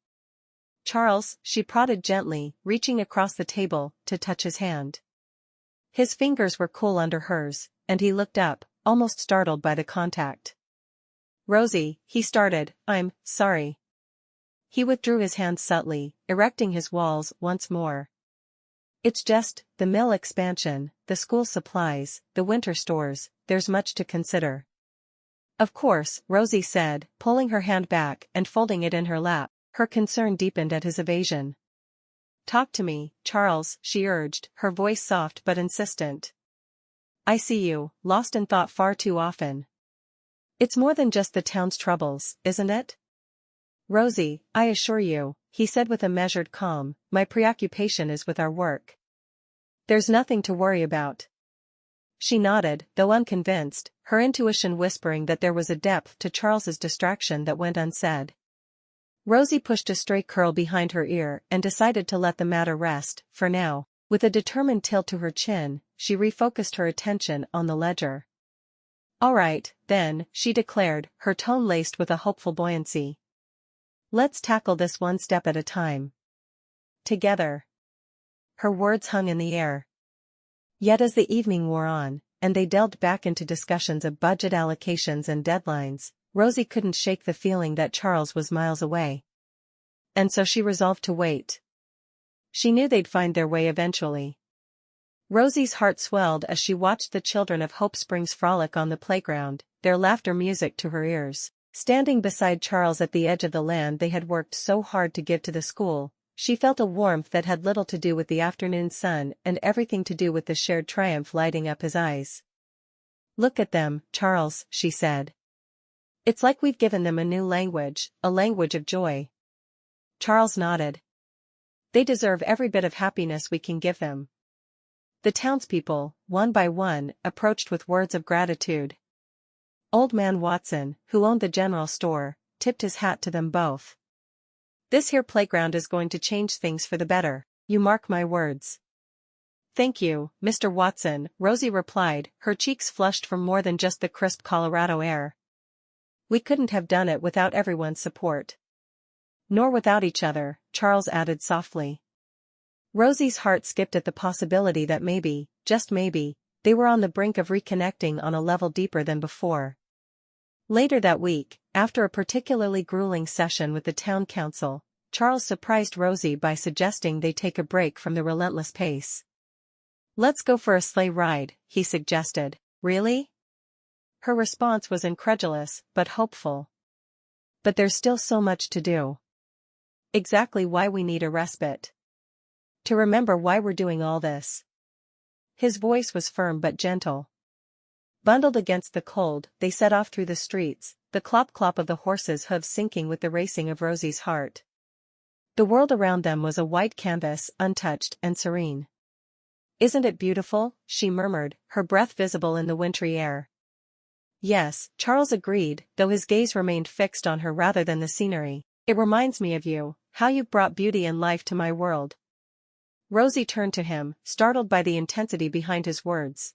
"Charles," she prodded gently, reaching across the table to touch his hand. His fingers were cool under hers, and he looked up, almost startled by the contact. "Rosie," he started, "I'm sorry." He withdrew his hand subtly, erecting his walls once more. It's just, the mill expansion, the school supplies, the winter stores, there's much to consider. Of course, Rosie said, pulling her hand back and folding it in her lap. Her concern deepened at his evasion. Talk to me, Charles, she urged, her voice soft but insistent. I see you, lost in thought far too often. It's more than just the town's troubles, isn't it? Rosie, I assure you, he said with a measured calm, my preoccupation is with our work. There's nothing to worry about. She nodded, though unconvinced, her intuition whispering that there was a depth to Charles's distraction that went unsaid. Rosie pushed a stray curl behind her ear and decided to let the matter rest, for now. With a determined tilt to her chin, she refocused her attention on the ledger. All right, then, she declared, her tone laced with a hopeful buoyancy. Let's tackle this one step at a time. Together. Her words hung in the air. Yet as the evening wore on, and they delved back into discussions of budget allocations and deadlines, Rosie couldn't shake the feeling that Charles was miles away. And so she resolved to wait. She knew they'd find their way eventually. Rosie's heart swelled as she watched the children of Hope Springs frolic on the playground, their laughter music to her ears. Standing beside Charles at the edge of the land they had worked so hard to give to the school, she felt a warmth that had little to do with the afternoon sun and everything to do with the shared triumph lighting up his eyes. Look at them, Charles, she said. It's like we've given them a new language, a language of joy. Charles nodded. They deserve every bit of happiness we can give them. The townspeople, one by one, approached with words of gratitude. Old man Watson, who owned the general store, tipped his hat to them both. This here playground is going to change things for the better, you mark my words. Thank you, Mr. Watson, Rosie replied, her cheeks flushed from more than just the crisp Colorado air. We couldn't have done it without everyone's support. Nor without each other, Charles added softly. Rosie's heart skipped at the possibility that maybe, just maybe, they were on the brink of reconnecting on a level deeper than before. Later that week, after a particularly grueling session with the town council, Charles surprised Rosie by suggesting they take a break from the relentless pace. Let's go for a sleigh ride, he suggested. Really? Her response was incredulous, but hopeful. But there's still so much to do. Exactly why we need a respite. To remember why we're doing all this. His voice was firm but gentle. Bundled against the cold, they set off through the streets, the clop-clop of the horses' hooves syncing with the racing of Rosie's heart. The world around them was a white canvas, untouched and serene. Isn't it beautiful? She murmured, her breath visible in the wintry air. Yes, Charles agreed, though his gaze remained fixed on her rather than the scenery. It reminds me of you, how you've brought beauty and life to my world. Rosie turned to him, startled by the intensity behind his words.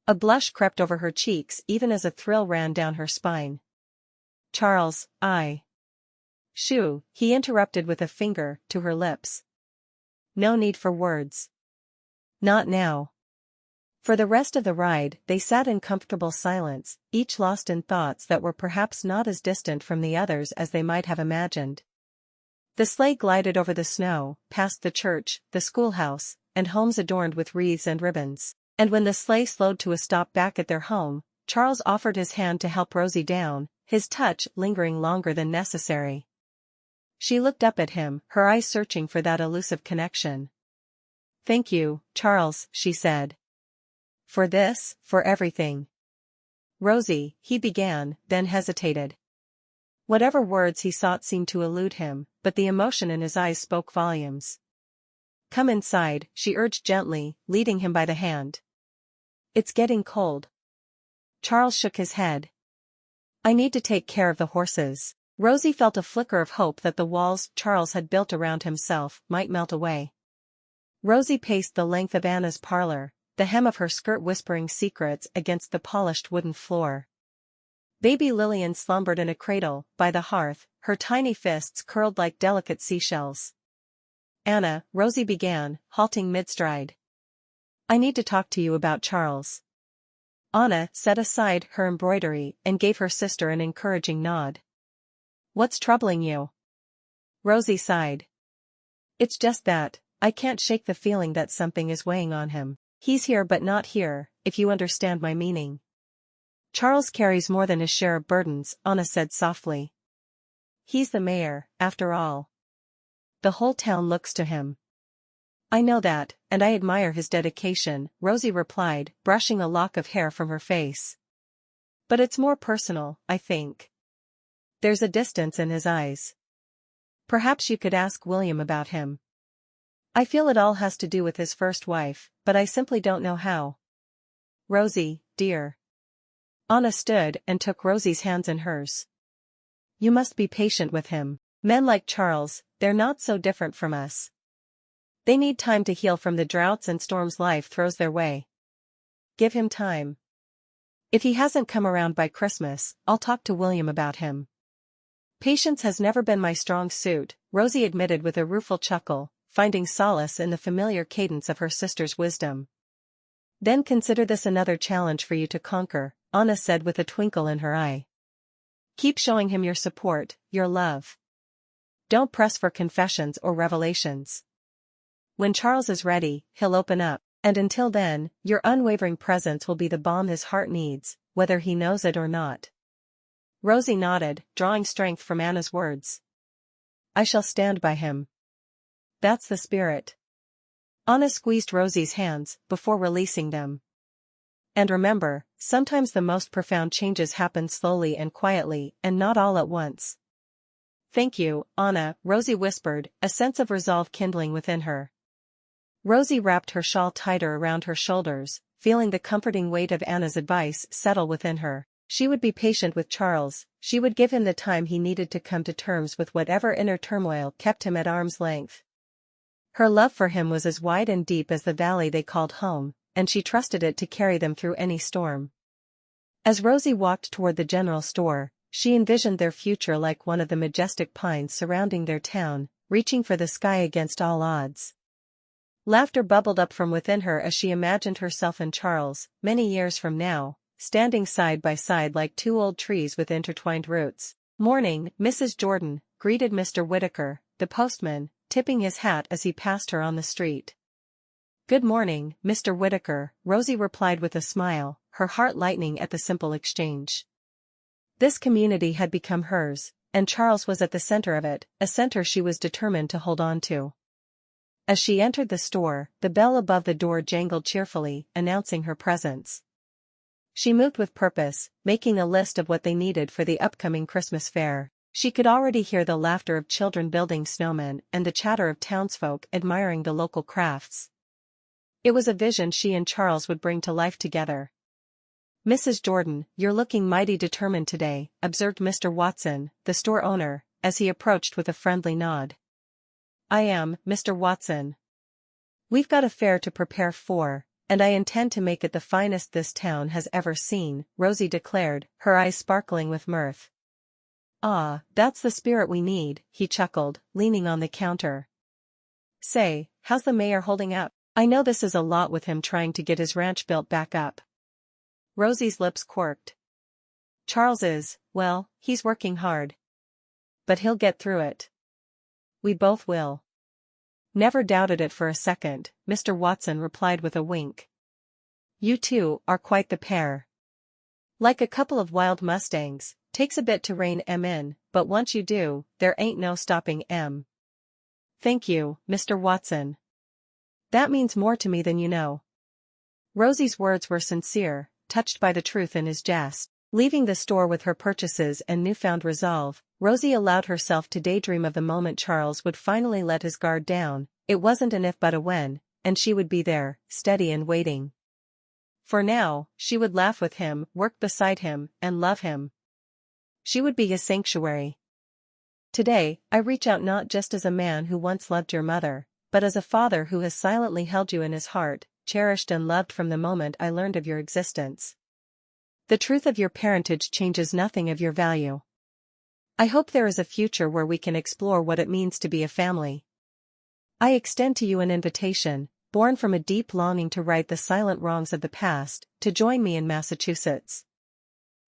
A blush crept over her cheeks even as a thrill ran down her spine. Charles, Shoo, he interrupted with a finger to her lips. No need for words. Not now. For the rest of the ride, they sat in comfortable silence, each lost in thoughts that were perhaps not as distant from the others as they might have imagined. The sleigh glided over the snow, past the church, the schoolhouse, and homes adorned with wreaths and ribbons. And when the sleigh slowed to a stop back at their home, Charles offered his hand to help Rosie down, his touch lingering longer than necessary. She looked up at him, her eyes searching for that elusive connection. Thank you, Charles, she said. For this, for everything. Rosie, he began, then hesitated. Whatever words he sought seemed to elude him, but the emotion in his eyes spoke volumes. Come inside, she urged gently, leading him by the hand. It's getting cold. Charles shook his head. I need to take care of the horses. Rosie felt a flicker of hope that the walls Charles had built around himself might melt away. Rosie paced the length of Anna's parlor, the hem of her skirt whispering secrets against the polished wooden floor. Baby Lillian slumbered in a cradle, by the hearth, her tiny fists curled like delicate seashells. Anna, Rosie began, halting mid-stride. I need to talk to you about Charles. Anna set aside her embroidery and gave her sister an encouraging nod. What's troubling you? Rosie sighed. It's just that, I can't shake the feeling that something is weighing on him. He's here but not here, if you understand my meaning. Charles carries more than his share of burdens, Anna said softly. He's the mayor, after all. The whole town looks to him. I know that, and I admire his dedication, Rosie replied, brushing a lock of hair from her face. But it's more personal, I think. There's a distance in his eyes. Perhaps you could ask William about him. I feel it all has to do with his first wife, but I simply don't know how. Rosie, dear. Anna stood and took Rosie's hands in hers. You must be patient with him. Men like Charles, they're not so different from us. They need time to heal from the droughts and storms life throws their way. Give him time. If he hasn't come around by Christmas, I'll talk to William about him. Patience has never been my strong suit, Rosie admitted with a rueful chuckle, finding solace in the familiar cadence of her sister's wisdom. Then consider this another challenge for you to conquer, Anna said with a twinkle in her eye. Keep showing him your support, your love. Don't press for confessions or revelations. When Charles is ready, he'll open up, and until then, your unwavering presence will be the balm his heart needs, whether he knows it or not. Rosie nodded, drawing strength from Anna's words. I shall stand by him. That's the spirit. Anna squeezed Rosie's hands, before releasing them. And remember, sometimes the most profound changes happen slowly and quietly, and not all at once. Thank you, Anna, Rosie whispered, a sense of resolve kindling within her. Rosie wrapped her shawl tighter around her shoulders, feeling the comforting weight of Anna's advice settle within her. She would be patient with Charles, she would give him the time he needed to come to terms with whatever inner turmoil kept him at arm's length. Her love for him was as wide and deep as the valley they called home, and she trusted it to carry them through any storm. As Rosie walked toward the general store, she envisioned their future like one of the majestic pines surrounding their town, reaching for the sky against all odds. Laughter bubbled up from within her as she imagined herself and Charles, many years from now, standing side by side like two old trees with intertwined roots. Morning, Mrs. Jordan, greeted Mr. Whitaker, the postman, tipping his hat as he passed her on the street. Good morning, Mr. Whitaker, Rosie replied with a smile, her heart lightening at the simple exchange. This community had become hers, and Charles was at the center of it, a center she was determined to hold on to. As she entered the store, the bell above the door jangled cheerfully, announcing her presence. She moved with purpose, making a list of what they needed for the upcoming Christmas fair. She could already hear the laughter of children building snowmen and the chatter of townsfolk admiring the local crafts. It was a vision she and Charles would bring to life together. Mrs. Jordan, you're looking mighty determined today, observed Mr. Watson, the store owner, as he approached with a friendly nod. I am, Mr. Watson. We've got a fair to prepare for, and I intend to make it the finest this town has ever seen, Rosie declared, her eyes sparkling with mirth. Ah, that's the spirit we need, he chuckled, leaning on the counter. Say, how's the mayor holding up? I know this is a lot with him trying to get his ranch built back up. Rosie's lips quirked. Charles is, well, he's working hard. But he'll get through it. We both will. Never doubted it for a second, Mr. Watson replied with a wink. You two are quite the pair. Like a couple of wild mustangs, takes a bit to rein 'em in, but once you do, there ain't no stopping 'em. Thank you, Mr. Watson. That means more to me than you know. Rosie's words were sincere, touched by the truth in his jest. Leaving the store with her purchases and newfound resolve, Rosie allowed herself to daydream of the moment Charles would finally let his guard down. It wasn't an if but a when, and she would be there, steady and waiting. For now, she would laugh with him, work beside him, and love him. She would be his sanctuary. Today, I reach out not just as a man who once loved your mother, but as a father who has silently held you in his heart, cherished and loved from the moment I learned of your existence. The truth of your parentage changes nothing of your value. I hope there is a future where we can explore what it means to be a family. I extend to you an invitation, born from a deep longing to right the silent wrongs of the past, to join me in Massachusetts.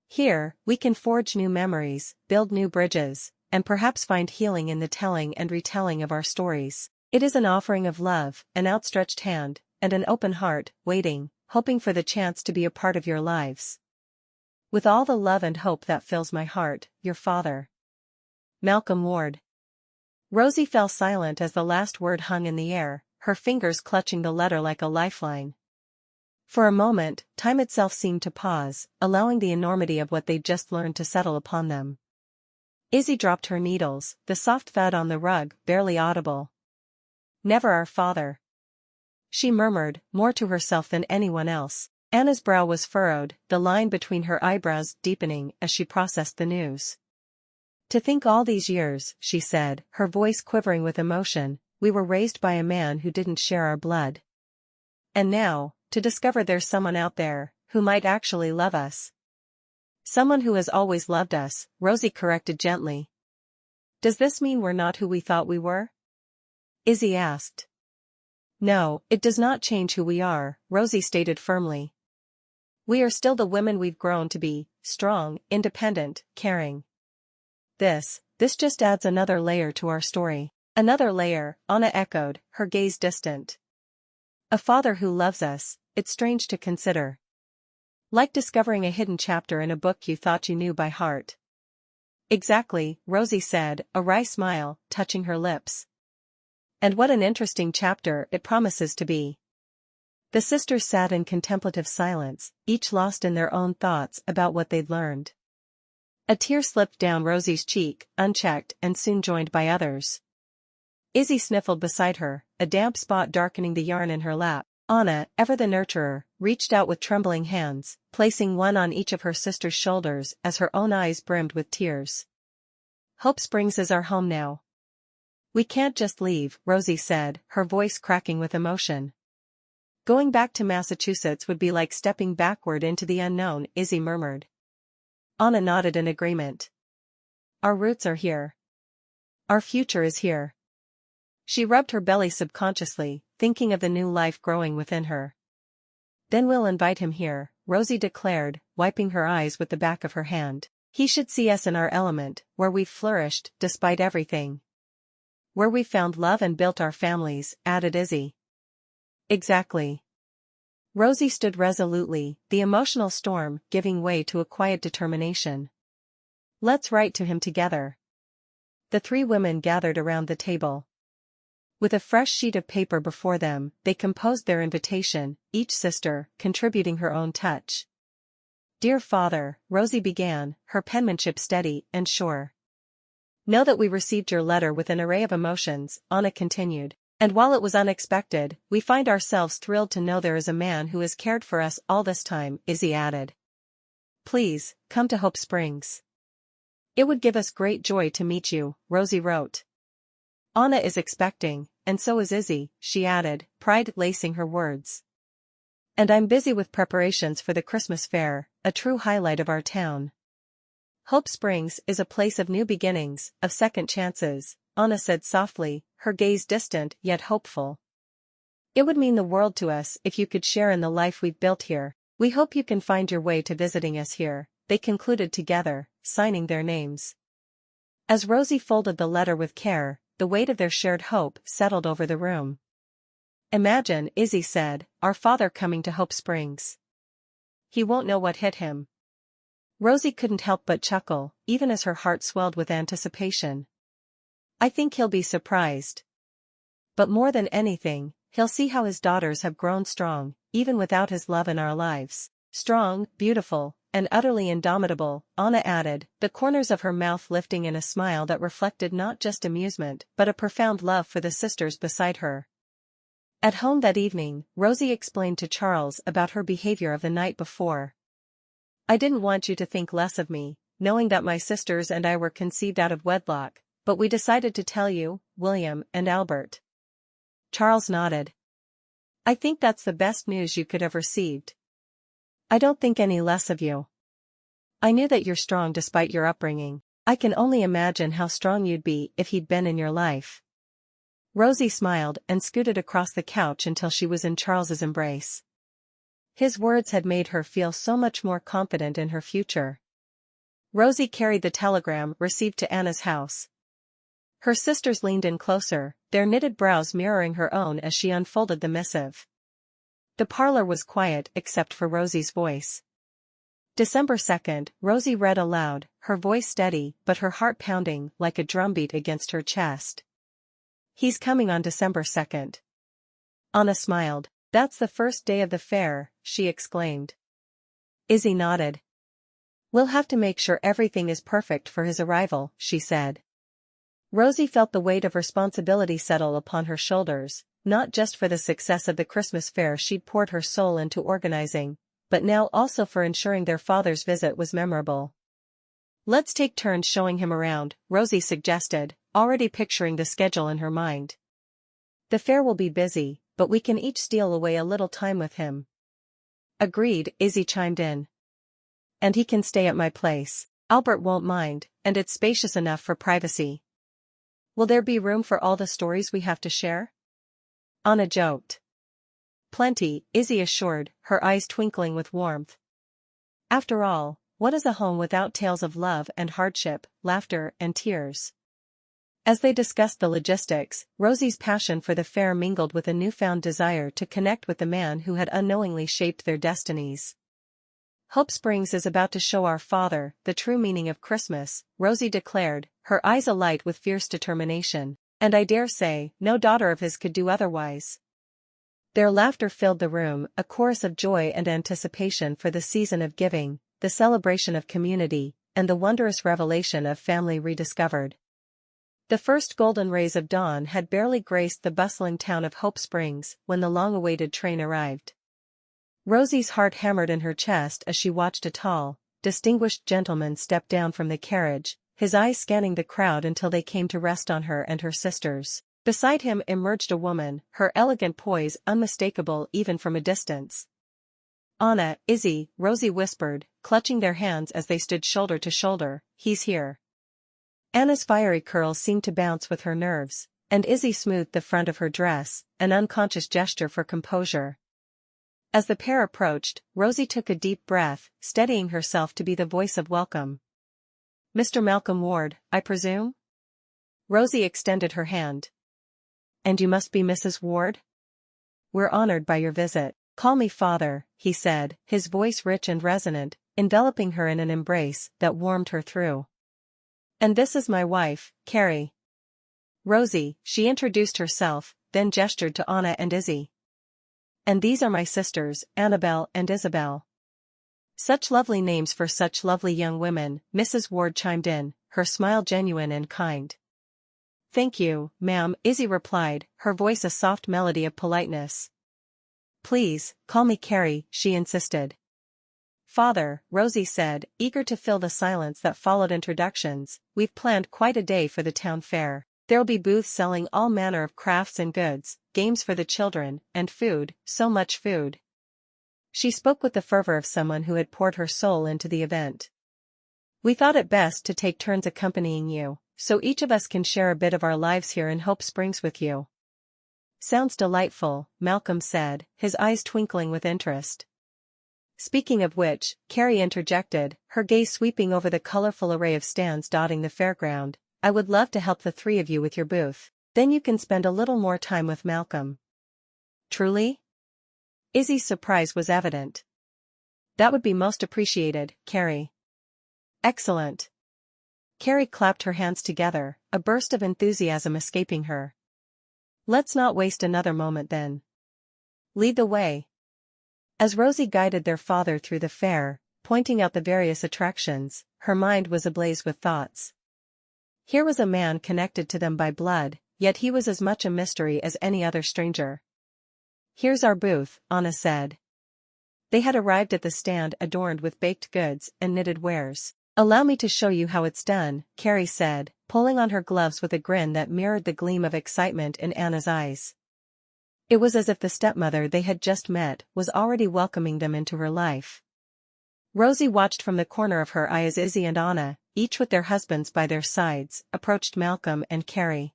Here, we can forge new memories, build new bridges, and perhaps find healing in the telling and retelling of our stories. It is an offering of love, an outstretched hand, and an open heart, waiting, hoping for the chance to be a part of your lives. With all the love and hope that fills my heart, your father. Malcolm Ward. Rosie fell silent as the last word hung in the air, her fingers clutching the letter like a lifeline. For a moment, time itself seemed to pause, allowing the enormity of what they'd just learned to settle upon them. Izzy dropped her needles, the soft thud on the rug, barely audible. "Never our father," she murmured, more to herself than anyone else. Anna's brow was furrowed, the line between her eyebrows deepening as she processed the news. "To think all these years," she said, her voice quivering with emotion, "we were raised by a man who didn't share our blood. And now, to discover there's someone out there, who might actually love us." "Someone who has always loved us," Rosie corrected gently. "Does this mean we're not who we thought we were?" Izzy asked. "No, it does not change who we are," Rosie stated firmly. "We are still the women we've grown to be, strong, independent, caring. This just adds another layer to our story." "Another layer," Anna echoed, her gaze distant. "A father who loves us, it's strange to consider. Like discovering a hidden chapter in a book you thought you knew by heart." "Exactly," Rosie said, a wry smile touching her lips. "And what an interesting chapter it promises to be." The sisters sat in contemplative silence, each lost in their own thoughts about what they'd learned. A tear slipped down Rosie's cheek, unchecked and soon joined by others. Izzy sniffled beside her, a damp spot darkening the yarn in her lap. Anna, ever the nurturer, reached out with trembling hands, placing one on each of her sister's shoulders as her own eyes brimmed with tears. "Hope Springs is our home now. We can't just leave," Rosie said, her voice cracking with emotion. "Going back to Massachusetts would be like stepping backward into the unknown," Izzy murmured. Anna nodded in agreement. "Our roots are here. Our future is here." She rubbed her belly subconsciously, thinking of the new life growing within her. "Then we'll invite him here," Rosie declared, wiping her eyes with the back of her hand. "He should see us in our element, where we've flourished, despite everything. Where we've found love and built our families," added Izzy. "Exactly." Rosie stood resolutely, the emotional storm giving way to a quiet determination. "Let's write to him together." The three women gathered around the table. With a fresh sheet of paper before them, they composed their invitation, each sister contributing her own touch. "Dear Father," Rosie began, her penmanship steady and sure. "Know that we received your letter with an array of emotions," Anna continued. "And while it was unexpected, we find ourselves thrilled to know there is a man who has cared for us all this time," Izzy added. "Please, come to Hope Springs. It would give us great joy to meet you," Rosie wrote. "Anna is expecting, and so is Izzy," she added, pride lacing her words. "And I'm busy with preparations for the Christmas fair, a true highlight of our town." "Hope Springs is a place of new beginnings, of second chances," Anna said softly, her gaze distant yet hopeful. "It would mean the world to us if you could share in the life we've built here. We hope you can find your way to visiting us here," they concluded together, signing their names. As Rosie folded the letter with care, the weight of their shared hope settled over the room. "Imagine," Izzy said, "our father coming to Hope Springs. He won't know what hit him." Rosie couldn't help but chuckle, even as her heart swelled with anticipation. "I think he'll be surprised. But more than anything, he'll see how his daughters have grown strong, even without his love in our lives. Strong, beautiful, and utterly indomitable," Anna added, the corners of her mouth lifting in a smile that reflected not just amusement but a profound love for the sisters beside her. At home that evening, Rosie explained to Charles about her behavior of the night before. "I didn't want you to think less of me, knowing that my sisters and I were conceived out of wedlock, but we decided to tell you, William and Albert." Charles nodded. "I think that's the best news you could have received. I don't think any less of you. I knew that you're strong despite your upbringing. I can only imagine how strong you'd be if he'd been in your life." Rosie smiled and scooted across the couch until she was in Charles's embrace. His words had made her feel so much more confident in her future. Rosie carried the telegram received to Anna's house. Her sisters leaned in closer, their knitted brows mirroring her own as she unfolded the missive. The parlor was quiet except for Rosie's voice. December 2nd, Rosie read aloud, her voice steady but her heart pounding like a drumbeat against her chest. He's coming on December 2nd. Anna smiled. That's the first day of the fair, she exclaimed. Izzy nodded. We'll have to make sure everything is perfect for his arrival, she said. Rosie felt the weight of responsibility settle upon her shoulders, not just for the success of the Christmas fair she'd poured her soul into organizing, but now also for ensuring their father's visit was memorable. Let's take turns showing him around, Rosie suggested, already picturing the schedule in her mind. The fair will be busy, but we can each steal away a little time with him. Agreed, Izzy chimed in. And he can stay at my place. Albert won't mind, and it's spacious enough for privacy. Will there be room for all the stories we have to share? Anna joked. Plenty, Izzy assured, her eyes twinkling with warmth. After all, what is a home without tales of love and hardship, laughter and tears? As they discussed the logistics, Rosie's passion for the fair mingled with a newfound desire to connect with the man who had unknowingly shaped their destinies. Hope Springs is about to show our father the true meaning of Christmas, Rosie declared, her eyes alight with fierce determination, and I dare say, no daughter of his could do otherwise. Their laughter filled the room, a chorus of joy and anticipation for the season of giving, the celebration of community, and the wondrous revelation of family rediscovered. The first golden rays of dawn had barely graced the bustling town of Hope Springs when the long-awaited train arrived. Rosie's heart hammered in her chest as she watched a tall, distinguished gentleman step down from the carriage, his eyes scanning the crowd until they came to rest on her and her sisters. Beside him emerged a woman, her elegant poise unmistakable even from a distance. Anna, Izzy, Rosie whispered, clutching their hands as they stood shoulder to shoulder, he's here. Anna's fiery curls seemed to bounce with her nerves, and Izzy smoothed the front of her dress, an unconscious gesture for composure. As the pair approached, Rosie took a deep breath, steadying herself to be the voice of welcome. Mr. Malcolm Ward, I presume? Rosie extended her hand. And you must be Mrs. Ward? We're honored by your visit. Call me father, he said, his voice rich and resonant, enveloping her in an embrace that warmed her through. And this is my wife, Carrie. Rosie, she introduced herself, then gestured to Anna and Izzy. And these are my sisters, Annabelle and Isabel. Such lovely names for such lovely young women, Mrs. Ward chimed in, her smile genuine and kind. Thank you, ma'am, Izzy replied, her voice a soft melody of politeness. Please, call me Carrie, she insisted. Father, Rosie said, eager to fill the silence that followed introductions, we've planned quite a day for the town fair. There'll be booths selling all manner of crafts and goods, games for the children, and food, so much food. She spoke with the fervor of someone who had poured her soul into the event. We thought it best to take turns accompanying you, so each of us can share a bit of our lives here in Hope Springs with you. Sounds delightful, Malcolm said, his eyes twinkling with interest. Speaking of which, Carrie interjected, her gaze sweeping over the colorful array of stands dotting the fairground, I would love to help the three of you with your booth. Then you can spend a little more time with Malcolm. Truly? Izzy's surprise was evident. That would be most appreciated, Carrie. Excellent. Carrie clapped her hands together, a burst of enthusiasm escaping her. Let's not waste another moment then. Lead the way. As Rosie guided their father through the fair, pointing out the various attractions, her mind was ablaze with thoughts. Here was a man connected to them by blood, yet he was as much a mystery as any other stranger. Here's our booth, Anna said. They had arrived at the stand adorned with baked goods and knitted wares. Allow me to show you how it's done, Carrie said, pulling on her gloves with a grin that mirrored the gleam of excitement in Anna's eyes. It was as if the stepmother they had just met was already welcoming them into her life. Rosie watched from the corner of her eye as Izzy and Anna, each with their husbands by their sides, approached Malcolm and Carrie.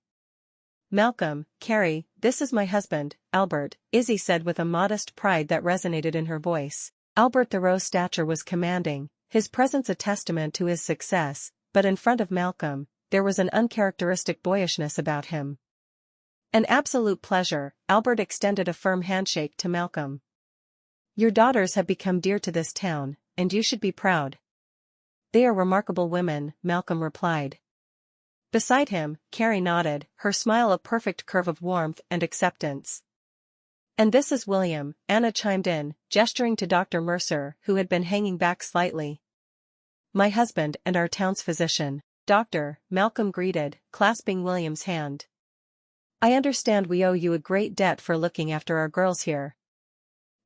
Malcolm, Carrie, this is my husband, Albert, Izzy said with a modest pride that resonated in her voice. Albert Thoreau's stature was commanding, his presence a testament to his success, but in front of Malcolm, there was an uncharacteristic boyishness about him. An absolute pleasure, Albert extended a firm handshake to Malcolm. Your daughters have become dear to this town, and you should be proud. They are remarkable women, Malcolm replied. Beside him, Carrie nodded, her smile a perfect curve of warmth and acceptance. And this is William, Anna chimed in, gesturing to Dr. Mercer, who had been hanging back slightly. My husband and our town's physician. Doctor, Malcolm greeted, clasping William's hand. I understand we owe you a great debt for looking after our girls here.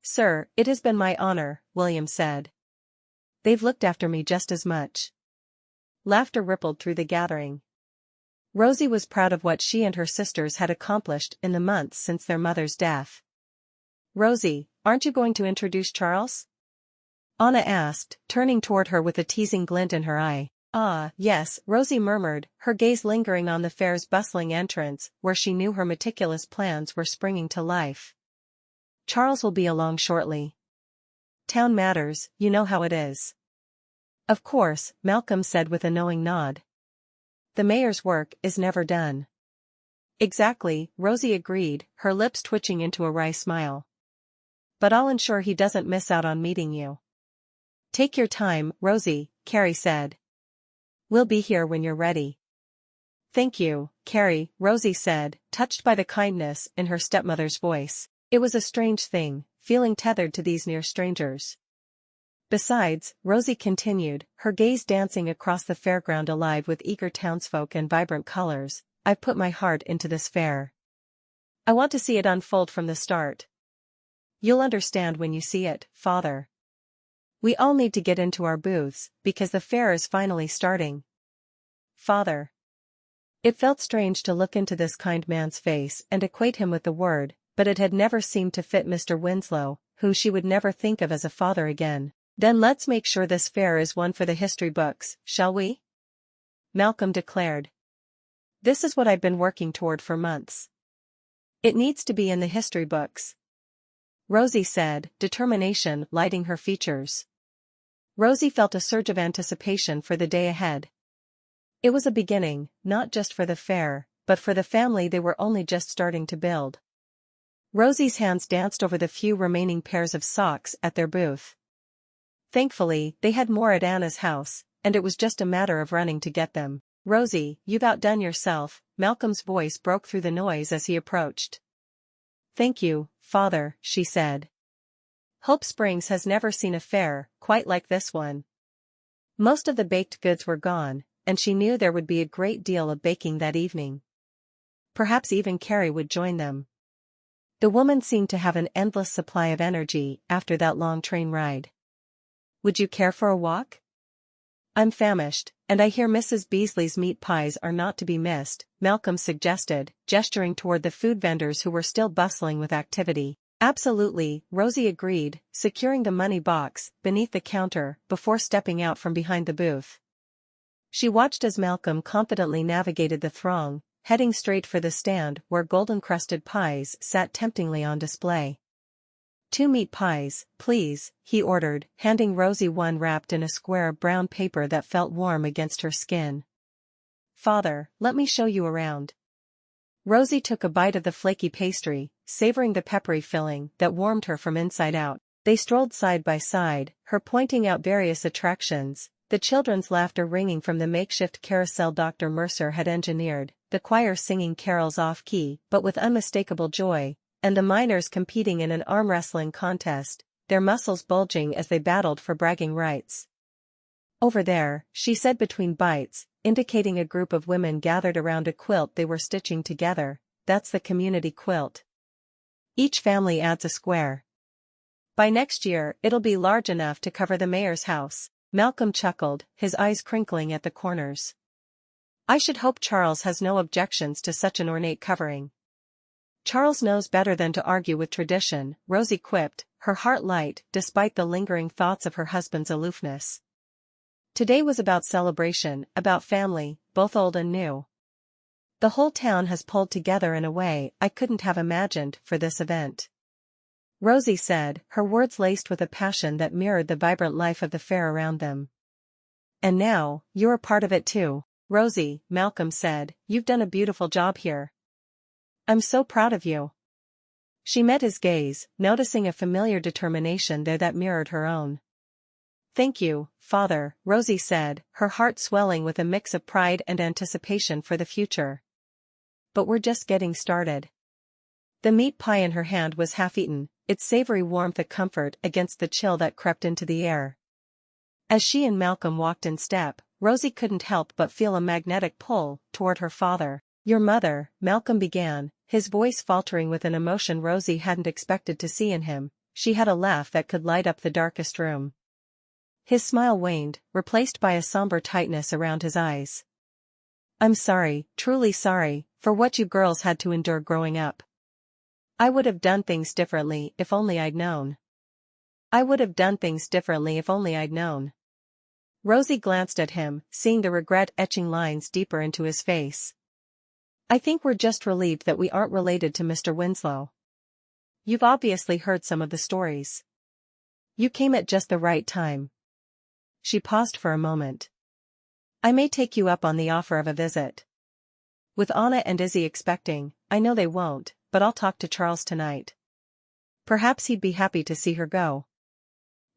Sir, it has been my honor, William said. They've looked after me just as much. Laughter rippled through the gathering. Rosie was proud of what she and her sisters had accomplished in the months since their mother's death. Rosie, aren't you going to introduce Charles? Anna asked, turning toward her with a teasing glint in her eye. Ah, yes, Rosie murmured, her gaze lingering on the fair's bustling entrance, where she knew her meticulous plans were springing to life. Charles will be along shortly. Town matters, you know how it is. Of course, Malcolm said with a knowing nod. The mayor's work is never done. Exactly, Rosie agreed, her lips twitching into a wry smile. But I'll ensure he doesn't miss out on meeting you. Take your time, Rosie, Carrie said. We'll be here when you're ready. Thank you, Carrie, Rosie said, touched by the kindness in her stepmother's voice. It was a strange thing, feeling tethered to these near strangers. Besides, Rosie continued, her gaze dancing across the fairground alive with eager townsfolk and vibrant colors, I've put my heart into this fair. I want to see it unfold from the start. You'll understand when you see it, Father. We all need to get into our booths, because the fair is finally starting. Father. It felt strange to look into this kind man's face and equate him with the word, but it had never seemed to fit Mr. Winslow, whom she would never think of as a father again. Then let's make sure this fair is one for the history books, shall we? Malcolm declared. This is what I've been working toward for months. It needs to be in the history books. Rosie said, determination lighting her features. Rosie felt a surge of anticipation for the day ahead. It was a beginning, not just for the fair, but for the family they were only just starting to build. Rosie's hands danced over the few remaining pairs of socks at their booth. Thankfully, they had more at Anna's house, and it was just a matter of running to get them. Rosie, you've outdone yourself, Malcolm's voice broke through the noise as he approached. Thank you, Father, she said. Hope Springs has never seen a fair quite like this one. Most of the baked goods were gone, and she knew there would be a great deal of baking that evening. Perhaps even Carrie would join them. The woman seemed to have an endless supply of energy after that long train ride. Would you care for a walk? I'm famished, and I hear Mrs. Beasley's meat pies are not to be missed, Malcolm suggested, gesturing toward the food vendors who were still bustling with activity. Absolutely, Rosie agreed, securing the money box beneath the counter before stepping out from behind the booth. She watched as Malcolm confidently navigated the throng, heading straight for the stand where golden-crusted pies sat temptingly on display. 2 meat pies, please, he ordered, handing Rosie one wrapped in a square of brown paper that felt warm against her skin. Father, let me show you around. Rosie took a bite of the flaky pastry, savoring the peppery filling that warmed her from inside out. They strolled side by side, her pointing out various attractions, the children's laughter ringing from the makeshift carousel Dr. Mercer had engineered, the choir singing carols off-key but with unmistakable joy, and the miners competing in an arm-wrestling contest, their muscles bulging as they battled for bragging rights. Over there, she said between bites, indicating a group of women gathered around a quilt they were stitching together, that's the community quilt. Each family adds a square. By next year it'll be large enough to cover the mayor's house, Malcolm chuckled, his eyes crinkling at the corners. I should hope Charles has no objections to such an ornate covering. Charles knows better than to argue with tradition, Rosie quipped, her heart light despite the lingering thoughts of her husband's aloofness. Today was about celebration, about family, both old and new. The whole town has pulled together in a way I couldn't have imagined for this event. Rosie said, her words laced with a passion that mirrored the vibrant life of the fair around them. And now, you're a part of it too. Rosie, Malcolm said, you've done a beautiful job here. I'm so proud of you. She met his gaze, noticing a familiar determination there that mirrored her own. Thank you, Father, Rosie said, her heart swelling with a mix of pride and anticipation for the future. But we're just getting started. The meat pie in her hand was half-eaten, its savory warmth a comfort against the chill that crept into the air. As she and Malcolm walked in step, Rosie couldn't help but feel a magnetic pull toward her father. Your mother, Malcolm began, his voice faltering with an emotion Rosie hadn't expected to see in him. She had a laugh that could light up the darkest room. His smile waned, replaced by a somber tightness around his eyes. I'm sorry, truly sorry, for what you girls had to endure growing up. I would have done things differently if only I'd known. I would have done things differently if only I'd known. Rosie glanced at him, seeing the regret etching lines deeper into his face. I think we're just relieved that we aren't related to Mr. Winslow. You've obviously heard some of the stories. You came at just the right time. She paused for a moment. I may take you up on the offer of a visit. With Anna and Izzy expecting, I know they won't, but I'll talk to Charles tonight. Perhaps he'd be happy to see her go.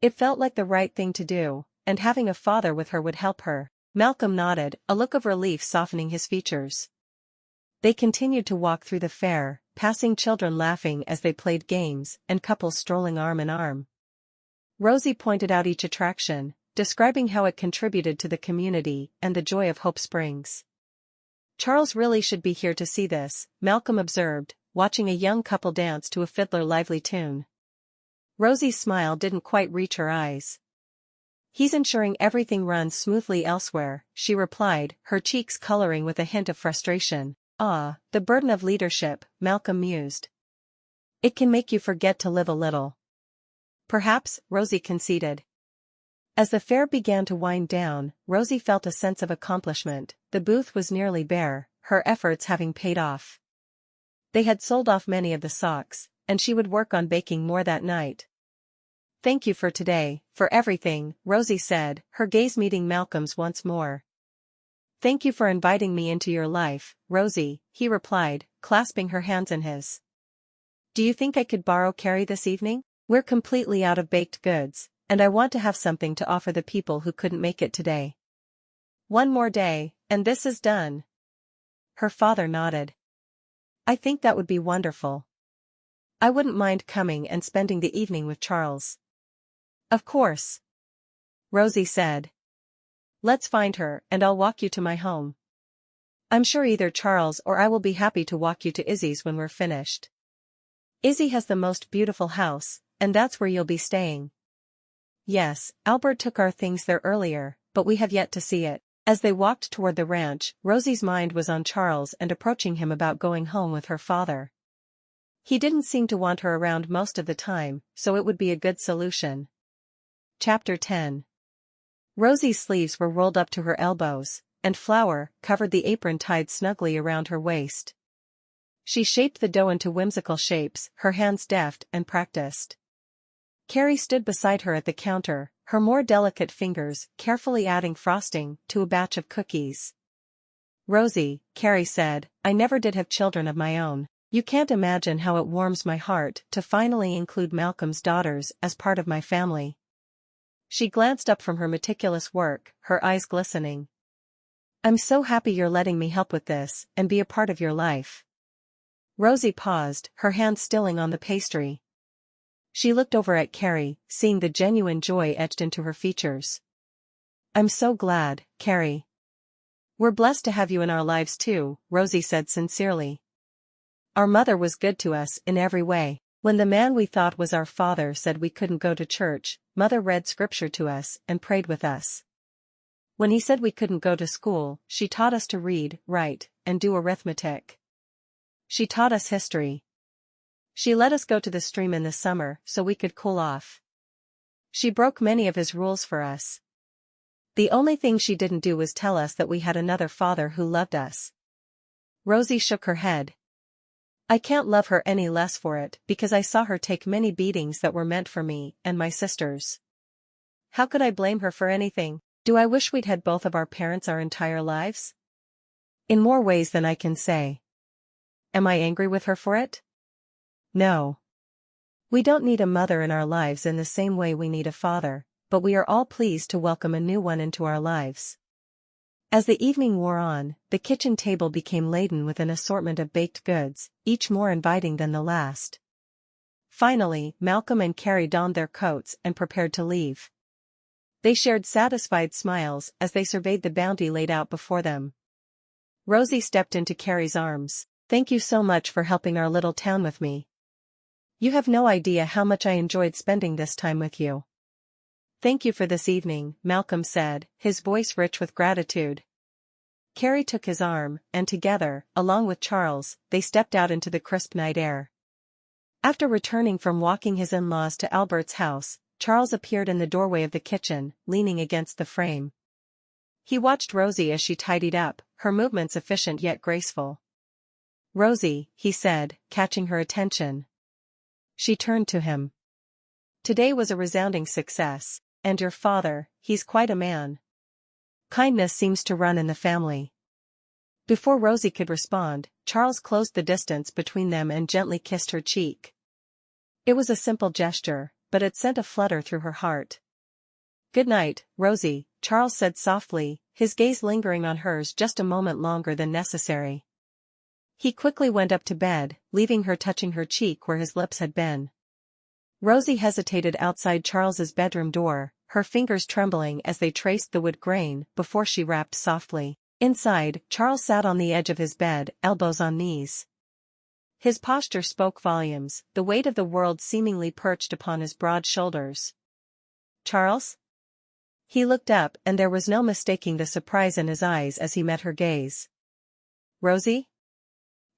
It felt like the right thing to do, and having a father with her would help her. Malcolm nodded, a look of relief softening his features. They continued to walk through the fair, passing children laughing as they played games, and couples strolling arm in arm. Rosie pointed out each attraction, describing how it contributed to the community and the joy of Hope Springs. Charles really should be here to see this, Malcolm observed, watching a young couple dance to a fiddler lively tune. Rosie's smile didn't quite reach her eyes. He's ensuring everything runs smoothly elsewhere, she replied, her cheeks coloring with a hint of frustration. Ah, the burden of leadership, Malcolm mused. It can make you forget to live a little. Perhaps, Rosie conceded. As the fair began to wind down, Rosie felt a sense of accomplishment. The booth was nearly bare, her efforts having paid off. They had sold off many of the socks, and she would work on baking more that night. Thank you for today, for everything, Rosie said, her gaze meeting Malcolm's once more. Thank you for inviting me into your life, Rosie, he replied, clasping her hands in his. Do you think I could borrow Carrie this evening? We're completely out of baked goods, and I want to have something to offer the people who couldn't make it today. One more day, and this is done. Her father nodded. I think that would be wonderful. I wouldn't mind coming and spending the evening with Charles. Of course. Rosie said. Let's find her, and I'll walk you to my home. I'm sure either Charles or I will be happy to walk you to Izzy's when we're finished. Izzy has the most beautiful house, and that's where you'll be staying. Yes, Albert took our things there earlier, but we have yet to see it. As they walked toward the ranch, Rosie's mind was on Charles and approaching him about going home with her father. He didn't seem to want her around most of the time, so it would be a good solution. Chapter 10. Rosie's sleeves were rolled up to her elbows, and flour covered the apron tied snugly around her waist. She shaped the dough into whimsical shapes, her hands deft and practiced. Carrie stood beside her at the counter, her more delicate fingers carefully adding frosting to a batch of cookies. Rosie, Carrie said, I never did have children of my own. You can't imagine how it warms my heart to finally include Malcolm's daughters as part of my family. She glanced up from her meticulous work, her eyes glistening. I'm so happy you're letting me help with this and be a part of your life. Rosie paused, her hand stilling on the pastry. She looked over at Carrie, seeing the genuine joy etched into her features. I'm so glad, Carrie. We're blessed to have you in our lives too, Rosie said sincerely. Our mother was good to us in every way. When the man we thought was our father said we couldn't go to church, Mother read scripture to us and prayed with us. When he said we couldn't go to school, she taught us to read, write, and do arithmetic. She taught us history. She let us go to the stream in the summer so we could cool off. She broke many of his rules for us. The only thing she didn't do was tell us that we had another father who loved us. Rosie shook her head. I can't love her any less for it because I saw her take many beatings that were meant for me and my sisters. How could I blame her for anything? Do I wish we'd had both of our parents our entire lives? In more ways than I can say. Am I angry with her for it? No. We don't need a mother in our lives in the same way we need a father, but we are all pleased to welcome a new one into our lives. As the evening wore on, the kitchen table became laden with an assortment of baked goods, each more inviting than the last. Finally, Malcolm and Carrie donned their coats and prepared to leave. They shared satisfied smiles as they surveyed the bounty laid out before them. Rosie stepped into Carrie's arms. "Thank you so much for helping our little town with me. You have no idea how much I enjoyed spending this time with you." "Thank you for this evening," Malcolm said, his voice rich with gratitude. Carrie took his arm, and together, along with Charles, they stepped out into the crisp night air. After returning from walking his in-laws to Albert's house, Charles appeared in the doorway of the kitchen, leaning against the frame. He watched Rosie as she tidied up, her movements efficient yet graceful. "Rosie," he said, catching her attention. She turned to him. "Today was a resounding success, and your father, he's quite a man. Kindness seems to run in the family." Before Rosie could respond, Charles closed the distance between them and gently kissed her cheek. It was a simple gesture, but it sent a flutter through her heart. "Good night, Rosie," Charles said softly, his gaze lingering on hers just a moment longer than necessary. He quickly went up to bed, leaving her touching her cheek where his lips had been. Rosie hesitated outside Charles's bedroom door, her fingers trembling as they traced the wood grain, before she rapped softly. Inside, Charles sat on the edge of his bed, elbows on knees. His posture spoke volumes, the weight of the world seemingly perched upon his broad shoulders. "Charles?" He looked up and there was no mistaking the surprise in his eyes as he met her gaze. "Rosie?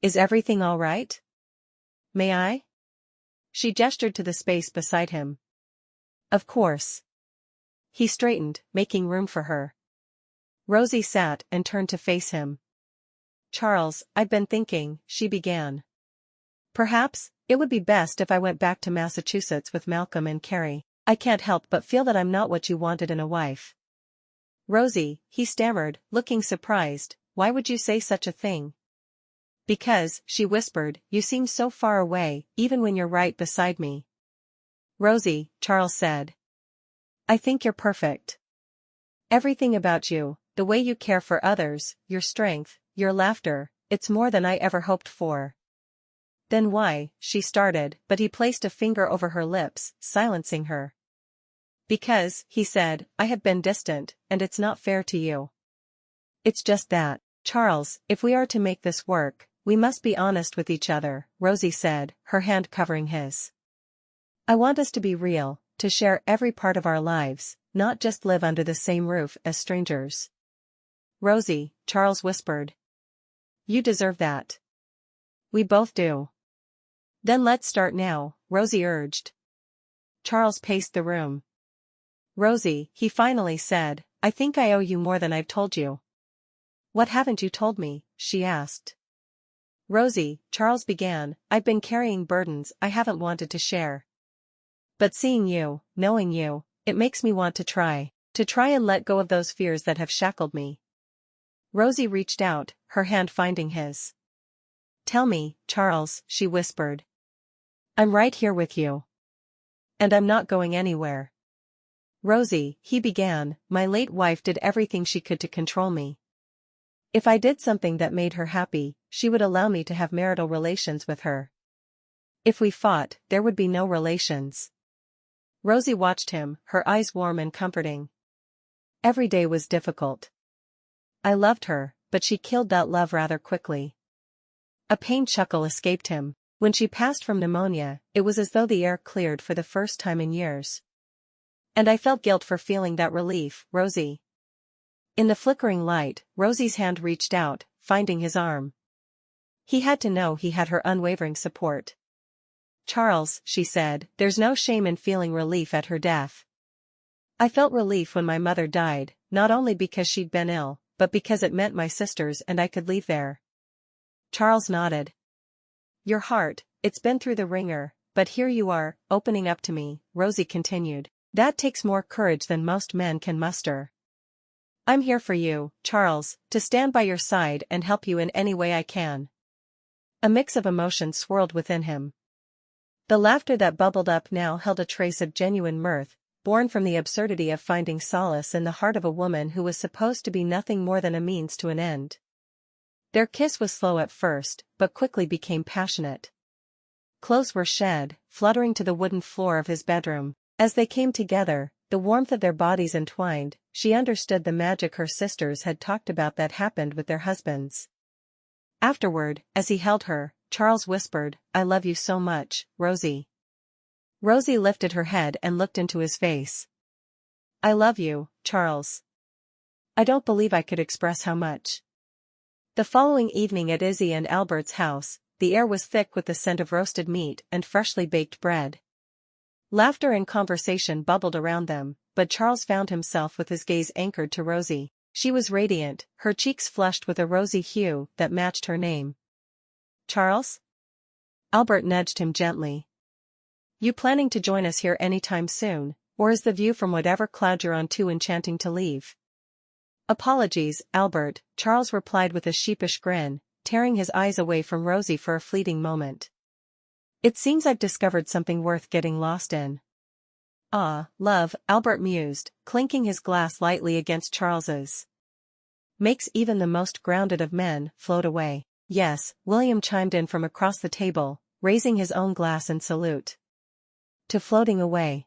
Is everything all right? May I?" She gestured to the space beside him. "Of course." He straightened, making room for her. Rosie sat and turned to face him. "Charles, I've been thinking," she began. "Perhaps, it would be best if I went back to Massachusetts with Malcolm and Carrie. I can't help but feel that I'm not what you wanted in a wife." "Rosie," he stammered, looking surprised, "why would you say such a thing?" "Because," she whispered, "you seem so far away, even when you're right beside me." "Rosie," Charles said. "I think you're perfect. Everything about you, the way you care for others, your strength, your laughter, it's more than I ever hoped for." "Then why?" she started, but he placed a finger over her lips, silencing her. "Because," he said, "I have been distant, and it's not fair to you." "It's just that, Charles, if we are to make this work, we must be honest with each other," Rosie said, her hand covering his. "I want us to be real, to share every part of our lives, not just live under the same roof as strangers." "Rosie," Charles whispered. "You deserve that. We both do." "Then let's start now," Rosie urged. Charles paced the room. "Rosie," he finally said, "I think I owe you more than I've told you." "What haven't you told me?" she asked. "Rosie," Charles began, "I've been carrying burdens I haven't wanted to share. But seeing you, knowing you, it makes me want to try and let go of those fears that have shackled me." Rosie reached out, her hand finding his. "Tell me, Charles," she whispered. "I'm right here with you. And I'm not going anywhere." "Rosie," he began, "my late wife did everything she could to control me. If I did something that made her happy, she would allow me to have marital relations with her. If we fought, there would be no relations." Rosie watched him, her eyes warm and comforting. "Every day was difficult. I loved her, but she killed that love rather quickly." A pained chuckle escaped him. "When she passed from pneumonia, it was as though the air cleared for the first time in years. And I felt guilt for feeling that relief, Rosie." In the flickering light, Rosie's hand reached out, finding his arm. He had to know he had her unwavering support. "Charles," she said, "there's no shame in feeling relief at her death. I felt relief when my mother died, not only because she'd been ill, but because it meant my sisters and I could leave there." Charles nodded. "Your heart, it's been through the ringer, but here you are, opening up to me," Rosie continued. "That takes more courage than most men can muster." I'm here for you, Charles, to stand by your side and help you in any way I can. A mix of emotions swirled within him. The laughter that bubbled up now held a trace of genuine mirth, born from the absurdity of finding solace in the heart of a woman who was supposed to be nothing more than a means to an end. Their kiss was slow at first, but quickly became passionate. Clothes were shed, fluttering to the wooden floor of his bedroom. As they came together, the warmth of their bodies entwined, she understood the magic her sisters had talked about that happened with their husbands. Afterward, as he held her, Charles whispered, "I love you so much, Rosie." Rosie lifted her head and looked into his face. "I love you, Charles. I don't believe I could express how much." The following evening at Izzy and Albert's house, the air was thick with the scent of roasted meat and freshly baked bread. Laughter and conversation bubbled around them, but Charles found himself with his gaze anchored to Rosie. She was radiant, her cheeks flushed with a rosy hue that matched her name. "Charles?" Albert nudged him gently. "You planning to join us here anytime soon, or is the view from whatever cloud you're on too enchanting to leave?" "Apologies, Albert," Charles replied with a sheepish grin, tearing his eyes away from Rosie for a fleeting moment. "It seems I've discovered something worth getting lost in." "Ah, love," Albert mused, clinking his glass lightly against Charles's. "Makes even the most grounded of men float away." "Yes," William chimed in from across the table, raising his own glass in salute. "To floating away."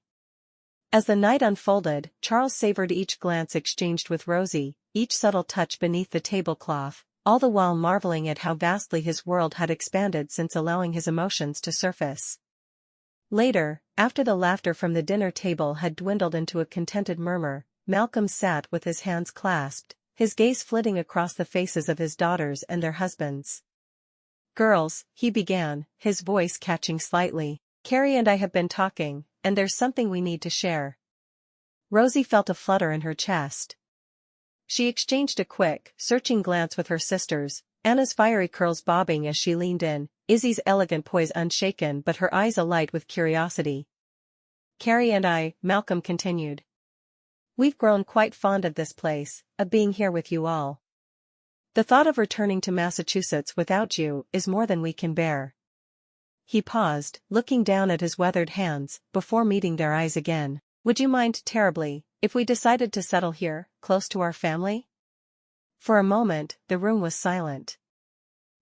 As the night unfolded, Charles savored each glance exchanged with Rosie, each subtle touch beneath the tablecloth, all the while marveling at how vastly his world had expanded since allowing his emotions to surface. Later, after the laughter from the dinner table had dwindled into a contented murmur, Malcolm sat with his hands clasped, his gaze flitting across the faces of his daughters and their husbands. "Girls," he began, his voice catching slightly, "Carrie and I have been talking, and there's something we need to share." Rosie felt a flutter in her chest. She exchanged a quick, searching glance with her sisters, Anna's fiery curls bobbing as she leaned in, Izzy's elegant poise unshaken but her eyes alight with curiosity. "Carrie and I," Malcolm continued. "We've grown quite fond of this place, of being here with you all. The thought of returning to Massachusetts without you is more than we can bear." He paused, looking down at his weathered hands, before meeting their eyes again. "Would you mind terribly if we decided to settle here, close to our family?" For a moment, the room was silent.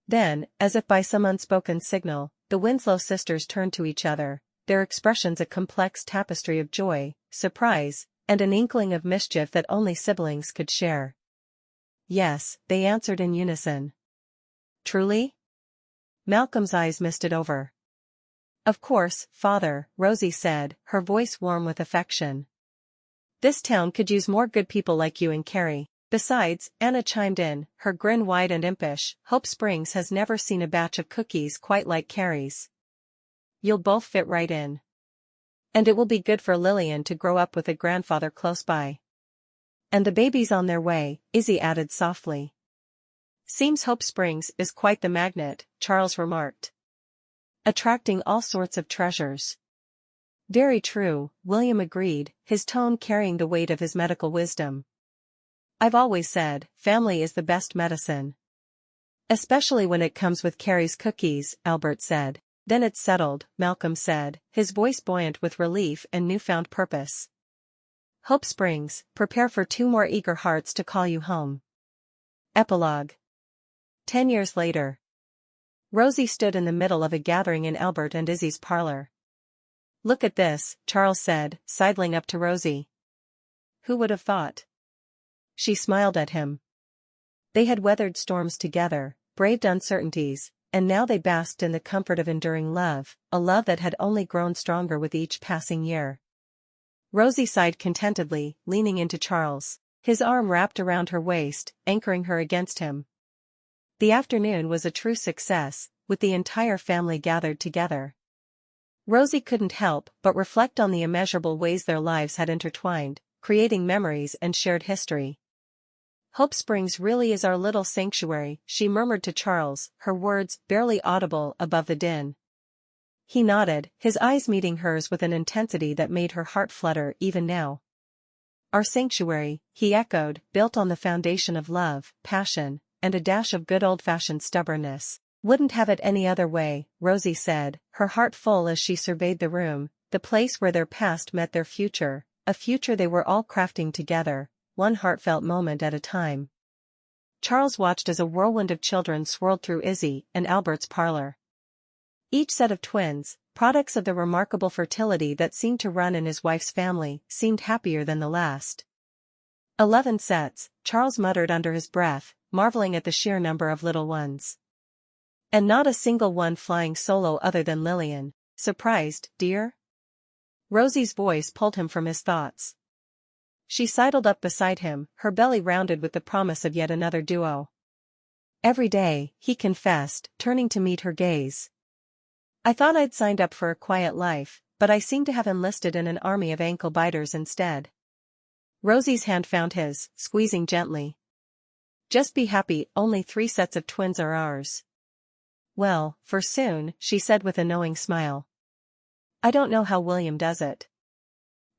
Then, as if by some unspoken signal, the Winslow sisters turned to each other, their expressions a complex tapestry of joy, surprise, and an inkling of mischief that only siblings could share. "Yes," they answered in unison. "Truly?" Malcolm's eyes misted over. "Of course, father," Rosie said, her voice warm with affection. "This town could use more good people like you and Carrie." "Besides," Anna chimed in, her grin wide and impish, "Hope Springs has never seen a batch of cookies quite like Carrie's. You'll both fit right in. And it will be good for Lillian to grow up with a grandfather close by." "And the baby's on their way," Izzy added softly. "Seems Hope Springs is quite the magnet," Charles remarked. "Attracting all sorts of treasures." "Very true," William agreed, his tone carrying the weight of his medical wisdom. "I've always said, family is the best medicine. Especially when it comes with Carrie's cookies," Albert said. "Then it's settled," Malcolm said, his voice buoyant with relief and newfound purpose. "Hope Springs, prepare for 2 more eager hearts to call you home." Epilogue. 10 years later. Rosie stood in the middle of a gathering in Albert and Izzy's parlor. "Look at this," Charles said, sidling up to Rosie. "Who would have thought?" She smiled at him. They had weathered storms together, braved uncertainties, and now they basked in the comfort of enduring love, a love that had only grown stronger with each passing year. Rosie sighed contentedly, leaning into Charles, his arm wrapped around her waist, anchoring her against him. The afternoon was a true success, with the entire family gathered together. Rosie couldn't help but reflect on the immeasurable ways their lives had intertwined, creating memories and shared history. "Hope Springs really is our little sanctuary," she murmured to Charles, her words barely audible above the din. He nodded, his eyes meeting hers with an intensity that made her heart flutter even now. Our sanctuary, he echoed, built on the foundation of love, passion, and a dash of good old-fashioned stubbornness. Wouldn't have it any other way, Rosie said, her heart full as she surveyed the room, the place where their past met their future, a future they were all crafting together, one heartfelt moment at a time. Charles watched as a whirlwind of children swirled through Izzy and Albert's parlor. Each set of twins, products of the remarkable fertility that seemed to run in his wife's family, seemed happier than the last. 11 sets, Charles muttered under his breath, marveling at the sheer number of little ones. And not a single one flying solo other than Lillian. Surprised, dear? Rosie's voice pulled him from his thoughts. She sidled up beside him, her belly rounded with the promise of yet another duo. Every day, he confessed, turning to meet her gaze. I thought I'd signed up for a quiet life, but I seem to have enlisted in an army of ankle-biters instead. Rosie's hand found his, squeezing gently. Just be happy, only 3 sets of twins are ours. Well, for soon, she said with a knowing smile. I don't know how William does it.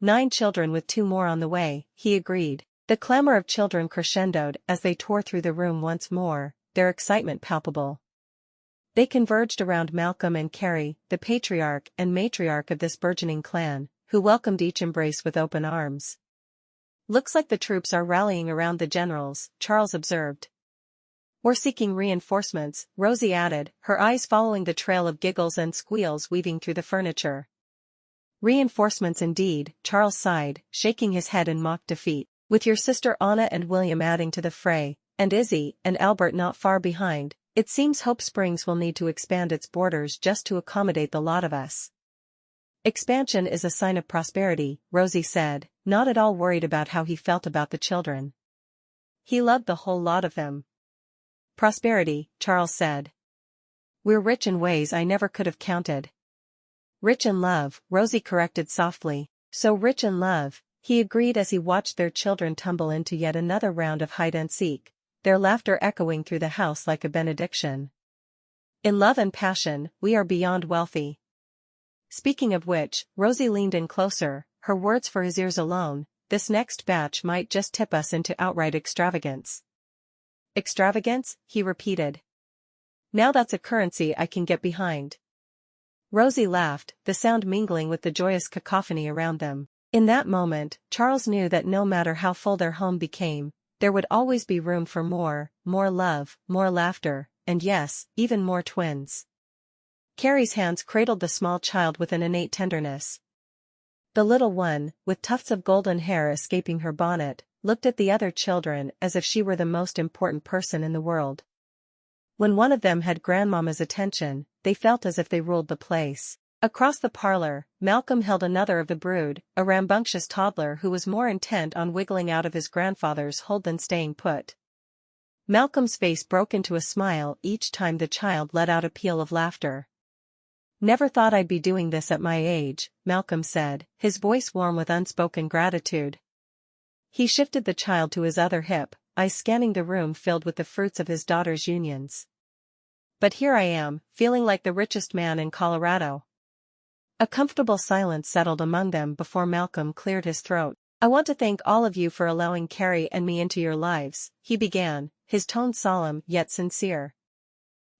9 children with 2 more on the way, he agreed. The clamor of children crescendoed as they tore through the room once more, their excitement palpable. They converged around Malcolm and Carrie, the patriarch and matriarch of this burgeoning clan, who welcomed each embrace with open arms. Looks like the troops are rallying around the generals, Charles observed. Or seeking reinforcements, Rosie added, her eyes following the trail of giggles and squeals weaving through the furniture. Reinforcements indeed, Charles sighed, shaking his head in mock defeat. With your sister Anna and William adding to the fray, and Izzy and Albert not far behind, it seems Hope Springs will need to expand its borders just to accommodate the lot of us. Expansion is a sign of prosperity, Rosie said, not at all worried about how he felt about the children. He loved the whole lot of them. Prosperity, Charles said. We're rich in ways I never could have counted. Rich in love, Rosie corrected softly. So rich in love, he agreed as he watched their children tumble into yet another round of hide-and-seek, their laughter echoing through the house like a benediction. In love and passion, we are beyond wealthy. Speaking of which, Rosie leaned in closer, her words for his ears alone, this next batch might just tip us into outright extravagance. Extravagance, he repeated. Now that's a currency I can get behind. Rosie laughed, the sound mingling with the joyous cacophony around them. In that moment, Charles knew that no matter how full their home became, there would always be room for more love, more laughter, and yes, even more twins. Carrie's hands cradled the small child with an innate tenderness. The little one, with tufts of golden hair escaping her bonnet, looked at the other children as if she were the most important person in the world. When one of them had Grandmama's attention, they felt as if they ruled the place. Across the parlor, Malcolm held another of the brood, a rambunctious toddler who was more intent on wiggling out of his grandfather's hold than staying put. Malcolm's face broke into a smile each time the child let out a peal of laughter. Never thought I'd be doing this at my age, Malcolm said, his voice warm with unspoken gratitude. He shifted the child to his other hip, eyes scanning the room filled with the fruits of his daughter's unions. But here I am, feeling like the richest man in Colorado. A comfortable silence settled among them before Malcolm cleared his throat. I want to thank all of you for allowing Carrie and me into your lives, he began, his tone solemn yet sincere.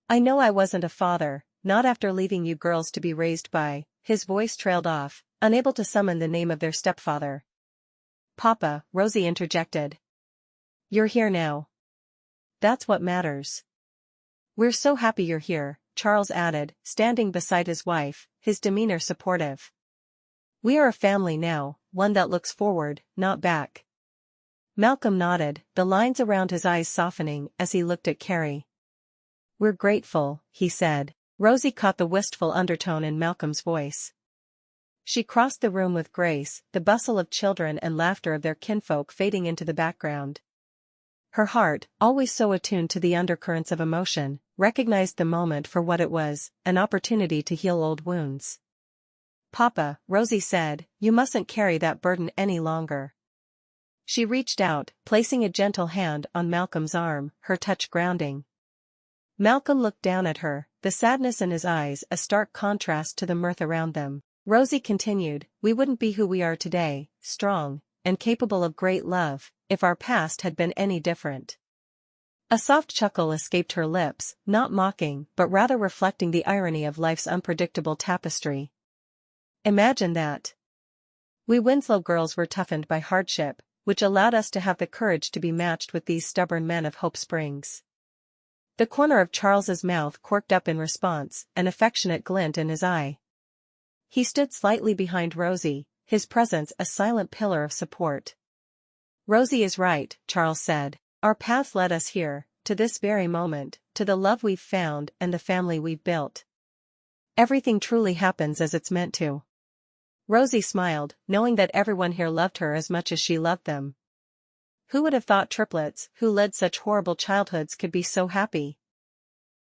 I know I wasn't a father, not after leaving you girls to be raised by, his voice trailed off, unable to summon the name of their stepfather. Papa, Rosie interjected. You're here now. That's what matters. We're so happy you're here, Charles added, standing beside his wife, his demeanor supportive. We are a family now, one that looks forward, not back. Malcolm nodded, the lines around his eyes softening as he looked at Carrie. We're grateful, he said. Rosie caught the wistful undertone in Malcolm's voice. She crossed the room with grace, the bustle of children and laughter of their kinfolk fading into the background. Her heart, always so attuned to the undercurrents of emotion, recognized the moment for what it was, an opportunity to heal old wounds. Papa, Rosie said, you mustn't carry that burden any longer. She reached out, placing a gentle hand on Malcolm's arm, her touch grounding. Malcolm looked down at her, the sadness in his eyes a stark contrast to the mirth around them. Rosie continued, we wouldn't be who we are today, strong, and capable of great love, if our past had been any different. A soft chuckle escaped her lips, not mocking but rather reflecting the irony of life's unpredictable tapestry. Imagine that. We Winslow girls were toughened by hardship, which allowed us to have the courage to be matched with these stubborn men of Hope Springs. The corner of Charles's mouth quirked up in response, an affectionate glint in his eye. He stood slightly behind Rosie, his presence a silent pillar of support. Rosie is right, Charles said. Our paths led us here, to this very moment, to the love we've found and the family we've built. Everything truly happens as it's meant to. Rosie smiled, knowing that everyone here loved her as much as she loved them. Who would have thought triplets, who led such horrible childhoods, could be so happy?